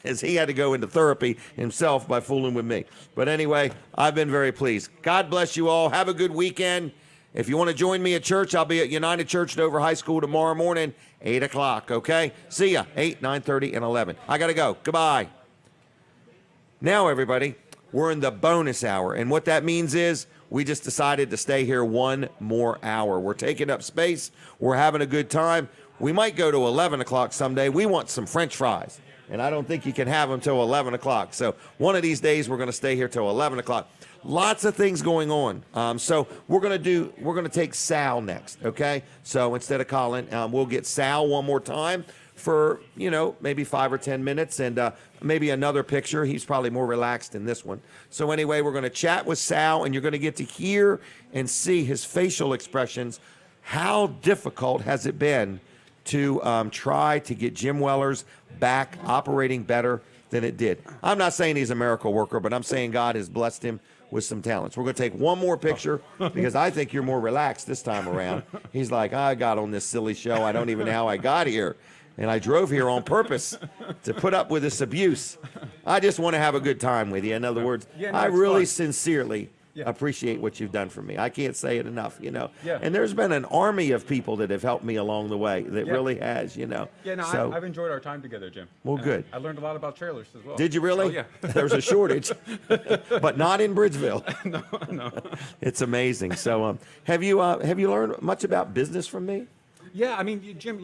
as he had to go into therapy himself by fooling with me. But anyway, I've been very pleased. God bless you all. Have a good weekend. If you want to join me at church, I'll be at United Church Dover High School tomorrow morning, 8 o'clock, okay? See ya, 8, 9:30, and 11. I got to go. Goodbye. Now, everybody, we're in the bonus hour, and what that means is we just decided to stay here one more hour. We're taking up space. We're having a good time. We might go to 11 o'clock someday. We want some French fries, and I don't think you can have them till 11 o'clock. So one of these days, we're going to stay here till 11 o'clock. Lots of things going on. So we're going to take Sal next, okay? So instead of Colin, we'll get Sal one more time for, maybe 5 or 10 minutes, and maybe another picture. He's probably more relaxed in this one. So anyway, we're going to chat with Sal, and you're going to get to hear and see his facial expressions. How difficult has it been to try to get Jim Weller's back operating better than it did? I'm not saying he's a miracle worker, but I'm saying God has blessed him with some talents. We're going to take one more picture because I think you're more relaxed this time around. He's like, I got on this silly show. I don't even know how I got here. And I drove here on purpose to put up with this abuse. I just want to have a good time with you. In other words, I really sincerely appreciate what you've done for me. I can't say it enough, Yeah. And there's been an army of people that have helped me along the way that really has, Yeah, no, So, I've enjoyed our time together, Jim. Well, And good. I learned a lot about trailers as well. Did you really? Oh, yeah. There's a shortage, but not in Bridgeville. No. It's amazing. So, have you learned much about business from me? Yeah, I mean, Jim,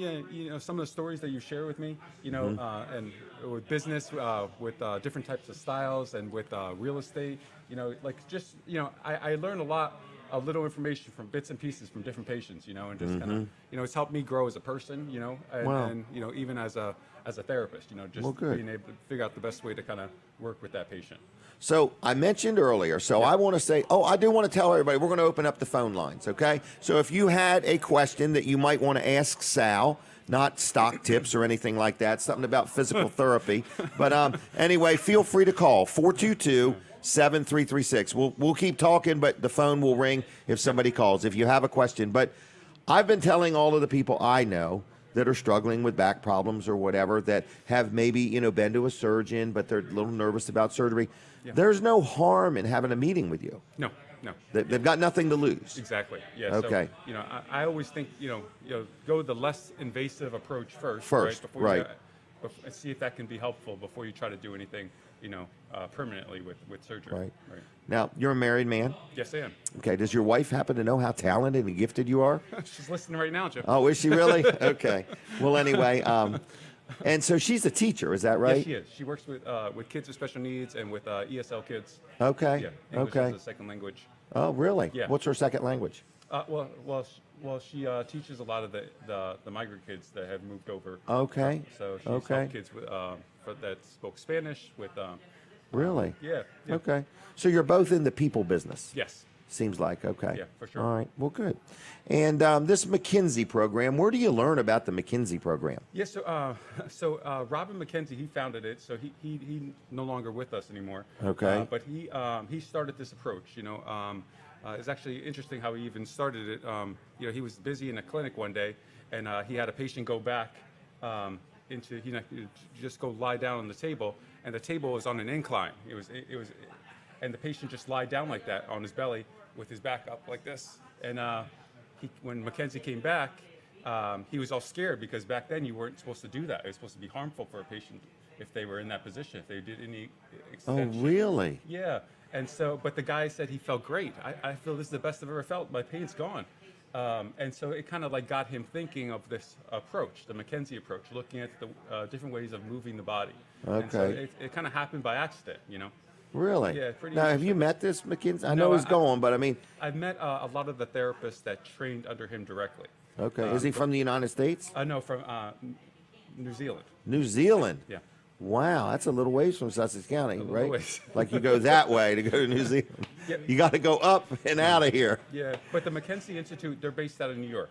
some of the stories that you share with me, Mm-hmm. and with business, with different types of styles, and with real estate, I learned a little information from bits and pieces from different patients, and just kind of, it's helped me grow as a person, and even as a therapist, just being able to figure out the best way to kind of work with that patient. So I mentioned earlier, I want to say, I do want to tell everybody, we're going to open up the phone lines, okay? So if you had a question that you might want to ask Sal, not stock tips or anything like that, something about physical therapy. But anyway, feel free to call 422-7336. We'll keep talking, but the phone will ring if somebody calls, if you have a question. But I've been telling all of the people I know that are struggling with back problems or whatever, that have maybe, been to a surgeon, but they're a little nervous about surgery. Yeah. There's no harm in having a meeting with you. No. They've got nothing to lose. Exactly. Yeah. Okay. So, I always think, go the less invasive approach first. First, right. And see if that can be helpful before you try to do anything, permanently with surgery. Right. Now, you're a married man. Yes, I am. Okay. Does your wife happen to know how talented and gifted you are? She's listening right now, Jim. Oh, is she really? Okay. Well, anyway, and so she's a teacher, is that right? Yes, she is. She works with kids with special needs and with ESL kids. Okay. Yeah. English Okay. as a second language. Oh, really? Yeah. What's her second language? Well, she teaches a lot of the migrant kids that have moved over. Okay. So she's Okay. helped kids with, that spoke Spanish with. Really? Yeah. Okay. So you're both in the people business. Yes. Seems like, okay. Yeah, for sure. All right, well, good. And this McKinsey program, where do you learn about the McKinsey program? Yeah, so Robin McKenzie, he founded it. So he no longer with us anymore. Okay. But he started this approach. It's actually interesting how he even started it. He was busy in a clinic one day, and he had a patient go back into just go lie down on the table, and the table was on an incline. It was, and the patient just lied down like that on his belly with his back up like this. And when Mackenzie came back, he was all scared because back then you weren't supposed to do that. It was supposed to be harmful for a patient if they were in that position, if they did any extension. Oh, really? Yeah. And so, but the guy said he felt great. I feel this is the best I've ever felt. My pain's gone. And so it kind of like got him thinking of this approach, the McKenzie approach, looking at the different ways of moving the body. Okay. And so it kind of happened by accident, Really? Yeah, pretty Now, have you interesting. met this McKinsey? I No, know he's going, but I mean, I've met a lot of the therapists that trained under him directly. okay. Is he from the United States? No, from New Zealand. New Zealand? Yeah. Wow, that's a little ways from Sussex County, little right? ways. Like you go that way to go to New Zealand. Yeah. You got to go up and out of here. Yeah, but the McKenzie Institute, they're based out of New York.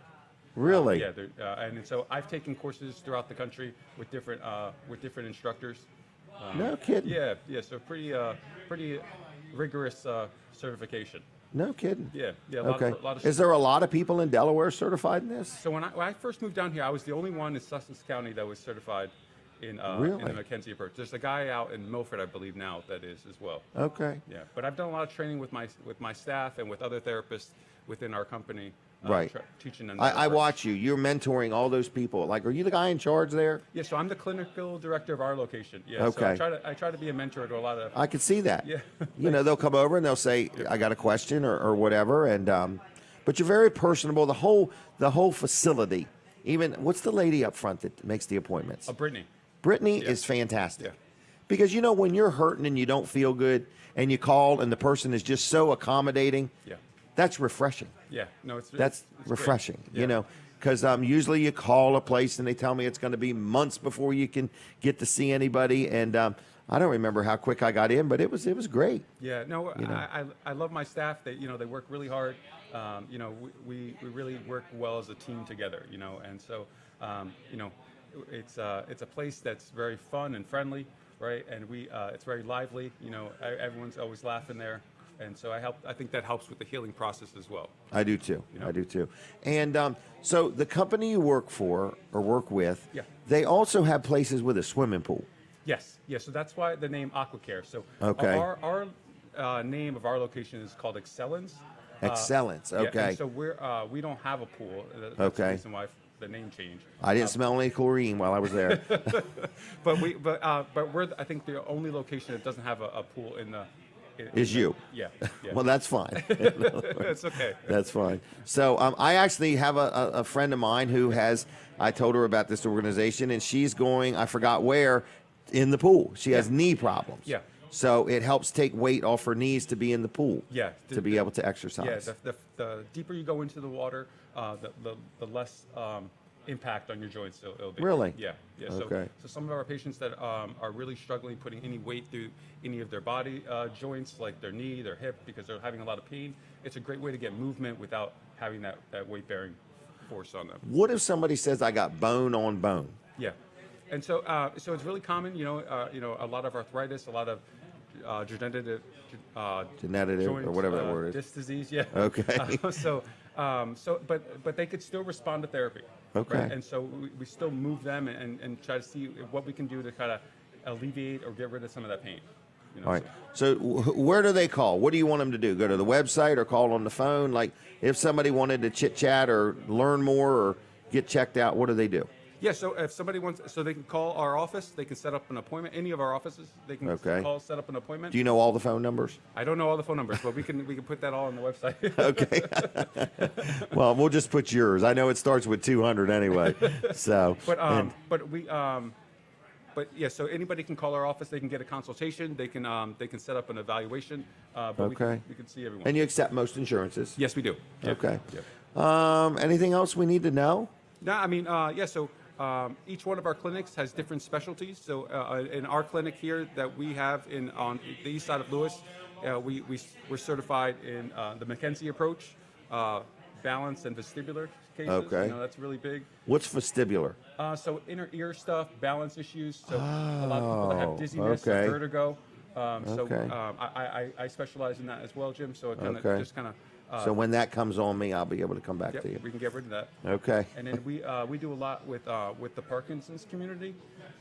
Really? Yeah, and so I've taken courses throughout the country with different instructors. No kidding. Yeah, so pretty rigorous certification. No kidding. Yeah, a Okay. lot of Is there a lot of people in Delaware certified in this? So when I first moved down here, I was the only one in Sussex County that was certified in Really? the McKenzie approach. There's a guy out in Milford, I believe now, that is as well. Okay. Yeah, but I've done a lot of training with my staff and with other therapists within our company. Right. Teaching them. I watch you. You're mentoring all those people. Like, are you the guy in charge there? Yeah, so I'm the clinical director of our location. Yeah. Okay. So I try to be a mentor to a lot of. I could see that. Yeah. They'll come over and they'll say, "I got a question" or whatever. And but you're very personable. The whole facility. Even what's the lady up front that makes the appointments? Brittany. Brittany Yeah. is fantastic. Yeah. Because when you're hurting and you don't feel good and you call and the person is just so accommodating. Yeah. That's refreshing. Yeah. No, it's That's great. refreshing, Yeah. because usually you call a place and they tell me it's going to be months before you can get to see anybody. And I don't remember how quick I got in, but it was great. Yeah. No, I love my staff. They work really hard. We really work well as a team together. And so it's a place that's very fun and friendly, right? And it's very lively. Everyone's always laughing there. And so I think that helps with the healing process as well. I do too. I do too. And so the company you work for or work with, Yeah. they also have places with a swimming pool. Yes. Yeah. So that's why the name AquaCare. So Okay. our name of our location is called Excellens. Excellens. Yeah, Okay. and so we don't have a pool. That's Okay. the reason why the name changed. I didn't smell any chlorine while I was there. But we're I think the only location that doesn't have a pool in the. Is you. Yeah. Well, that's fine. It's okay. That's fine. So I actually have a friend of mine who I told her about this organization, and she's going, I forgot where, in the pool. She has knee problems. Yeah. So it helps take weight off her knees to be in the pool. Yeah. To be able to exercise. Yeah. The deeper you go into the water, the less impact on your joints it'll be. Really? Yeah. Okay. So some of our patients that are really struggling putting any weight through any of their body joints, like their knee, their hip, because they're having a lot of pain, it's a great way to get movement without having that weight-bearing force on them. What if somebody says I got bone on bone? Yeah. And so it's really common, a lot of arthritis, a lot of degenerative Or whatever that word is. disc disease, yeah. Okay. But they could still respond to therapy. Okay. Right? And so we still move them and try to see what we can do to kind of alleviate or get rid of some of that pain. All right. So where do they call? What do you want them to do? Go to the website or call on the phone? Like if somebody wanted to chit chat or learn more or get checked out, what do they do? Yeah, so if somebody wants, so they can call our office, they can set up an appointment. Any of our offices, they can call, set up an appointment. Do you know all the phone numbers? I don't know all the phone numbers, but we can put that all on the website. Okay. Well, we'll just put yours. I know it starts with 200 anyway. So. But yeah, so anybody can call our office. They can get a consultation. They can set up an evaluation. But Okay. we can see everyone. And you accept most insurances? Yes, we do. Yeah. Okay. Yeah. Anything else we need to know? No, I mean, yeah. So each one of our clinics has different specialties. So in our clinic here that we have on the east side of Lewes, we're certified in the McKenzie approach, balance and vestibular cases. Okay. That's really big. What's vestibular? So inner ear stuff, balance issues. So a lot of people that have dizziness, okay. and vertigo. Okay. I specialize in that as well, Jim. So it kind of Okay. just kind of. So when that comes on me, I'll be able to come back Yep, to you. we can get rid of that. Okay. And then we do a lot with the Parkinson's community.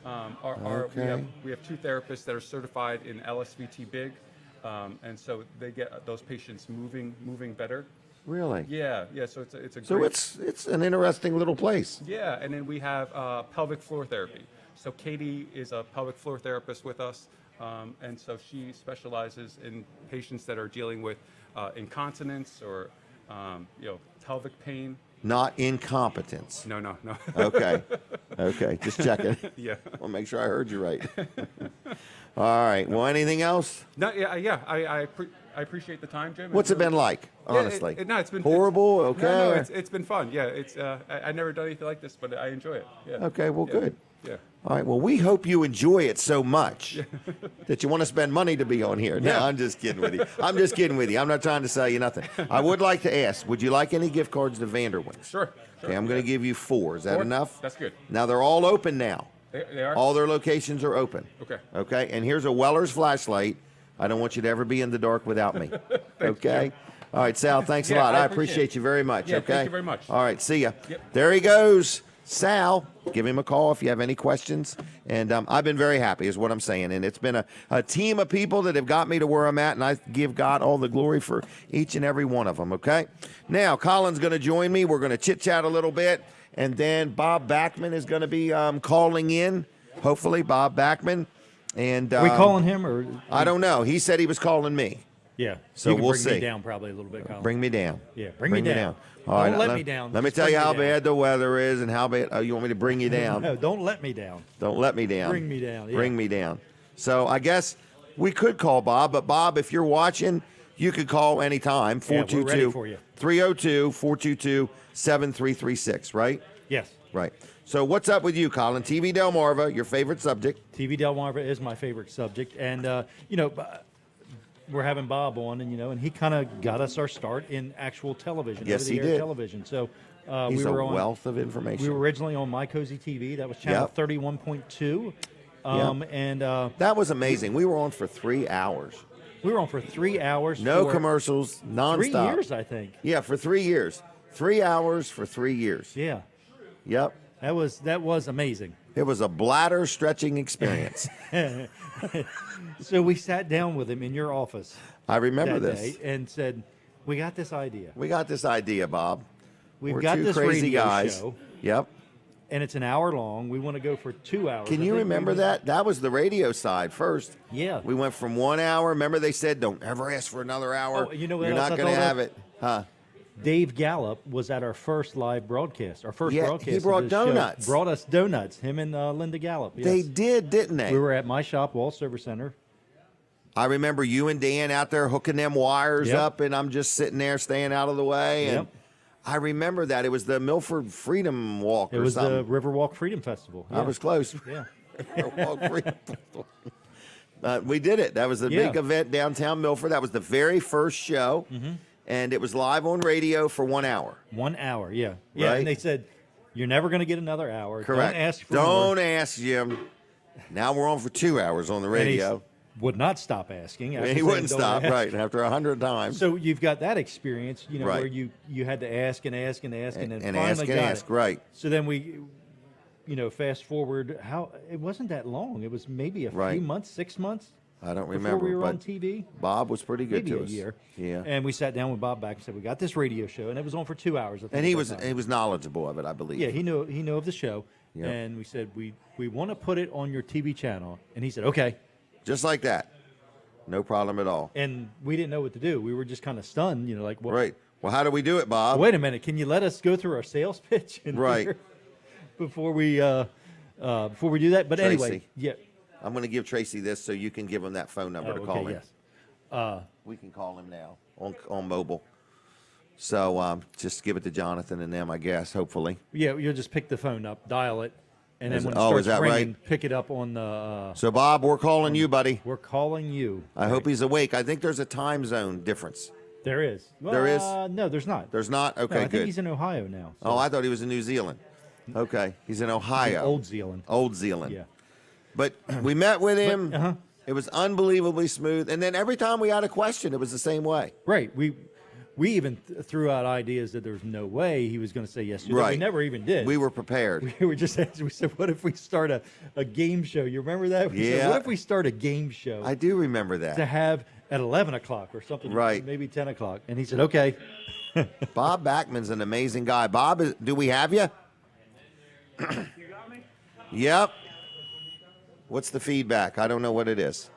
Okay. We have 2 therapists that are certified in LSVT big, and so they get those patients moving better. Really? Yeah. So it's a So great, it's an interesting little place. yeah. And then we have pelvic floor therapy. So Katie is a pelvic floor therapist with us, and so she specializes in patients that are dealing with incontinence or pelvic pain. Not incompetence. No. Okay. Okay. Just checking. Yeah. I'll make sure I heard you right. All right. Well, anything else? No, yeah. I appreciate the time, Jim. What's it been like, Yeah, honestly? no, it's been horrible. Okay. No, it's been fun. Yeah, it's I never done anything like this, but I enjoy it. Yeah. Okay. Well, Yeah. good. Yeah. All right. Well, we hope you enjoy it so much that you want to spend money to be on here. No, Yeah. I'm just kidding with you. I'm just kidding with you. I'm not trying to sell you nothing. I would like to ask, would you like any gift cards to Vanderwings? Sure. Okay, I'm going to give you 4. Is that 4? enough? That's good. Now, they're all open now. They are. All their locations are open. Okay. Okay. And here's a Weller's flashlight. I don't want you to ever be in the dark without me. Okay. All right, Sal. Thanks a Yeah, lot. I I appreciate appreciate you very much. Yeah, okay. thank you very much. All right. See ya. Yep. There he goes. Sal, give him a call if you have any questions. And I've been very happy is what I'm saying. And it's been a team of people that have got me to where I'm at, and I give God all the glory for each and every one of them, okay? Now, Colin's going to join me. We're going to chit-chat a little bit, and then Bob Backman is going to be calling in, hopefully, Bob Backman. And Are we calling him or? I don't know. He said he was calling me. Yeah. So you can we'll bring see. me down probably a little bit, Colin. Bring me down. Yeah, bring me down. All right, Don't let me down. Let me Just tell you bring me how down. bad the weather is and how bad. Oh, you want me to bring you down? No, don't let me down. Don't let me down. Bring me down, yeah. Bring me down. So I guess we could call Bob, but Bob, if you're watching, you could call anytime. Yeah, we're ready for you. 302-422-7336, right? Yes. Right. So what's up with you, Colin? TV Delmarva, your favorite subject. TV Delmarva is my favorite subject, and we're having Bob on, and he kind of got us our start in actual television, Yes, he over-the-air did. television. So He's we a were on. wealth of information. We were originally on My Cozy TV. That was channel Yep. 31.2, Yep. and That was amazing. We were on for 3 hours. we were on for 3 hours. No for commercials, nonstop. 3 years, I think. Yeah, for 3 years. 3 hours for 3 years. Yeah, Yep. that was amazing. It was a bladder stretching experience. So we sat down with him in your office I remember that this. day and said, "We got this idea. We got this idea, Bob. We've We're got 2 this crazy radio guys. show, Yep. and it's an hour long. We want to go for 2 hours." Can I you think remember we- that? That was the radio side first. Yeah. We went from 1 hour. Remember they said, don't ever ask for another hour. Oh, you know what You're else not I going to thought have of? it. Huh? Dave Gallup was at our first live broadcast. Our first Yeah, broadcast. he of brought this show. donuts. Brought us donuts. Him and Linda Gallup. Yes. They did, didn't they? We were at my shop, Wall Service Center. I remember you and Dan out there hooking them wires Yep. up, and I'm just sitting there staying out of the way. And Yep. I remember that. It was the Milford Freedom Walk It or was something. the Riverwalk Freedom Festival. I was close. Yeah. Riverwalk Freedom Festival. We did it. That was a big Yeah. event downtown Milford. That was the very first show, and it was live on radio for 1 hour. 1 hour. Yeah. Yeah. Right. And they said, "You're never going to get another hour. Correct. Don't ask for Don't more." ask, Jim. Now we're on for 2 hours on the And he radio. would not stop asking. after He saying, wouldn't "Don't stop, ask." right, after 100 times. So you've got that experience, Right. where you had to ask and ask and ask and then And finally ask and got ask, it. right. So then we, fast forward. It wasn't that long. It was maybe a Right. few months, 6 months. I don't before remember, we were on but TV. Bob was pretty good Maybe to a us. year. Yeah. And we sat down with Bob back and said, "We got this radio show," and it was on for 2 hours. I think, And at he that was time. knowledgeable of it, I believe. Yeah, he knew of the show, Yep. and we said we want to put it on your TV channel, and he said okay, Just like that. No problem at all. and we didn't know what to do. We were just kind of stunned, like, what? Right. Well, how do we do it, Bob? Wait a minute, can you let us go through our sales pitch in Right. here before we do that? But anyway, Tracy. yeah. I'm going to give Tracy this so you can give him that phone number Oh, to call okay, him. yes. We can call him now on mobile. So just give it to Jonathan and them, I guess, hopefully. Yeah, you'll just pick the phone up, dial it, and then when it is starts that ringing, right? pick it up on the. So, Bob, we're calling you, buddy. We're calling you. I hope he's awake. I think there's a time zone difference. There is. There is? No, there's not. There's not? Okay, No, I good. think he's in Ohio now. Oh, I thought he was in New Zealand. Okay, he's in Ohio. Old Zealand. Old Zealand. Yeah. But we met with him. uh-huh. It was unbelievably smooth. And then every time we had a question, it was the same way. Right. We even threw out ideas that there was no way he was going to say yes to. That Right. We never even did. We were prepared. We were just we said, what if we start a game show? You remember that? We said, Yeah. what if we start a game show I do remember to that. have at 11 o'clock or something? Right. Maybe 10 o'clock. And he said, okay. Bob Backman's an amazing guy. Bob, do we have you? You got me? Yep. What's the feedback? I don't know what it is.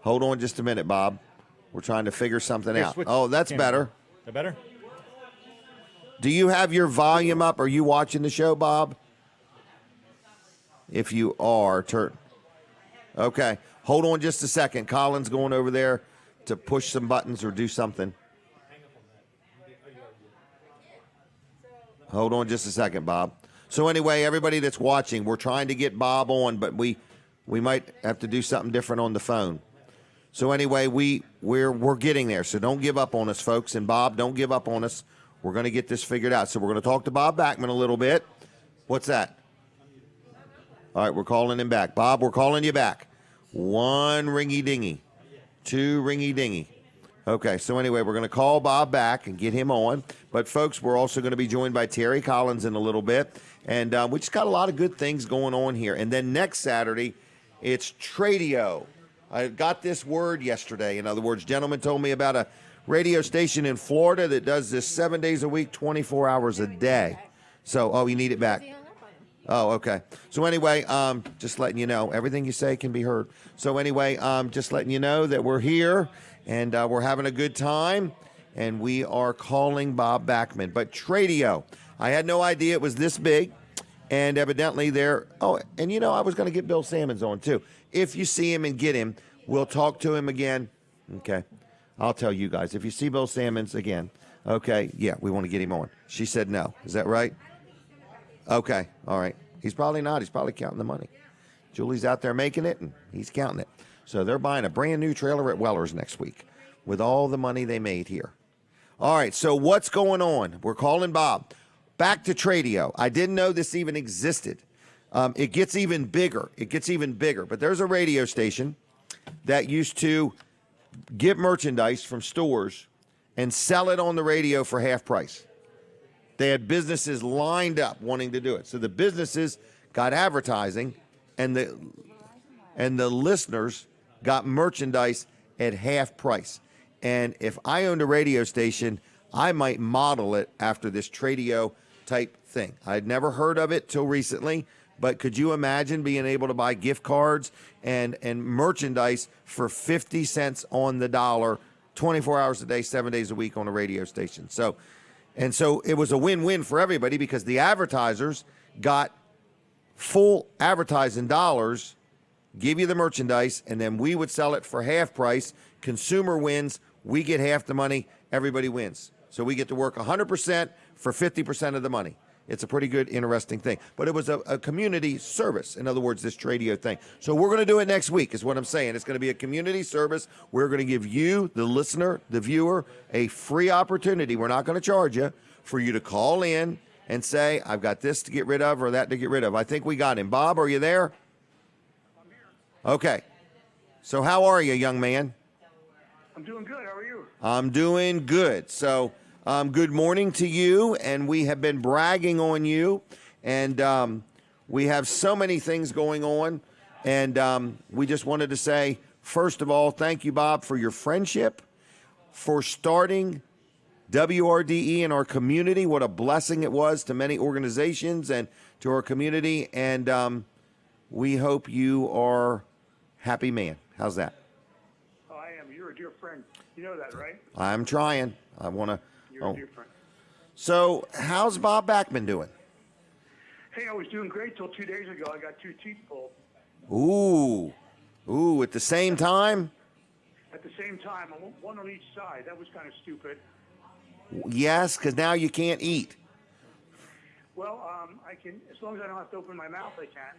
Hold on just a minute, Bob. We're trying to figure something Here, out. switch Oh, that's camera. better. That better? Do you have your volume up? Are you watching the show, Bob? If you are, turn. Okay. Hold on just a second. Colin's going over there to push some buttons or do something. Hold on just a second, Bob. So anyway, everybody that's watching, we're trying to get Bob on, but we might have to do something different on the phone. So anyway, we're getting there. So don't give up on us, folks. And Bob, don't give up on us. We're going to get this figured out. So we're going to talk to Bob Backman a little bit. What's that? All right, we're calling him back. Bob, we're calling you back. 1 ringy dingy. 2 ringy dingy. Okay, so anyway, we're going to call Bob back and get him on. But folks, we're also going to be joined by Terry Collins in a little bit. And we just got a lot of good things going on here. And then next Saturday, it's Tradio. I got this word yesterday. In other words, gentleman told me about a radio station in Florida that does this 7 days a week, 24 hours a day. So, you need it back. Oh, okay. So anyway, just letting you know, everything you say can be heard. So anyway, just letting you know that we're here and we're having a good time, and we are calling Bob Backman. But Tradio, I had no idea it was this big, and evidently they're. Oh, and I was going to get Bill Salmons on too. If you see him and get him, we'll talk to him again. Okay, I'll tell you guys. If you see Bill Salmons again, okay, yeah, we want to get him on. She said no. Is that right? Okay, all right. He's probably not. He's probably counting the money. Julie's out there making it, and he's counting it. So they're buying a brand new trailer at Weller's next week with all the money they made here. All right, so what's going on? We're calling Bob. Back to Tradio. I didn't know this even existed. It gets even bigger. But there's a radio station that used to get merchandise from stores and sell it on the radio for half price. They had businesses lined up wanting to do it. So the businesses got advertising, and the listeners got merchandise at half price. And if I owned a radio station, I might model it after this Tradio type thing. I'd never heard of it till recently, but could you imagine being able to buy gift cards and merchandise for 50 cents on the dollar, 24 hours a day, 7 days a week on a radio station? So it was a win-win for everybody because the advertisers got full advertising dollars, give you the merchandise, and then we would sell it for half price. Consumer wins. We get half the money. Everybody wins. So we get to work 100% for 50% of the money. It's a pretty good, interesting thing. But it was a community service. In other words, this Tradio thing. So we're going to do it next week is what I'm saying. It's going to be a community service. We're going to give you, the listener, the viewer, a free opportunity. We're not going to charge you for you to call in and say, I've got this to get rid of or that to get rid of. I think we got him. Bob, are you there? I'm here. Okay. So how are you, young man? I'm doing good. How are you? I'm doing good. So good morning to you, and we have been bragging on you, and we have so many things going on, and we just wanted to say, first of all, thank you, Bob, for your friendship, for starting WRDE in our community. What a blessing it was to many organizations and to our community, and we hope you are happy man. How's that? Oh, I am. You're a dear friend. You know that, right? I'm trying. I want to. You're a dear friend. So, how's Bob Backman doing? Hey, I was doing great till 2 days ago. I got 2 teeth pulled. Ooh, at the same time? At the same time, one on each side. That was kind of stupid. Yes, because now you can't eat. Well, I can, as long as I don't have to open my mouth, I can.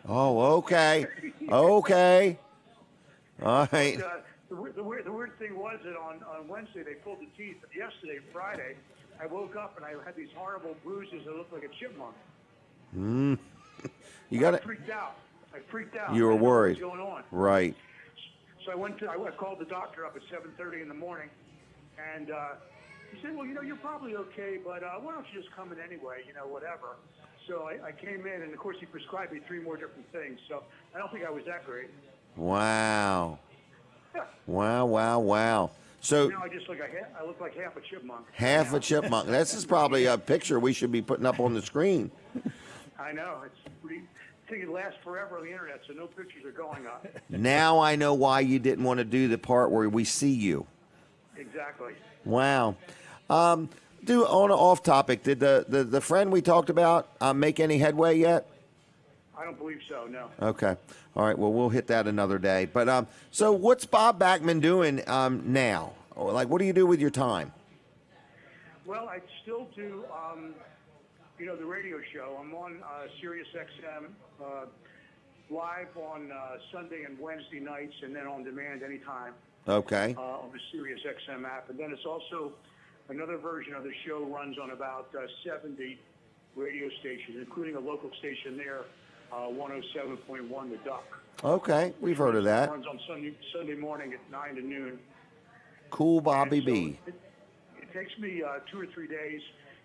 Oh, okay. Okay. All right. But, the weird thing was that on Wednesday they pulled the teeth, but yesterday, Friday, I woke up and I had these horrible bruises that looked like a chipmunk. You got I it. freaked out. You were I didn't know what worried. was going on. Right. So I called the doctor up at 7:30 in the morning, and he said, well, you're probably okay, but why don't you just come in anyway, whatever. So I came in, and of course he prescribed me 3 more different things, so I don't think I was that great. Wow. Wow. So Now I just I look like half a chipmunk. half a chipmunk. This is probably a picture we should be putting up on the screen. I know. I think it lasts forever on the internet, so no pictures are going up. Now I know why you didn't want to do the part where we see you. Exactly. Wow. On off topic, did the friend we talked about make any headway yet? I don't believe so, no. Okay. All right. Well, we'll hit that another day. But so what's Bob Backman doing now? Or, like, what do you do with your time? Well, I still do, the radio show. I'm on Sirius XM live on Sunday and Wednesday nights, and then on demand anytime Okay. on the Sirius XM app. And then it's also another version of the show runs on about 70 radio stations, including a local station there, 107.1 The Duck. Okay. We've heard of that. Runs on Sunday morning at 9 to noon. Cool Bobby And so B. It takes me 2 or 3 days.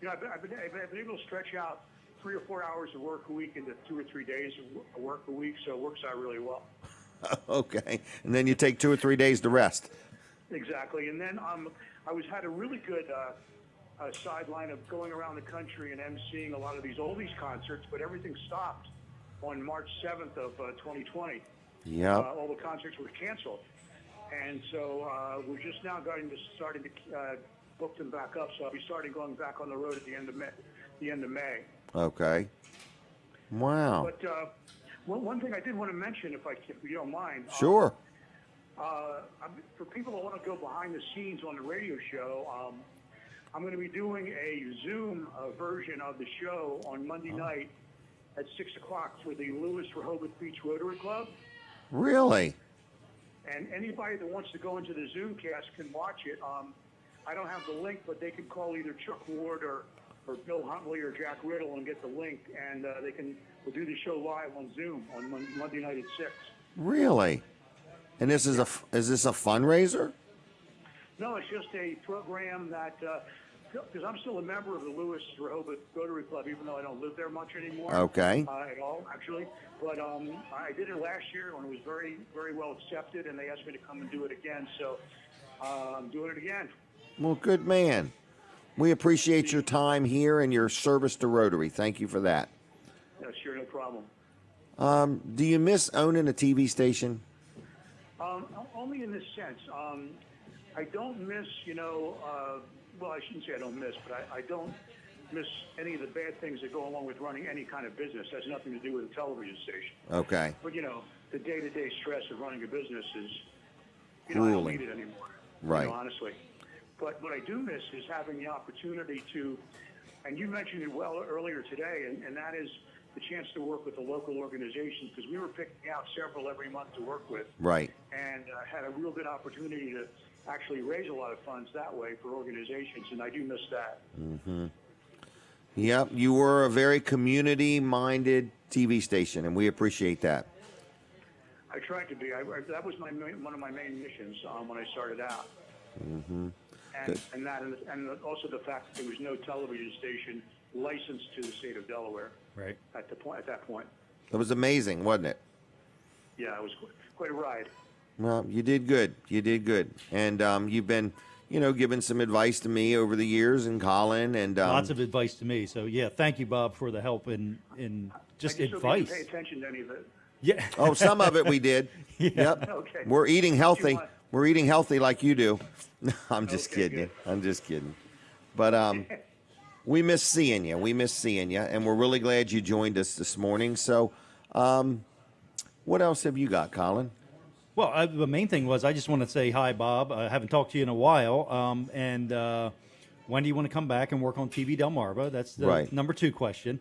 I've been able to stretch out 3 or 4 hours of work a week into 2 or 3 days of work a week, so it works out really well. Okay. And then you take 2 or 3 days to rest. Exactly. And then I had a really good sideline of going around the country and emceeing a lot of these oldies concerts, but everything stopped on March 7th of 2020. Yeah. All the concerts were canceled. And so we're just now starting to book them back up. So I'll be starting going back on the road at the end of May. Okay. Wow. But one thing I did want to mention, if you don't mind. Sure. For people that want to go behind the scenes on the radio show, I'm going to be doing a Zoom version of the show on Monday night at 6 o'clock for the Lewes Rehoboth Beach Rotary Club. Really? And anybody that wants to go into the Zoomcast can watch it. I don't have the link, but they can call either Chuck Ward or Bill Huntley or Jack Riddle and get the link, and we'll do the show live on Zoom on Monday night at 6. Really? And is this a fundraiser? No, it's just a program that, because I'm still a member of the Lewes Rehoboth Rotary Club, even though I don't live there much anymore. Okay. At all, actually. But I did it last year when it was very, very well accepted, and they asked me to come and do it again. So I'm doing it again. Well, good man. We appreciate your time here and your service to Rotary. Thank you for that. Yeah, sure, no problem. Do you miss owning a TV station? Only in this sense. I don't miss, well, I shouldn't say I don't miss, but I don't miss any of the bad things that go along with running any kind of business. It has nothing to do with a television station. Okay. But, the day-to-day stress of running a business is, I Grueling. don't need it anymore. Right. Honestly. But what I do miss is having the opportunity to, and you mentioned it well earlier today, and that is the chance to work with the local organizations, because we were picking out several every month to work with. Right. And had a real good opportunity to actually raise a lot of funds that way for organizations, and I do miss that. Mm-hmm. Yep, you were a very community-minded TV station, and we appreciate that. I tried to be. That was one of my main missions when I started out. Mm-hmm. And also the fact that there was no television station licensed to the state of Delaware. Right. At that point. That was amazing, wasn't it? Yeah, it was quite a ride. Well, you did good. You did good. And you've been, giving some advice to me over the years, and Colin, and lots of advice to me. So yeah, thank you, Bob, for the help and just I guess advice. Pay attention to any of it. Yeah. Oh, some of it we did. Yeah. Yep. Okay. We're eating healthy. We're eating healthy like you do. I'm just Okay, kidding. good. I'm just kidding. But we miss seeing you. And we're really glad you joined us this morning. So, what else have you got, Colin? Well, the main thing was I just want to say hi, Bob. I haven't talked to you in a while, and when do you want to come back and work on TV Delmarva? That's the Right. number 2 question.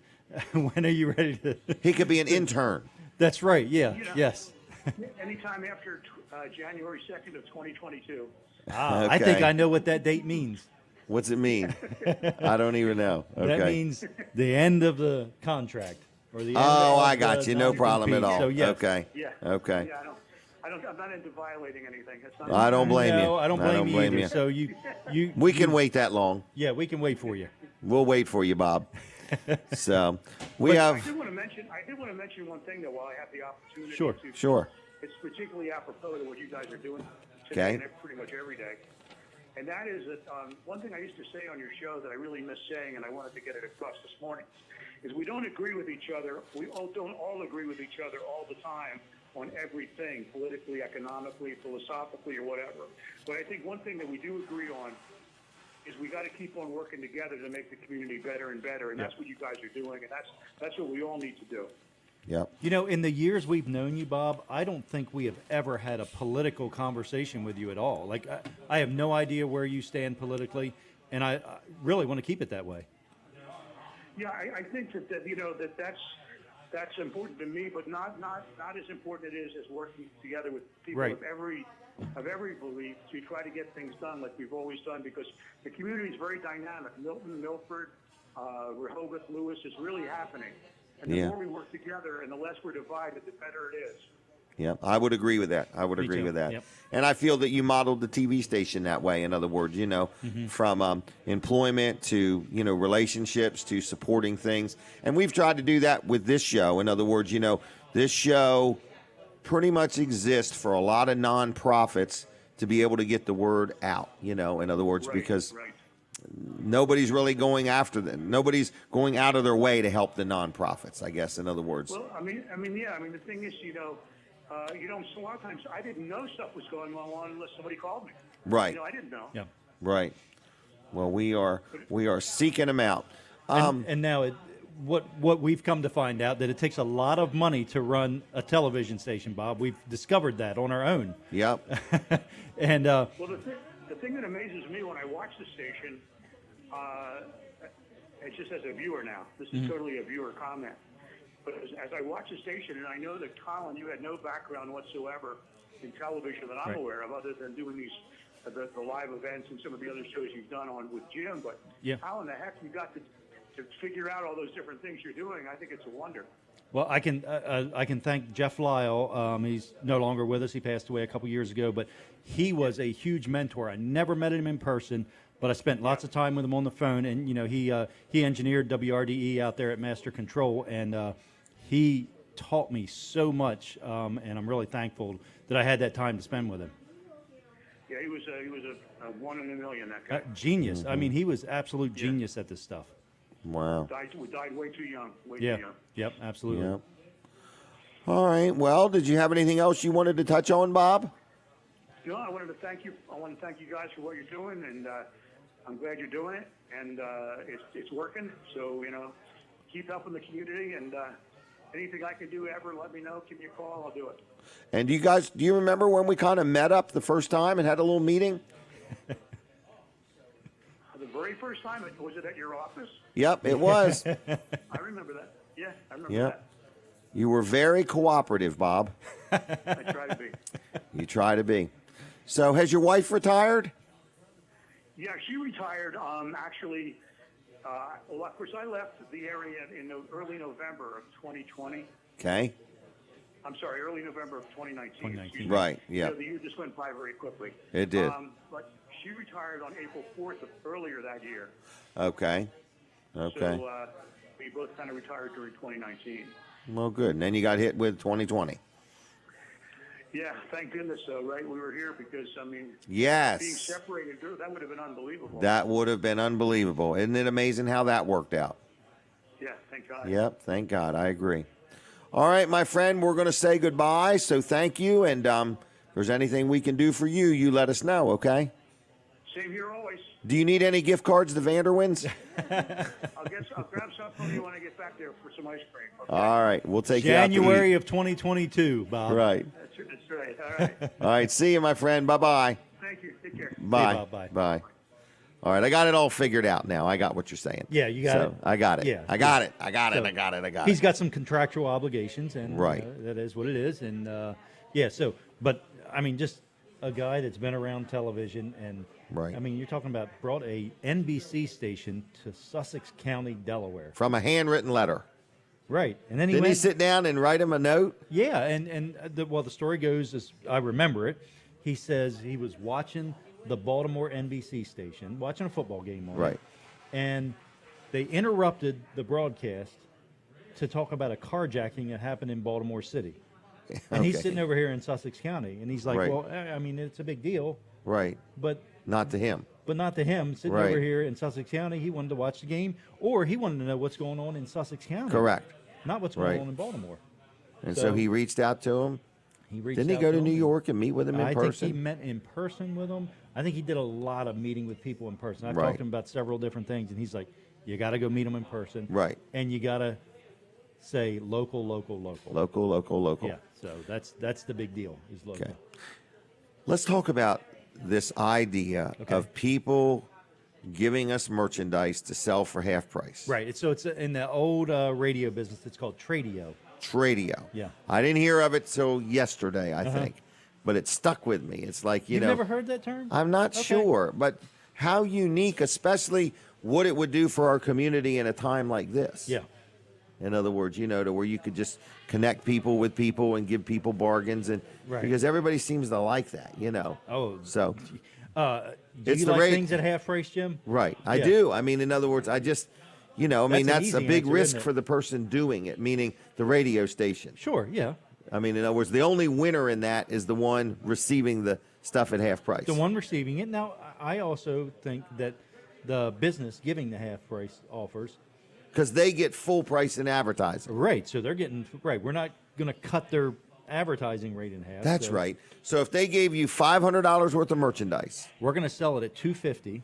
When are you ready to? He could be an intern. That's right. Yeah. You know, Yes. Anytime after January 2nd of 2022. I think Okay. I know what that date means. What's it mean? I don't even know. Okay. That means the end of the contract or the end Oh, of I the got you. No problem at non-compete. all. So yes. Okay. Yeah. Okay. Yeah, I'm not into violating anything. That's not I don't blame you. No, I don't blame you either. So you We can wait that long. Yeah, we can wait for you. We'll wait for you, Bob. So we I have. did want to mention one thing though while I have the opportunity. Sure. To, Sure. It's particularly apropos to what you guys are doing Okay. today and pretty much every day. And that is that one thing I used to say on your show that I really miss saying, and I wanted to get it across this morning, is we don't agree with each other. We don't all agree with each other all the time on everything, politically, economically, philosophically, or whatever. But I think one thing that we do agree on is we got to keep on working together to make the community better and better, and that's what you guys are doing, and that's what we all need to do. Yep. You know, in the years we've known you, Bob, I don't think we have ever had a political conversation with you at all. Like, I have no idea where you stand politically, and I really want to keep it that way. Yeah, I think that you know that's important to me, but not as important it is as working together with people Right. of every belief to try to get things done like we've always done, because the community is very dynamic. Milton, Milford, Rehoboth, Lewes is really happening. And the Yeah. more we work together and the less we're divided, the better it is. Yep. I would agree with that. I would Me agree too. with that. Yep. And I feel that you modeled the TV station that way. In other words, you know, from employment to, you know, relationships to supporting things. And we've tried to do that with this show. In other words, you know, this show pretty much exists for a lot of nonprofits to be able to get the word out, you know, in other words, Right, because right. nobody's really going after them. Nobody's going out of their way to help the nonprofits, I guess, in other words. Well, I mean, the thing is, so a lot of times I didn't know stuff was going on unless somebody called me. Right. You know, I didn't know. Yeah. Right. Well, we are seeking them out. And now what we've come to find out that it takes a lot of money to run a television station, Bob. We've discovered that on our own. Yep. And Well, the thing that amazes me when I watch the station, it's just as a viewer now. This is totally a viewer comment. But as I watch the station, and I know that, Colin, you had no background whatsoever in television that I'm Right. aware of, other than doing these the live events and some of the other shows you've done on with Jim. But Yeah. how in the heck you got to figure out all those different things you're doing? I think it's a wonder. well, I can thank Jeff Lyle. He's no longer with us. He passed away a couple years ago, but he was a huge mentor. I never met him in person, but I spent lots of time with him on the phone. And you know, he engineered WRDE out there at Master Control, and he taught me so much. And I'm really thankful that I had that time to spend with him. Yeah, he was a one in a million. That guy Genius. I mean, he was absolute genius at this stuff. Wow. died way too young. Way Yeah. too young. Yep. Absolutely. Yep. All right. Well, did you have anything else you wanted to touch on, Bob? No, I wanted to thank you. I want to thank you guys for what you're doing, and I'm glad you're doing it, and it's working. So keep helping the community, and anything I can do ever, let me know. Give me a call. I'll do it. And do you remember when we kind of met up the first time and had a little meeting? The very first time, was it at your office? Yep, it was. I remember that. Yeah, I remember Yep. You were very cooperative, Bob. that. I try to be. You try to be. So has your wife retired? Yeah, she retired. Actually, well, of course, I left the area in early November of 2020. Okay. I'm sorry, early November of 2019. 2019. Excuse me. Right, yeah. The year just went by very quickly. It did. But she retired on April 4th of earlier that year. Okay. Okay. So we both kind of retired during 2019. Well, good. And then you got hit with 2020. Yeah, thank goodness, though, right? We were here because, being Yes. separated, that would have been unbelievable. That would have been unbelievable. Isn't it amazing how that worked out? Yeah, thank God. Yep. Thank God. I agree. All right, my friend, we're going to say goodbye. So thank you. And if there's anything we can do for you, you let us know, okay? Same here always. Do you need any gift cards to Vanderwins? I'll grab some from you when I get back there for some ice cream. Okay? All right. We'll take you out to eat. January of 2022, Bob. Right. That's right. All right. All right. See you, my friend. Bye-bye. Thank you. Take care. Bye. Bob. Bye. Bye. All right, I got it all figured out now. I got what you're saying. Yeah, you got it. I got it. Yeah, I got yeah. it. I got it. So I got it. I got He's it. got some contractual obligations, and Right. that is what it is. And yeah, so but I mean, just a guy that's been around television, and Right. I mean, you're talking about brought a NBC station to Sussex County, Delaware. From a handwritten letter. Right, and then he Didn't went. he sit down and write him a note? Yeah, and the story goes, as I remember it, he says he was watching the Baltimore NBC station, watching a football game on it, Right. and they interrupted the broadcast to talk about a carjacking that happened in Baltimore City. And he's Okay. sitting over here in Sussex County, and he's like, Right. well, I mean, it's a big deal, Right. but Not to him. not to him. Sitting Right. over here in Sussex County, he wanted to watch the game, or he wanted to know what's going on in Sussex County. Correct. Not what's going Right. on in Baltimore. And so he reached out to him. He reached Didn't he out go to him New and- York and meet with him in I person? think he met in person with him. I think he did a lot of meeting with people in person. I've Right. talked to him about several different things, and he's like, you got to go meet him in person. Right. And you got to say local, local, local. Local, local, local. Yeah, so that's the big deal, is local. Okay. Let's talk about this idea of people giving us merchandise to sell for half price. Right, so it's in the old radio business, it's called Tradio. Tradio. Yeah. I didn't hear of it till yesterday, I think, but it stuck with me. It's like, you You've know. never heard that term? I'm not Okay. sure, but how unique, especially what it would do for our community in a time like this. Yeah. In other words, you know, to where you could just connect people with people and give people bargains, and Right. because everybody seems to like that, you know. Oh. So, Do It's you the like rate- things at half price, Jim? right, I Yeah. do. I mean, in other words, I just, you know, I mean, That's an that's a easy big answer, risk isn't it? for the person doing it, meaning the radio station. Sure, yeah. I mean, in other words, the only winner in that is the one receiving the stuff at half price. The one receiving it. Now, I also think that the business giving the half price offers, Because they get full price in advertising. right, so they're getting, right, we're not going to cut their advertising rate in half. That's so right. So if they gave you $500 worth of merchandise, We're going to sell it at $250.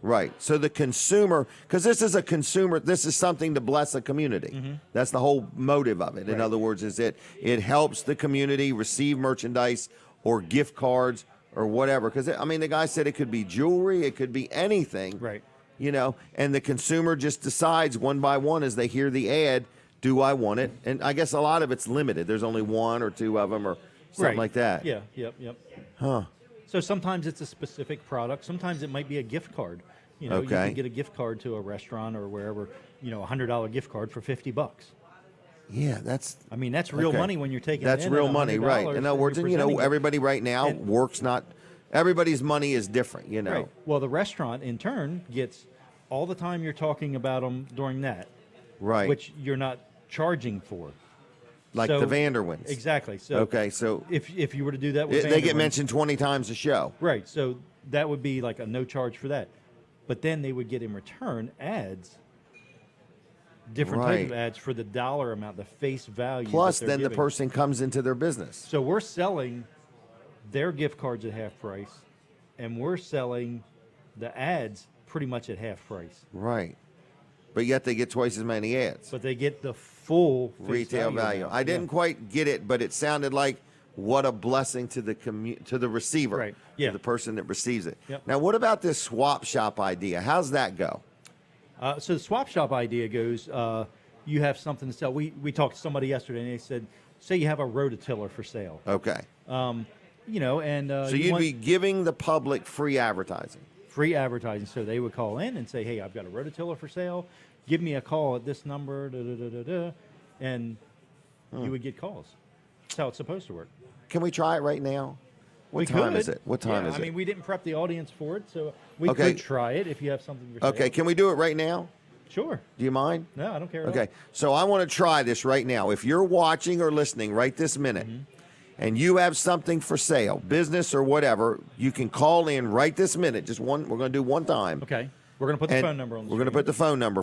right? So the consumer, because this is a consumer, this is something to bless a community. That's the whole motive of it. In Right. other words, is it helps the community receive merchandise or gift cards or whatever. Because I mean, the guy said it could be jewelry, it could be anything, Right. You know, and the consumer just decides one by one as they hear the ad, do I want it? And I guess a lot of it's limited. There's only one or two of them or something Right. like that. Yeah, yep. Huh. So sometimes it's a specific product. Sometimes it might be a gift card. You know, you Okay. can get a gift card to a restaurant or wherever, you know, a $100 gift card for $50. Yeah, that's I mean, that's real okay. money when you're taking That's it in real at money, right? $100 In other and words, you're and you know, presenting it. everybody right now And- works not. Everybody's money is different, you know. Right. Well, the restaurant in turn gets all the time you're talking about them during that, Right. which you're not charging for. Like So- the Vanderwins. Exactly. So Okay, so if you were to do that with they get Vanderwins- mentioned 20 times a show. Right. So that would be like a no charge for that. But then they would get in return ads, different type of Right. ads for the dollar amount, the face value. Plus, that they're then the giving. person comes into their business. So we're selling their gift cards at half price, and we're selling the ads pretty much at half price. Right. But yet they get twice as many ads. But they get the full face Retail value. amount. I didn't Yeah. quite get it, but it sounded like what a blessing to the to the receiver, Right. Yeah. to the person that receives it. Yep. Now, what about this swap shop idea? How's that go? So the swap shop idea goes, you have something to sell. We talked to somebody yesterday, and they said, say you have a rototiller for sale. Okay. You know, and So you you'd want be giving the public free advertising. free advertising. So they would call in and say, hey, I've got a rototiller for sale. Give me a call at this number, and you would get calls. That's how it's supposed to work. Can we try it right now? What We time could. is it? What time Yeah, is I it? mean, we didn't prep the audience for it, so we Okay. could try it if you have something for Okay, sale. can we do it right now? Sure. Do you mind? No, I don't care at all. Okay, so I want to try this right now. If you're watching or listening right this minute, Mm-hmm. and you have something for sale, business or whatever, you can call in right this minute. Just one. We're going to do one time. Okay. We're going to put the And phone number on the We're going to screen. put the phone number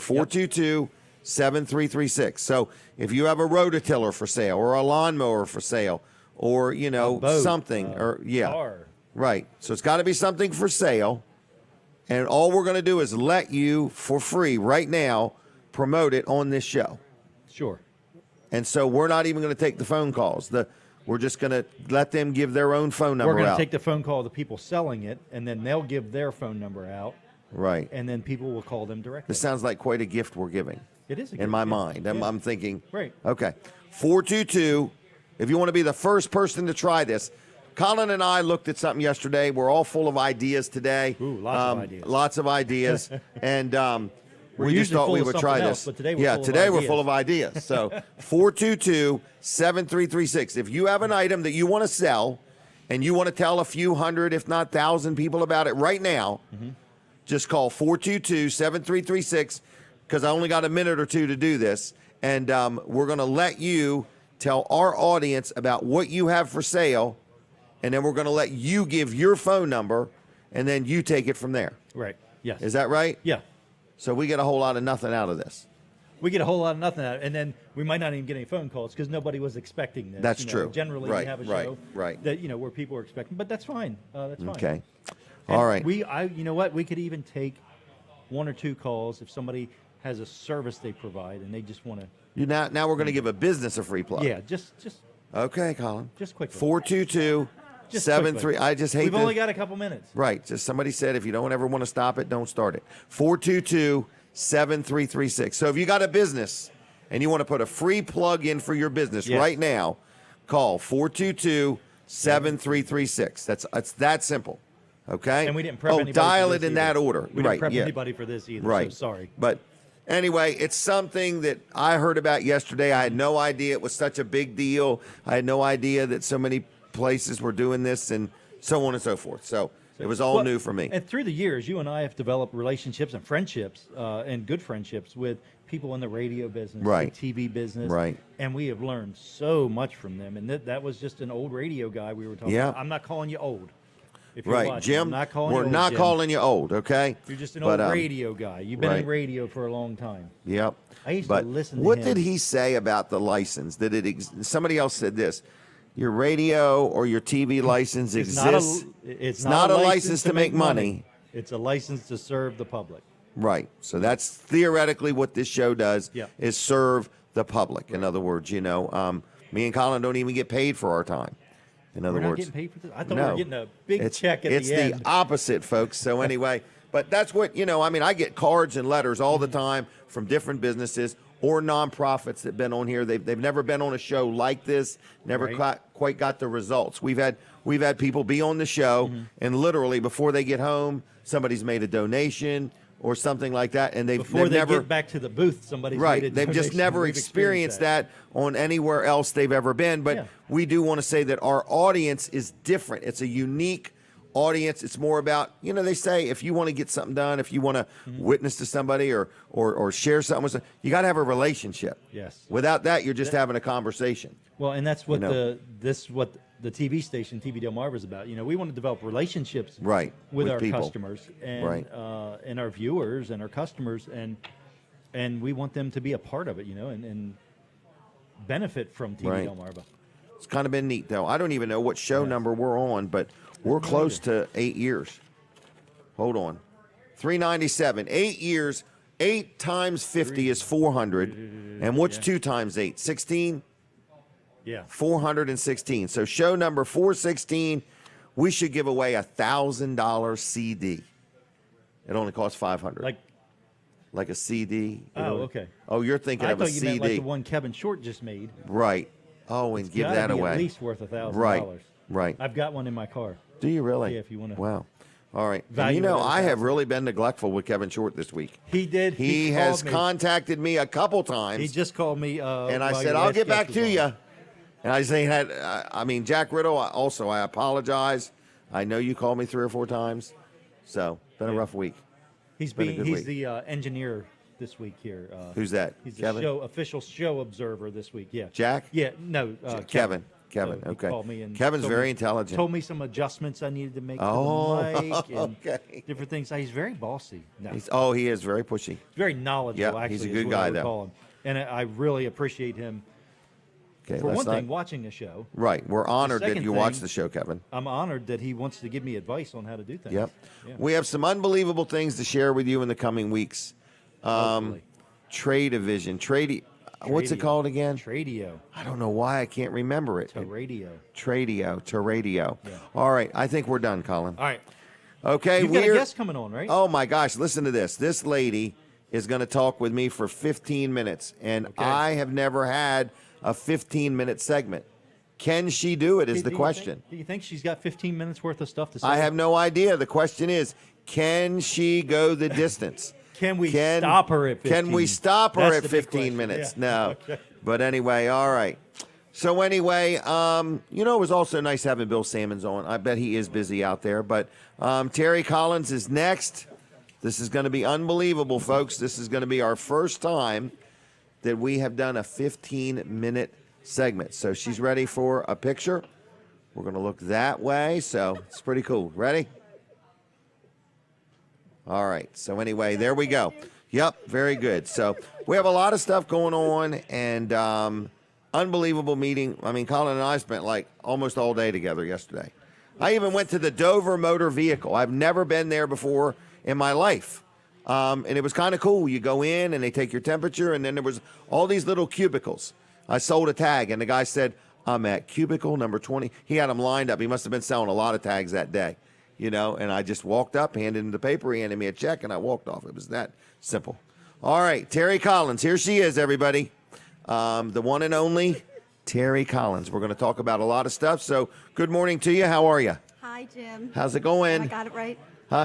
422-7336. So if you have a rototiller for sale or a lawnmower for sale or you know boat, something or yeah, car. right. So it's got to be something for sale, and all we're going to do is let you for free right now promote it on this show. Sure. And so we're not even going to take the phone calls. We're just going to let them give their own phone number We're going out. to take the phone call of the people selling it, and then they'll give their phone number out, Right. And then people will call them directly. This sounds like quite a gift we're giving. It is a in gift, my yeah. mind. Yeah. I'm thinking. Right. Okay. 422. If you want to be the first person to try this, Colin and I looked at something yesterday. We're all full of ideas today. Ooh, lots of ideas. Lots of ideas, and we just usually thought full we of would something try else, this. but today we're full of we're ideas. full of ideas. So 422-7336. If you have an item that you want to sell, and you want to tell a few hundred, if not 1,000 people about it right now, just call 422-7336, because I only got a minute or two to do this, and we're going to let you tell our audience about what you have for sale, and then we're going to let you give your phone number, and then you take it from there. Right. Yes. Is that right? Yeah. So we get a whole lot of nothing out of this. We get a whole lot of nothing out of it, and then we might not even get any phone calls because nobody was expecting this. That's you know. true. Generally, Right, we have a right, show right. that where people are expecting, but that's fine. That's fine. Okay. And All right. you know what? We could even take one or two calls if somebody has a service they provide and they just want to. Now we're going to give a business a free plug. Yeah, just Okay, Colin. Just quickly. 422-73. quickly. I just hate We've to- only got a couple minutes. Right. Just somebody said if you don't ever want to stop it, don't start it. 422-7336. So if you got a business and you want to put a free plug in for your business Yes. right now, call 422-7336. That's that simple. Okay? And we didn't prep anybody dial for it this in that either. order. We didn't right. prep yeah. anybody for this either. Right. So sorry. But anyway, it's something that I heard about yesterday. I had no idea it was such a big deal. I had no idea that so many places were doing this and so on and so forth. So it was all Well, new for me. And through the years, you and I have developed relationships and friendships and good friendships with people in the radio business, Right. the TV business. Right. And we have learned so much from them. And that was just an old radio guy we were talking Yeah. about. I'm not calling you old. If you're Right, watching. Jim. I'm not calling We're you old, not Jim. calling you old, okay? You're just an But, old radio guy. You've been right. in radio for a long time. Yep. I used but to listen to what him. did he say about the license? Somebody else said this. Your radio or your TV license It's exists. it's not a license to make money. It's a license to serve the public. Right. So that's theoretically what this show does Yeah. is serve the public. In other words, me and Colin don't even get paid for our time. In other We're not words, getting paid for this? I thought we no. were getting a big It's- check at it's the end. opposite, folks. So anyway, but that's what, I get cards and letters all the time from different businesses or nonprofits that have been on here. They've never been on a show like this, never Right. quite got the results. We've had people be on the show and literally before they get home, somebody's made a donation or something like that, and Before they've they never get back to the booth, somebody's right. made a They've just donation. never We've experienced that on anywhere else they've ever been. But Yeah. we do want to say that our audience is different. It's a unique audience. It's more about, they say if you want to get something done, if you want to witness to somebody or share something with somebody, you got to have a relationship. Yes. Without that, you're just having a conversation. Well, and that's what You know. what the TV station TV Delmarva is about. We want to develop relationships Right, with with our people. customers and Right. and our viewers and our customers and we want them to be a part of it, and benefit from TV Right. Delmarva. It's kind of been neat, though. I don't even know what show number we're on, but we're close to 8 years. Hold on. 397. 8 years. 8 times 50 is 400. And what's 2 times 8? 16? Yeah. 416. So show number 416, we should give away a $1,000 CD. It only costs 500. Like a CD. Okay. Oh, you're thinking I of a thought you CD. meant like the one Kevin Short just made. Right. Oh, and give Gotta that be away. At least worth $1,000. Right. Right. I've got one in my car. Do you really? Yeah, if you wanna Wow. All right. And value it at I have $1,000. really been neglectful with Kevin Short this week. He did. He called has me. contacted me a couple times. He just called me. and I while said, your I'll last get back guest to was you. on. And I say, Jack Riddle, I apologize. I know you called me 3 or 4 times. So, been a rough week. He's been a good he's week. the engineer this week here. Who's that? He's the Kevin? official show observer this week. Yeah. Jack? Yeah. No. Kevin. So he Okay. called me and Kevin's told very me- intelligent. Told me some adjustments I needed to make Oh, to the mic and okay. different things. He's very bossy. No, he's He is very pushy. very knowledgeable. Yeah, actually, he's a is good what I guy, would though. call him. And I really appreciate him. Okay, For let's one not- thing, watching the show. Right. We're honored that second you watch thing- the show, Kevin. I'm honored that he wants to give me advice on how to do things. Yep. Yeah. We have some unbelievable things to share with you in the coming weeks. Hopefully. What's it Tradio. called again? Tradio. I don't know why I can't remember it. To radio. To radio. Yeah. All right. I think we're done, Colin. All right. Okay, You've got a guest coming on, right? Oh my gosh, listen to this. This lady is going to talk with me for 15 minutes, and I have never had a 15-minute segment. Can she do it is the question. Do you think she's got 15 minutes worth of stuff to say? I have no idea. The question is, can she go the distance? Can we stop her at 15? Can we stop her That's at the big 15 question. minutes? Yeah. No. Okay. But anyway, all right. So anyway, it was also nice having Bill Sammons on. I bet he is busy out there. But Terry Collins is next. This is going to be unbelievable, folks. This is going to be our first time that we have done a 15-minute segment. So she's ready for a picture. We're going to look that way. So it's pretty cool. Ready? All right. So anyway, there we go. Yep, very good. So we have a lot of stuff going on, and unbelievable meeting. I mean, Colin and I spent like almost all day together yesterday. I even went to the Dover Motor Vehicle. I've never been there before in my life. And it was kind of cool. You go in, and they take your temperature, and then there was all these little cubicles. I sold a tag, and the guy said, I'm at cubicle number 20. He had them lined up. He must have been selling a lot of tags that day. And I just walked up, handed him the paper, he handed me a check, and I walked off. It was that simple. All right, Terry Collins. Here she is, everybody. The one and only Terry Collins. We're going to talk about a lot of stuff. So good morning to you. How are you? Hi, Jim. How's it going? I got it right.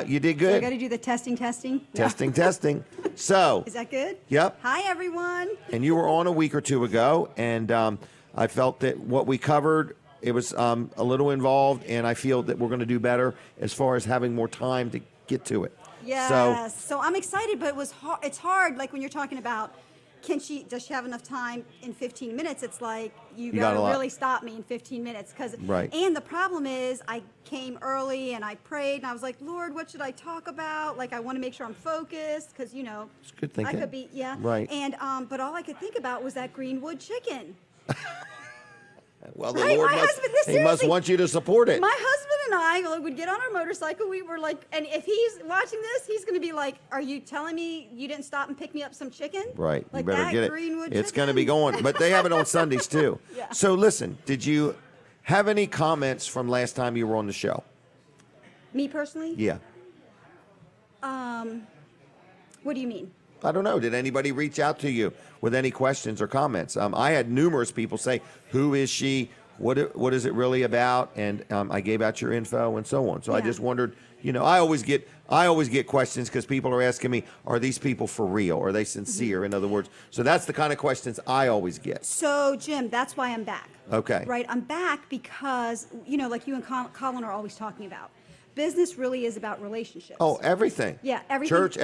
You did So I good. got to do the testing. Testing. So. Is that good? Yep. Hi, everyone. And you were on a week or two ago, and I felt that what we covered, it was a little involved, and I feel that we're going to do better as far as having more time to get to it. Yes. So I'm excited, but it's hard. Like when you're talking about, does she have enough time in 15 minutes? It's like you got to really stop me in 15 minutes, Right. And the problem is, I came early and I prayed and I was like, Lord, what should I talk about? Like I want to make sure I'm focused because It's good thinking. I could be Right. And but all I could think about was that Greenwood chicken. Well, the Right, Lord my husband, this he must seriously, want you to support it. My husband and I would get on our motorcycle. We were like, and if he's watching this, he's going to be like, "Are you telling me you didn't stop and pick me up some chicken?" Right. Like you better that get it. Greenwood It's chicken? going to be going. But they have it on Sundays, too. Yeah. So listen, did you have any comments from last time you were on the show? Me personally? Yeah. What do you mean? I don't know. Did anybody reach out to you with any questions or comments? I had numerous people say, "Who is she? What is it really about?" And I gave out your info and so on. So I Yeah. just wondered. I always get questions because people are asking me, "Are these people for real? Are they sincere?" In other words, so that's the kind of questions I always get. So, Jim, that's why I'm back. Okay. Right? I'm back because, like you and Colin are always talking about, business really is about relationships. Oh, everything. Yeah, everything. Church.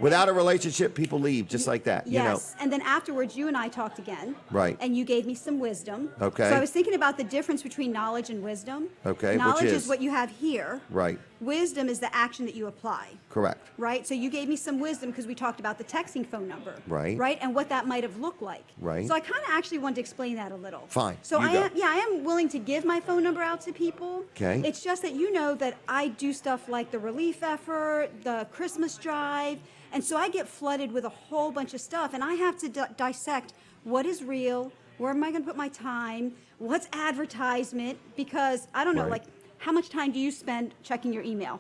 Without a relationship, people leave just like that. Yes, and then afterwards, you and I talked again. Right. And you gave me some wisdom. Okay. So I was thinking about the difference between knowledge and wisdom. Okay, which Knowledge is? is what you have here. Right. Wisdom is the action that you apply. Correct. Right? So you gave me some wisdom because we talked about the texting phone number. Right. Right? And what that might have looked like. Right. So I kind of actually wanted to explain that a little. Fine, So you go. I am willing to give my phone number out to people. Okay. It's just that you know that I do stuff like the relief effort, the Christmas drive, and so I get flooded with a whole bunch of stuff, and I have to dissect what is real, where am I going to put my time, what's advertisement, because I don't know, Right. like, how much time do you spend checking your email?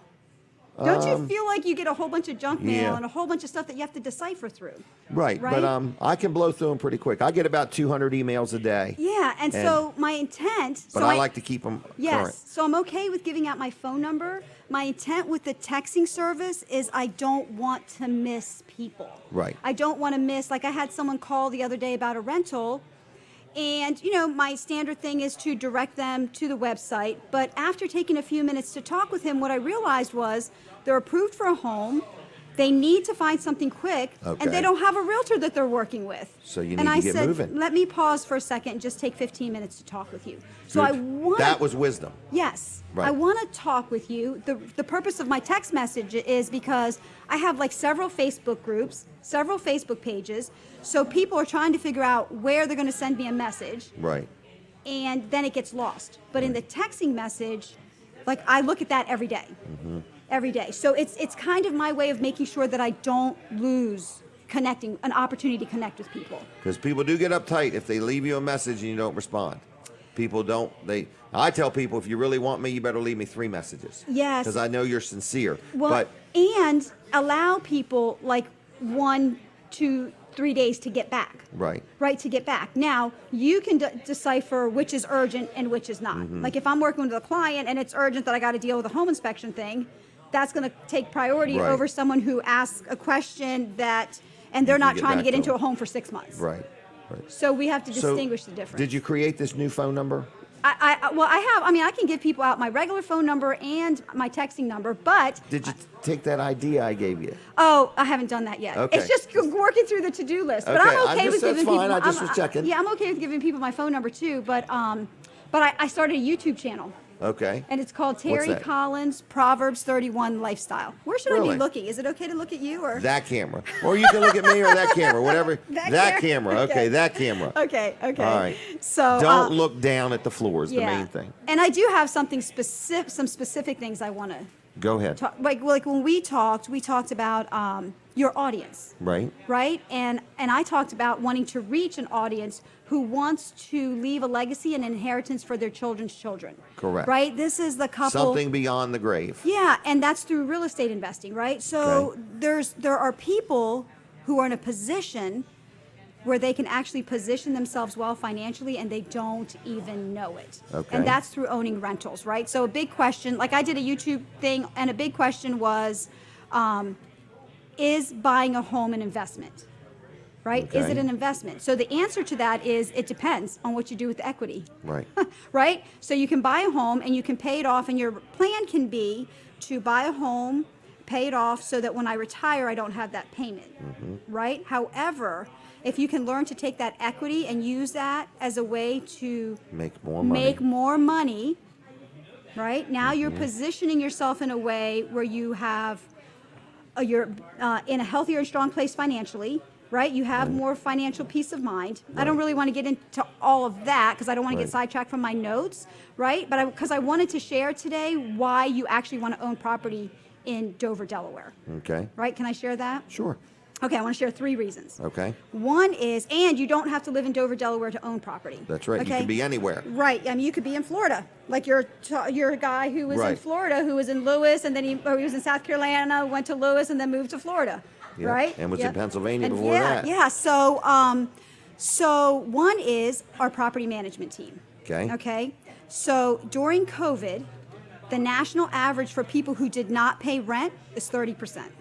Don't you feel like you get a whole bunch of junk mail yeah. and a whole bunch of stuff that you have to decipher through? Right. Right? But I can blow through them pretty quick. I get about 200 emails a day. Yeah, and so my intent. But so I like to keep them Yes, current. so I'm okay with giving out my phone number. My intent with the texting service is I don't want to miss people. Right. I don't want to miss, like I had someone call the other day about a rental, and my standard thing is to direct them to the website. But after taking a few minutes to talk with him, what I realized was they're approved for a home. They need to find something quick, Okay. and they don't have a realtor that they're working with. So you and need I to get said, moving. let me pause for a second and just take 15 minutes to talk with you. So I Good. want That was wisdom. Yes. Right. I want to talk with you. The purpose of my text message is because I have like several Facebook groups, several Facebook pages. So people are trying to figure out where they're going to send me a message, Right. and then it gets lost. But in the texting message, like I look at that every day. Mm-hmm. Every day. So it's kind of my way of making sure that I don't lose an opportunity to connect with people. Because people do get uptight if they leave you a message and you don't respond. People don't. I tell people, if you really want me, you better leave me 3 messages. Yes. Because I know you're sincere. Well, but and allow people like 1, 2, 3 days to get back. right. Right, to get back. Now, you can decipher which is urgent and which is not. Mm-hmm. Like if I'm working with a client and it's urgent that I got to deal with a home inspection thing, that's going to take priority Right. over someone who asks a question and they're can not get trying to back get to into them. a home for 6 months. Right. Right. So we have to So, distinguish the difference. Did you create this new phone number? I can give people out my regular phone number and my texting number, but Did you take that idea I gave you? I haven't done that yet. Okay. It's just working through the to-do list. But Okay, I'm okay with that's giving fine. people. I just was checking. Yeah, I'm okay with giving people my phone number too. But I started a YouTube channel, Okay. and it's called What's Terry that? Collins Proverbs 31 Lifestyle. Where should I Really? be looking? Is it okay to look at you or? That camera. Or you can look at me or that camera, whatever. That camera. camera. Okay, that camera. Okay. All right. So Don't look down at the floor is the yeah. main thing. And I do have some specific things I want to Go ahead. talk. Like when we talked about your audience. Right? Right, and I talked about wanting to reach an audience who wants to leave a legacy and inheritance for their children's children. Correct. Right, this is the couple. Something beyond the grave. Yeah, and that's through real estate investing, right? So Okay. there are people who are in a position where they can actually position themselves well financially and they don't even know it. Okay. And that's through owning rentals, right? So a big question, like I did a YouTube thing, and a big question was, is buying a home an investment? Right? Is Okay. it an investment? So the answer to that is it depends on what you do with the equity. Right. Right? So you can buy a home and you can pay it off, and your plan can be to buy a home, pay it off so that when I retire, I don't have that payment. Right? However, if you can learn to take that equity and use that as a way to Make more money. make more money, right? Now you're positioning yourself in a way where you have, you're in a healthier and strong place financially, right? You have more financial peace of mind. I don't really want to get into all of that because I don't want to get Right. sidetracked from my notes, right? But because I wanted to share today why you actually want to own property in Dover, Delaware, Okay. right? Can I share that? Sure. Okay, I want to share 3 reasons. Okay. One is, and you don't have to live in Dover, Delaware to own property. That's right. You Okay? can be anywhere. Right. I mean, you could be in Florida, like your guy who was in Right. Florida, who was in Lewes, and then he was in South Carolina, went to Lewes, and then moved to Florida. Yeah, Right. and was in Yep. Pennsylvania And before that. Yeah. So one is our property management team. Okay. Okay. So during COVID, the national average for people who did not pay rent is 30%.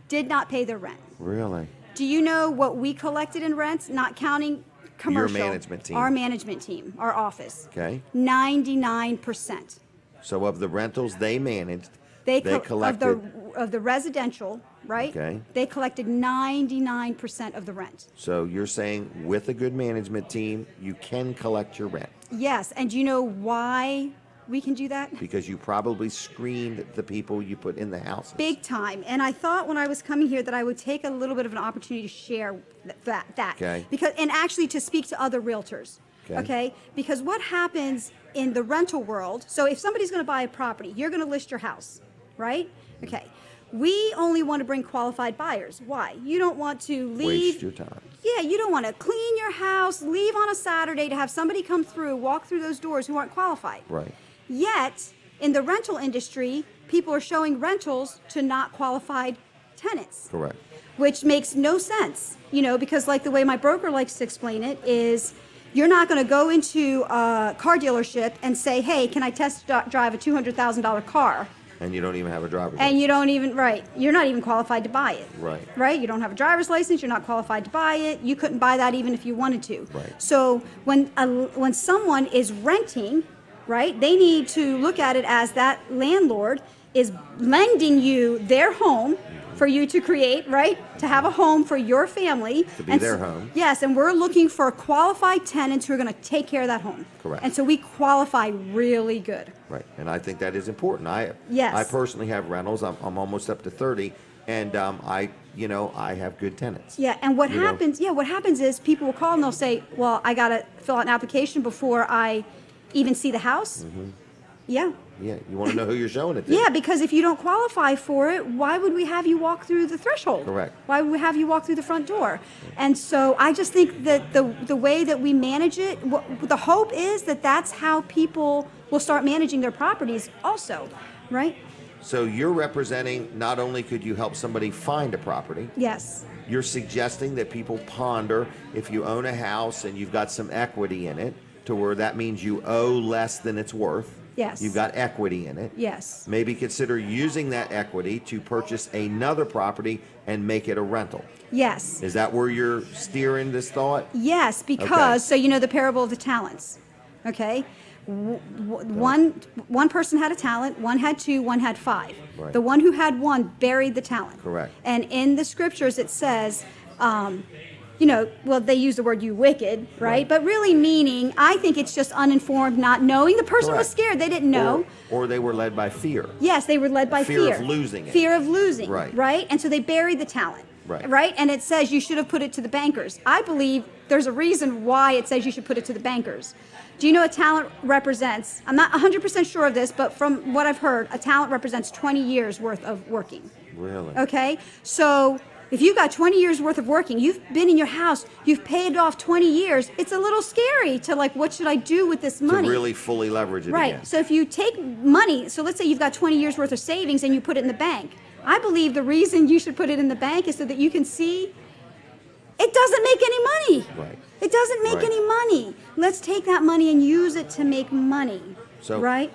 Did not pay their rent. Really? Do you know what we collected in rents, not counting commercial? management team. Our management team, our office. Okay. 99%. So of the rentals they managed, They collected. of the residential, right? Okay. They collected 99% of the rent. So you're saying with a good management team, you can collect your rent Yes, and do you know why we can do that? because you probably screened the people you put in the houses. Big time. And I thought when I was coming here that I would take a little bit of an opportunity to share that. Okay. Because, and actually to speak to other realtors. Okay. Because what happens in the rental world, so if somebody's going to buy a property, you're going to list your house, right? Okay. We only want to bring qualified buyers. Why? You don't want to leave. Waste your time. Yeah, you don't want to clean your house, leave on a Saturday to have somebody come through, walk through those doors who aren't qualified. Right. Yet, in the rental industry, people are showing rentals to not qualified tenants, Correct. which makes no sense, because like the way my broker likes to explain it is you're not going to go into a car dealership and say, hey, can I test drive a $200,000 car? And you don't even have a driver's And you don't even, right, you're not even qualified to buy it. Right. Right? You don't have a driver's license, you're not qualified to buy it. You couldn't buy that even if you wanted to. Right. So when someone is renting, right, they need to look at it as that landlord is lending you their home for you to create, right, to have a home for your family. To be their home. Yes, and we're looking for qualified tenants who are going to take care of that home. Correct. And so we qualify really good. Right. And I think that is important. Yes. I personally have rentals. I'm almost up to 30, and I have good tenants. Yeah, and what You know? happens? Yeah, what happens is people will call and they'll say, "Well, I got to fill out an application before I even see the house." Yeah. Yeah, you want to know who you're showing it to. Yeah, because if you don't qualify for it, why would we have you walk through the threshold? Correct. Why would we have you walk through the front door? And so I just think that the way that we manage it, the hope is that that's how people will start managing their properties also, right? So you're representing, not only could you help somebody find a property, Yes. you're suggesting that people ponder if you own a house and you've got some equity in it, to where that means you owe less than it's worth. Yes. You've got equity in it. Yes. Maybe consider using that equity to purchase another property and make it a rental. Yes. Is that where you're steering this thought? Yes, because, Okay. so you know the parable of the talents, okay? One person had a talent, one had two, one had five. Right. The one who had one buried the talent. Correct. And in the scriptures it says, well, they use the word "you wicked," right? But really meaning, I think it's just uninformed, not knowing. The person was Correct. scared; they didn't know. Or they were led by fear. Yes, they were led by Fear of losing it. Fear of losing. Right. Right? And so they buried the talent. Right. Right? And it says you should have put it to the bankers. I believe there's a reason why it says you should put it to the bankers. Do you know a talent represents, I'm not 100% sure of this, but from what I've heard, a talent represents 20 years worth of working. Really? Okay? So if you've got 20 years worth of working, you've been in your house, you've paid off 20 years, it's a little scary to like, what should I do with this money? To really fully leverage it Right. again. So if you take money, so let's say you've got 20 years worth of savings and you put it in the bank. I believe the reason you should put it in the bank is so that you can see it doesn't make any money. Right. It doesn't make Right. any money. Let's take that money and use it to make money. So- right?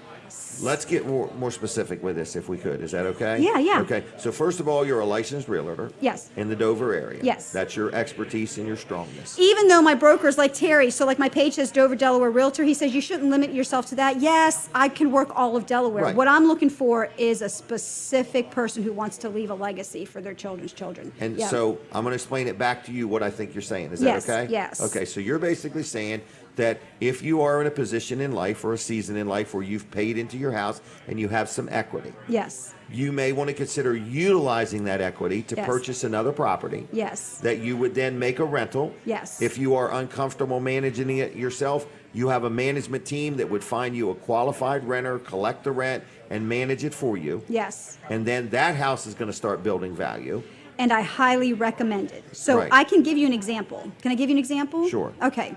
Let's get more specific with this if we could. Is that okay? Yeah, yeah. Okay. So first of all, you're a licensed realtor. Yes. In the Dover area. Yes. That's your expertise and your strongness. Even though my broker's like Terry, so like my page says Dover, Delaware Realtor, he says you shouldn't limit yourself to that. Yes, I can work all of Delaware. Right. What I'm looking for is a specific person who wants to leave a legacy for their children's children. And Yeah. so I'm going to explain it back to you what I think you're saying. Is Yes, that okay? yes. Okay, so you're basically saying that if you are in a position in life or a season in life where you've paid into your house and you have some equity, Yes, you may want to consider utilizing that equity to Yes. purchase another property yes, that you would then make a rental. yes. If you are uncomfortable managing it yourself, you have a management team that would find you a qualified renter, collect the rent, and manage it for you. Yes. And then that house is going to start building value. And I highly recommend it. So Right. I can give you an example. Can I give you an example? Sure. Okay.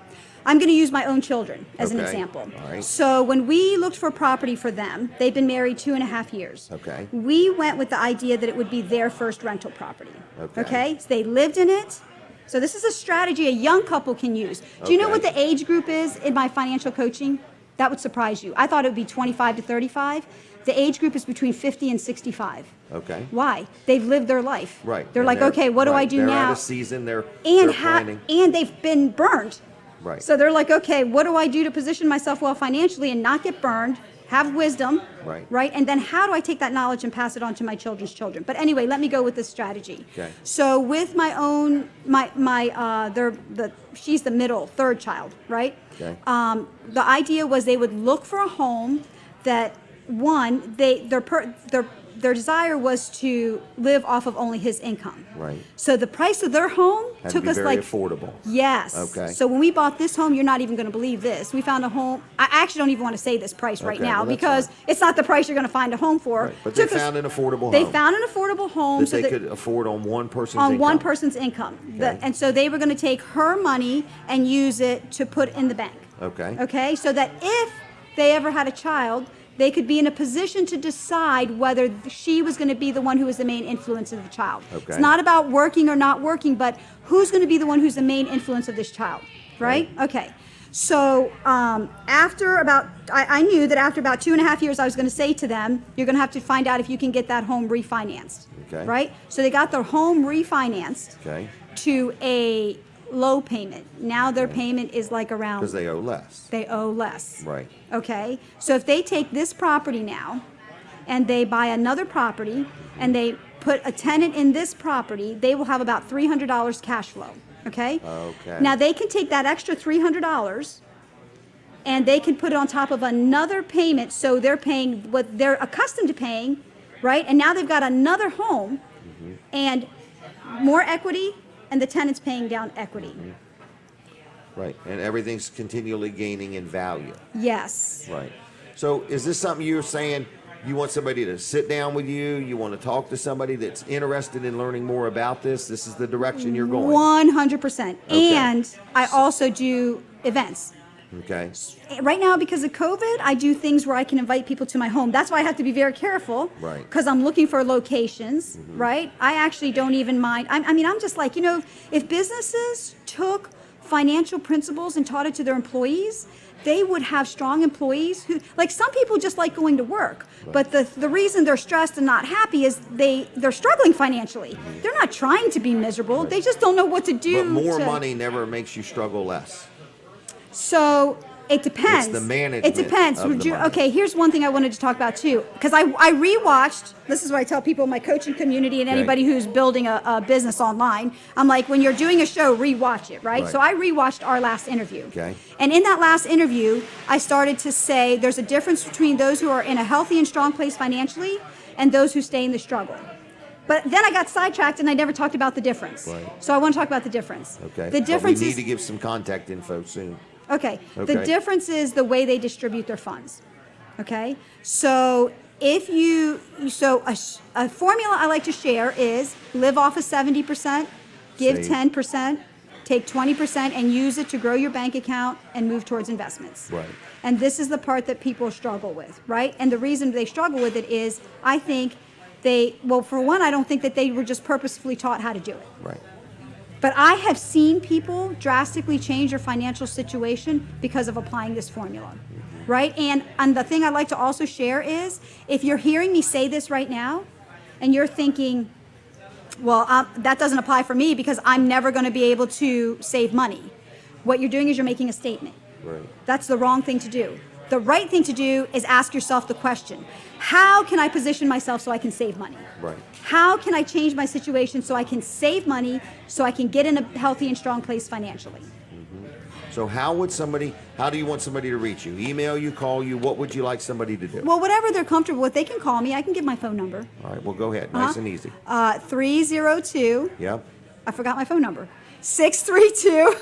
I'm going to use my own children as an Okay. example. All right. So when we looked for property for them, they've been married 2.5 years. Okay. We went with the idea that it would be their first rental property. Okay. So they lived in it. So this is a strategy a young couple can use. Do you know Okay. what the age group is in my financial coaching? That would surprise you. I thought it would be 25 to 35. The age group is between 50 and 65. Okay. Why? They've lived their life. Right. They're And like, okay, what do I right, do they're now? At a season, they're and planning. and they've been burned. Right. So they're like, okay, what do I do to position myself well financially and not get burned? Have wisdom. Right. Right. And then how do I take that knowledge and pass it on to my children's children? But anyway, let me go with this strategy. Okay. So with my own, she's the middle, third child, right? Okay. The idea was they would look for a home that their desire was to live off of only his income. Right. So the price of their home Had to took be us very like affordable. Yes. Okay. So when we bought this home, you're not even going to believe this. We found a home. I actually don't even want to say this price right Okay, now well, that's because fine. it's not the price you're going to find a home for. Right. But they Took us- found an affordable They home found an affordable home that so they that could afford on one person's on income. one person's income. Okay. And so they were going to take her money and use it to put in the bank. Okay. Okay. So that if they ever had a child, they could be in a position to decide whether she was going to be the one who was the main influence of the child. Okay. It's not about working or not working, but who's going to be the one who's the main influence of this child, right? Okay. So after about, I knew that after about 2.5 years, I was going to say to them, you're going to have to find out if you can get that home refinanced. Okay. Right? So they got their home refinanced Okay. to a low payment. Now their payment is like around, Because they owe less. they owe less. Right. Okay, so if they take this property now and they buy another property and they put a tenant in this property, they will have about $300 cash flow. Okay? Okay. Now they can take that extra $300 and they can put it on top of another payment, so they're paying what they're accustomed to paying, right? And now they've got another home and more equity, and the tenant's paying down equity. Right. And everything's continually gaining in value. Yes. Right. So is this something you're saying you want somebody to sit down with you? You want to talk to somebody that's interested in learning more about this? This is the direction you're going. 100%. Okay. And I also do events. Okay. Right now, because of COVID, I do things where I can invite people to my home. That's why I have to be very careful. Right. Because I'm looking for locations, right? I actually don't even mind. I mean, I'm just like, if businesses took financial principles and taught it to their employees, they would have strong employees who, like, some people just like going to work, but the reason they're stressed and not happy is they're struggling financially. They're not trying to be miserable. They just don't know what to do. But more money never makes you struggle less. So it depends. It's the management. It depends. Of the money. Okay, here's one thing I wanted to talk about too, because I rewatched. This is what I tell people in my coaching community and anybody who's building a business online. I'm like, when you're doing a show, rewatch it, right? So I rewatched our last interview. Okay. And in that last interview, I started to say there's a difference between those who are in a healthy and strong place financially and those who stay in the struggle. But then I got sidetracked and I never talked about the difference. Right. So I want to talk about the difference. Okay. The difference we need is to give some contact info soon. Okay. Okay. The difference is the way they distribute their funds. Okay. So if a formula I like to share is live off of 70%, give Save. 10%, take 20% and use it to grow your bank account and move towards investments. Right. And this is the part that people struggle with, right? And the reason they struggle with it is I think for one, I don't think that they were just purposefully taught how to do it. Right. But I have seen people drastically change their financial situation because of applying this formula, right? And the thing I'd like to also share is, if you're hearing me say this right now, and you're thinking, well, that doesn't apply for me because I'm never going to be able to save money. What you're doing is you're making a statement. Right. That's the wrong thing to do. The right thing to do is ask yourself the question, how can I position myself so I can save money? Right. How can I change my situation so I can save money so I can get in a healthy and strong place financially? So how do you want somebody to reach you? Email you, call you? What would you like somebody to do? Well, whatever they're comfortable with, they can call me. I can give my phone number. All right, well, go ahead. Nice and easy. 302, Yep. I forgot my phone number, 632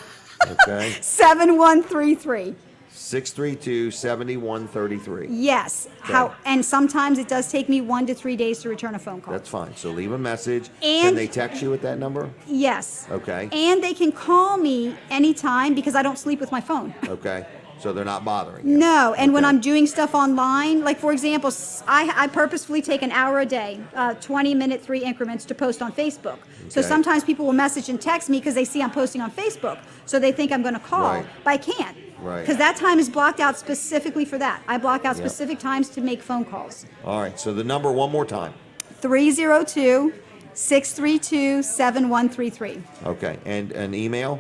Okay. 7133. 632-7133. Yes. Okay. And sometimes it does take me 1 to 3 days to return a phone call. That's fine. So leave a message. And- Can they text you at that number? Yes. Okay. And they can call me anytime because I don't sleep with my phone. Okay. So they're not bothering you. No, and when Okay. I'm doing stuff online, like for example, I purposefully take an hour a day, 20-minute 3 increments to post on Facebook. So Okay. sometimes people will message and text me because they see I'm posting on Facebook. So they think I'm going to call, Right. but I can't. Right. Because that time is blocked out specifically for that. I block out specific times to make phone calls. All right. So the number one more time. 302-632-7133. Okay. And an email?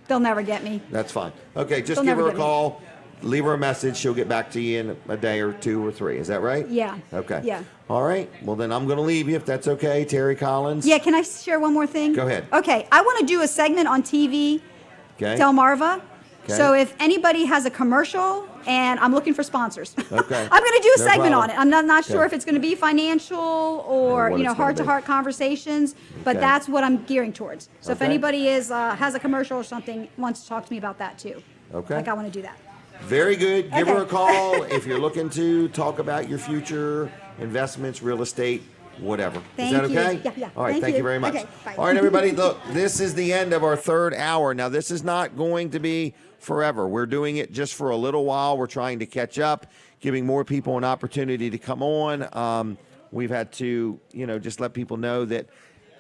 They'll never get me. That's fine. Okay. Just They'll give never her a get me. call. Leave her a message. She'll get back to you in a day or 2 or 3. Is that right? Yeah. Okay. Yeah. All right. Well, then I'm going to leave you if that's okay, Terry Collins. Yeah, can I share one more thing? Go ahead. Okay, I want to do a segment on TV, Okay. Delmarva. Okay. So if anybody has a commercial, and I'm looking for sponsors. Okay. I'm going to do a No segment problem. on it. I'm not sure Okay. if it's going to be financial or what it's gonna heart-to-heart conversations, but Okay. that's what I'm gearing towards. So if Okay. anybody has a commercial or something, wants to talk to me about that too. Okay. Like I want to do that. Very good. Give her a Okay. call if you're looking to talk about your future investments, real estate, whatever. Thank is that you. okay? Yeah. All right. Thank you very much. Okay, bye. All right, everybody. Look, this is the end of our 3rd hour. Now, this is not going to be forever. We're doing it just for a little while. We're trying to catch up, giving more people an opportunity to come on. We've had to, just let people know that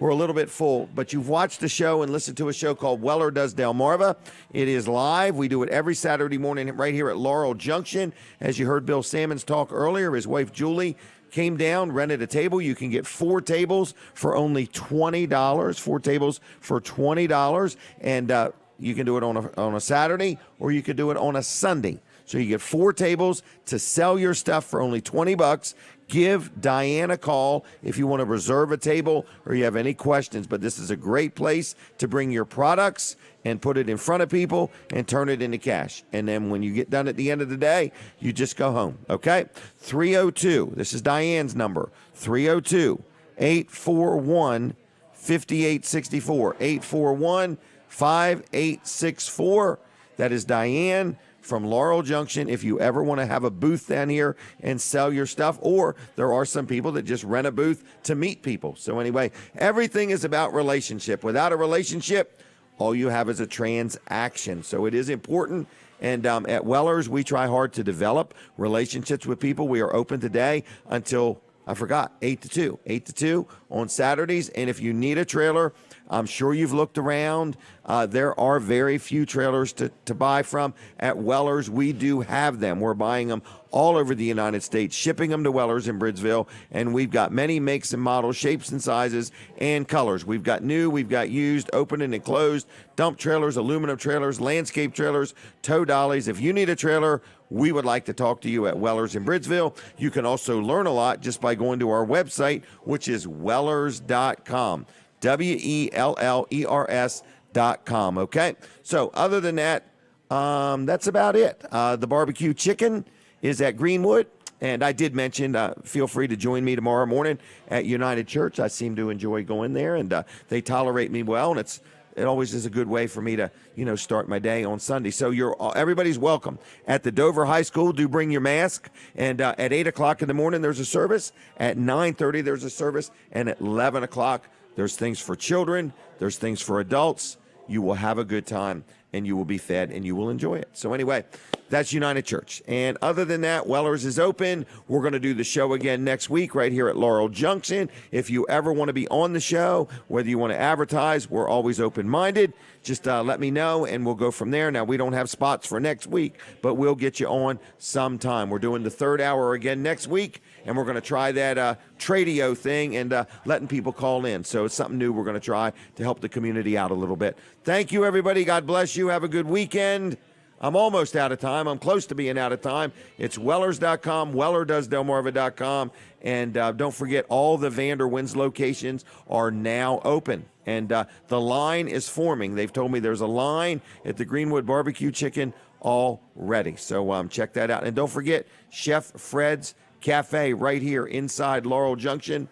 we're a little bit full, but you've watched the show and listened to a show called Weller Does Delmarva. It is live. We do it every Saturday morning right here at Laurel Junction. As you heard Bill Sammons talk earlier, his wife Julie came down, rented a table. You can get 4 tables for only $20. 4 tables for $20, and you can do it on a Saturday, or you could do it on a Sunday. So you get 4 tables to sell your stuff for only $20. Give Diane a call if you want to reserve a table or you have any questions. But this is a great place to bring your products and put it in front of people and turn it into cash. And then when you get done at the end of the day, you just go home, okay? 302, this is Diane's number, 302-841-5864, 841-5864. That is Diane. from Laurel Junction if you ever want to have a booth down here and sell your stuff, or there are some people that just rent a booth to meet people. So anyway, everything is about relationship. Without a relationship, all you have is a transaction. So it is important. And at Weller's, we try hard to develop relationships with people. We are open today until, 8 to 2 on Saturdays. And if you need a trailer, I'm sure you've looked around. There are very few trailers to buy from. At Weller's, we do have them. We're buying them all over the United States, shipping them to Weller's in Bridgeville. And we've got many makes and models, shapes and sizes, and colors. We've got new, we've got used, open and enclosed, dump trailers, aluminum trailers, landscape trailers, tow dollies. If you need a trailer, we would like to talk to you at Weller's in Bridgeville. You can also learn a lot just by going to our website, which is wellers.com. WELLERS.com. Okay. So other than that, that's about it. The barbecue chicken is at Greenwood. And I did mention, feel free to join me tomorrow morning at United Church. I seem to enjoy going there, and they tolerate me well. And it always is a good way for me to, start my day on Sunday. So everybody's welcome. At the Dover High School, do bring your mask. And at 8 o'clock in the morning, there's a service. At 9:30, there's a service. And at 11 o'clock, there's things for children. There's things for adults. You will have a good time, and you will be fed, and you will enjoy it. So anyway, that's United Church. And other than that, Weller's is open. We're going to do the show again next week right here at Laurel Junction. If you ever want to be on the show, whether you want to advertise, we're always open-minded. Just let me know, and we'll go from there. Now, we don't have spots for next week, but we'll get you on sometime. We're doing the third hour again next week, and we're going to try that Tradio thing and letting people call in. So it's something new we're going to try to help the community out a little bit. Thank you, everybody. God bless you. Have a good weekend. I'm almost out of time. I'm close to being out of time. It's Wellers.com, WellerDoesDelmarva.com. And don't forget, all the Vanderwinds locations are now open. And the line is forming. They've told me there's a line at the Greenwood Barbecue Chicken already. So check that out. And don't forget, Chef Fred's Cafe right here inside Laurel Junction.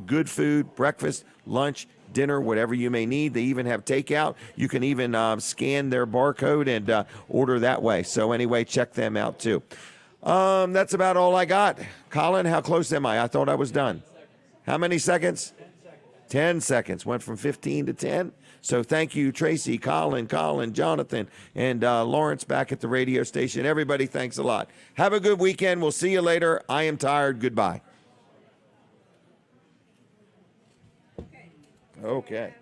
Good food, breakfast, lunch, dinner, whatever you may need. They even have takeout. You can even scan their barcode and order that way. So anyway, check them out too. That's about all I got. Colin, how close am I? I thought I was done. How many seconds? 10 seconds. Went from 15 to 10. So thank you, Tracy, Colin, Jonathan, and Lawrence back at the radio station. Everybody, thanks a lot. Have a good weekend. We'll see you later. I am tired. Goodbye. Okay.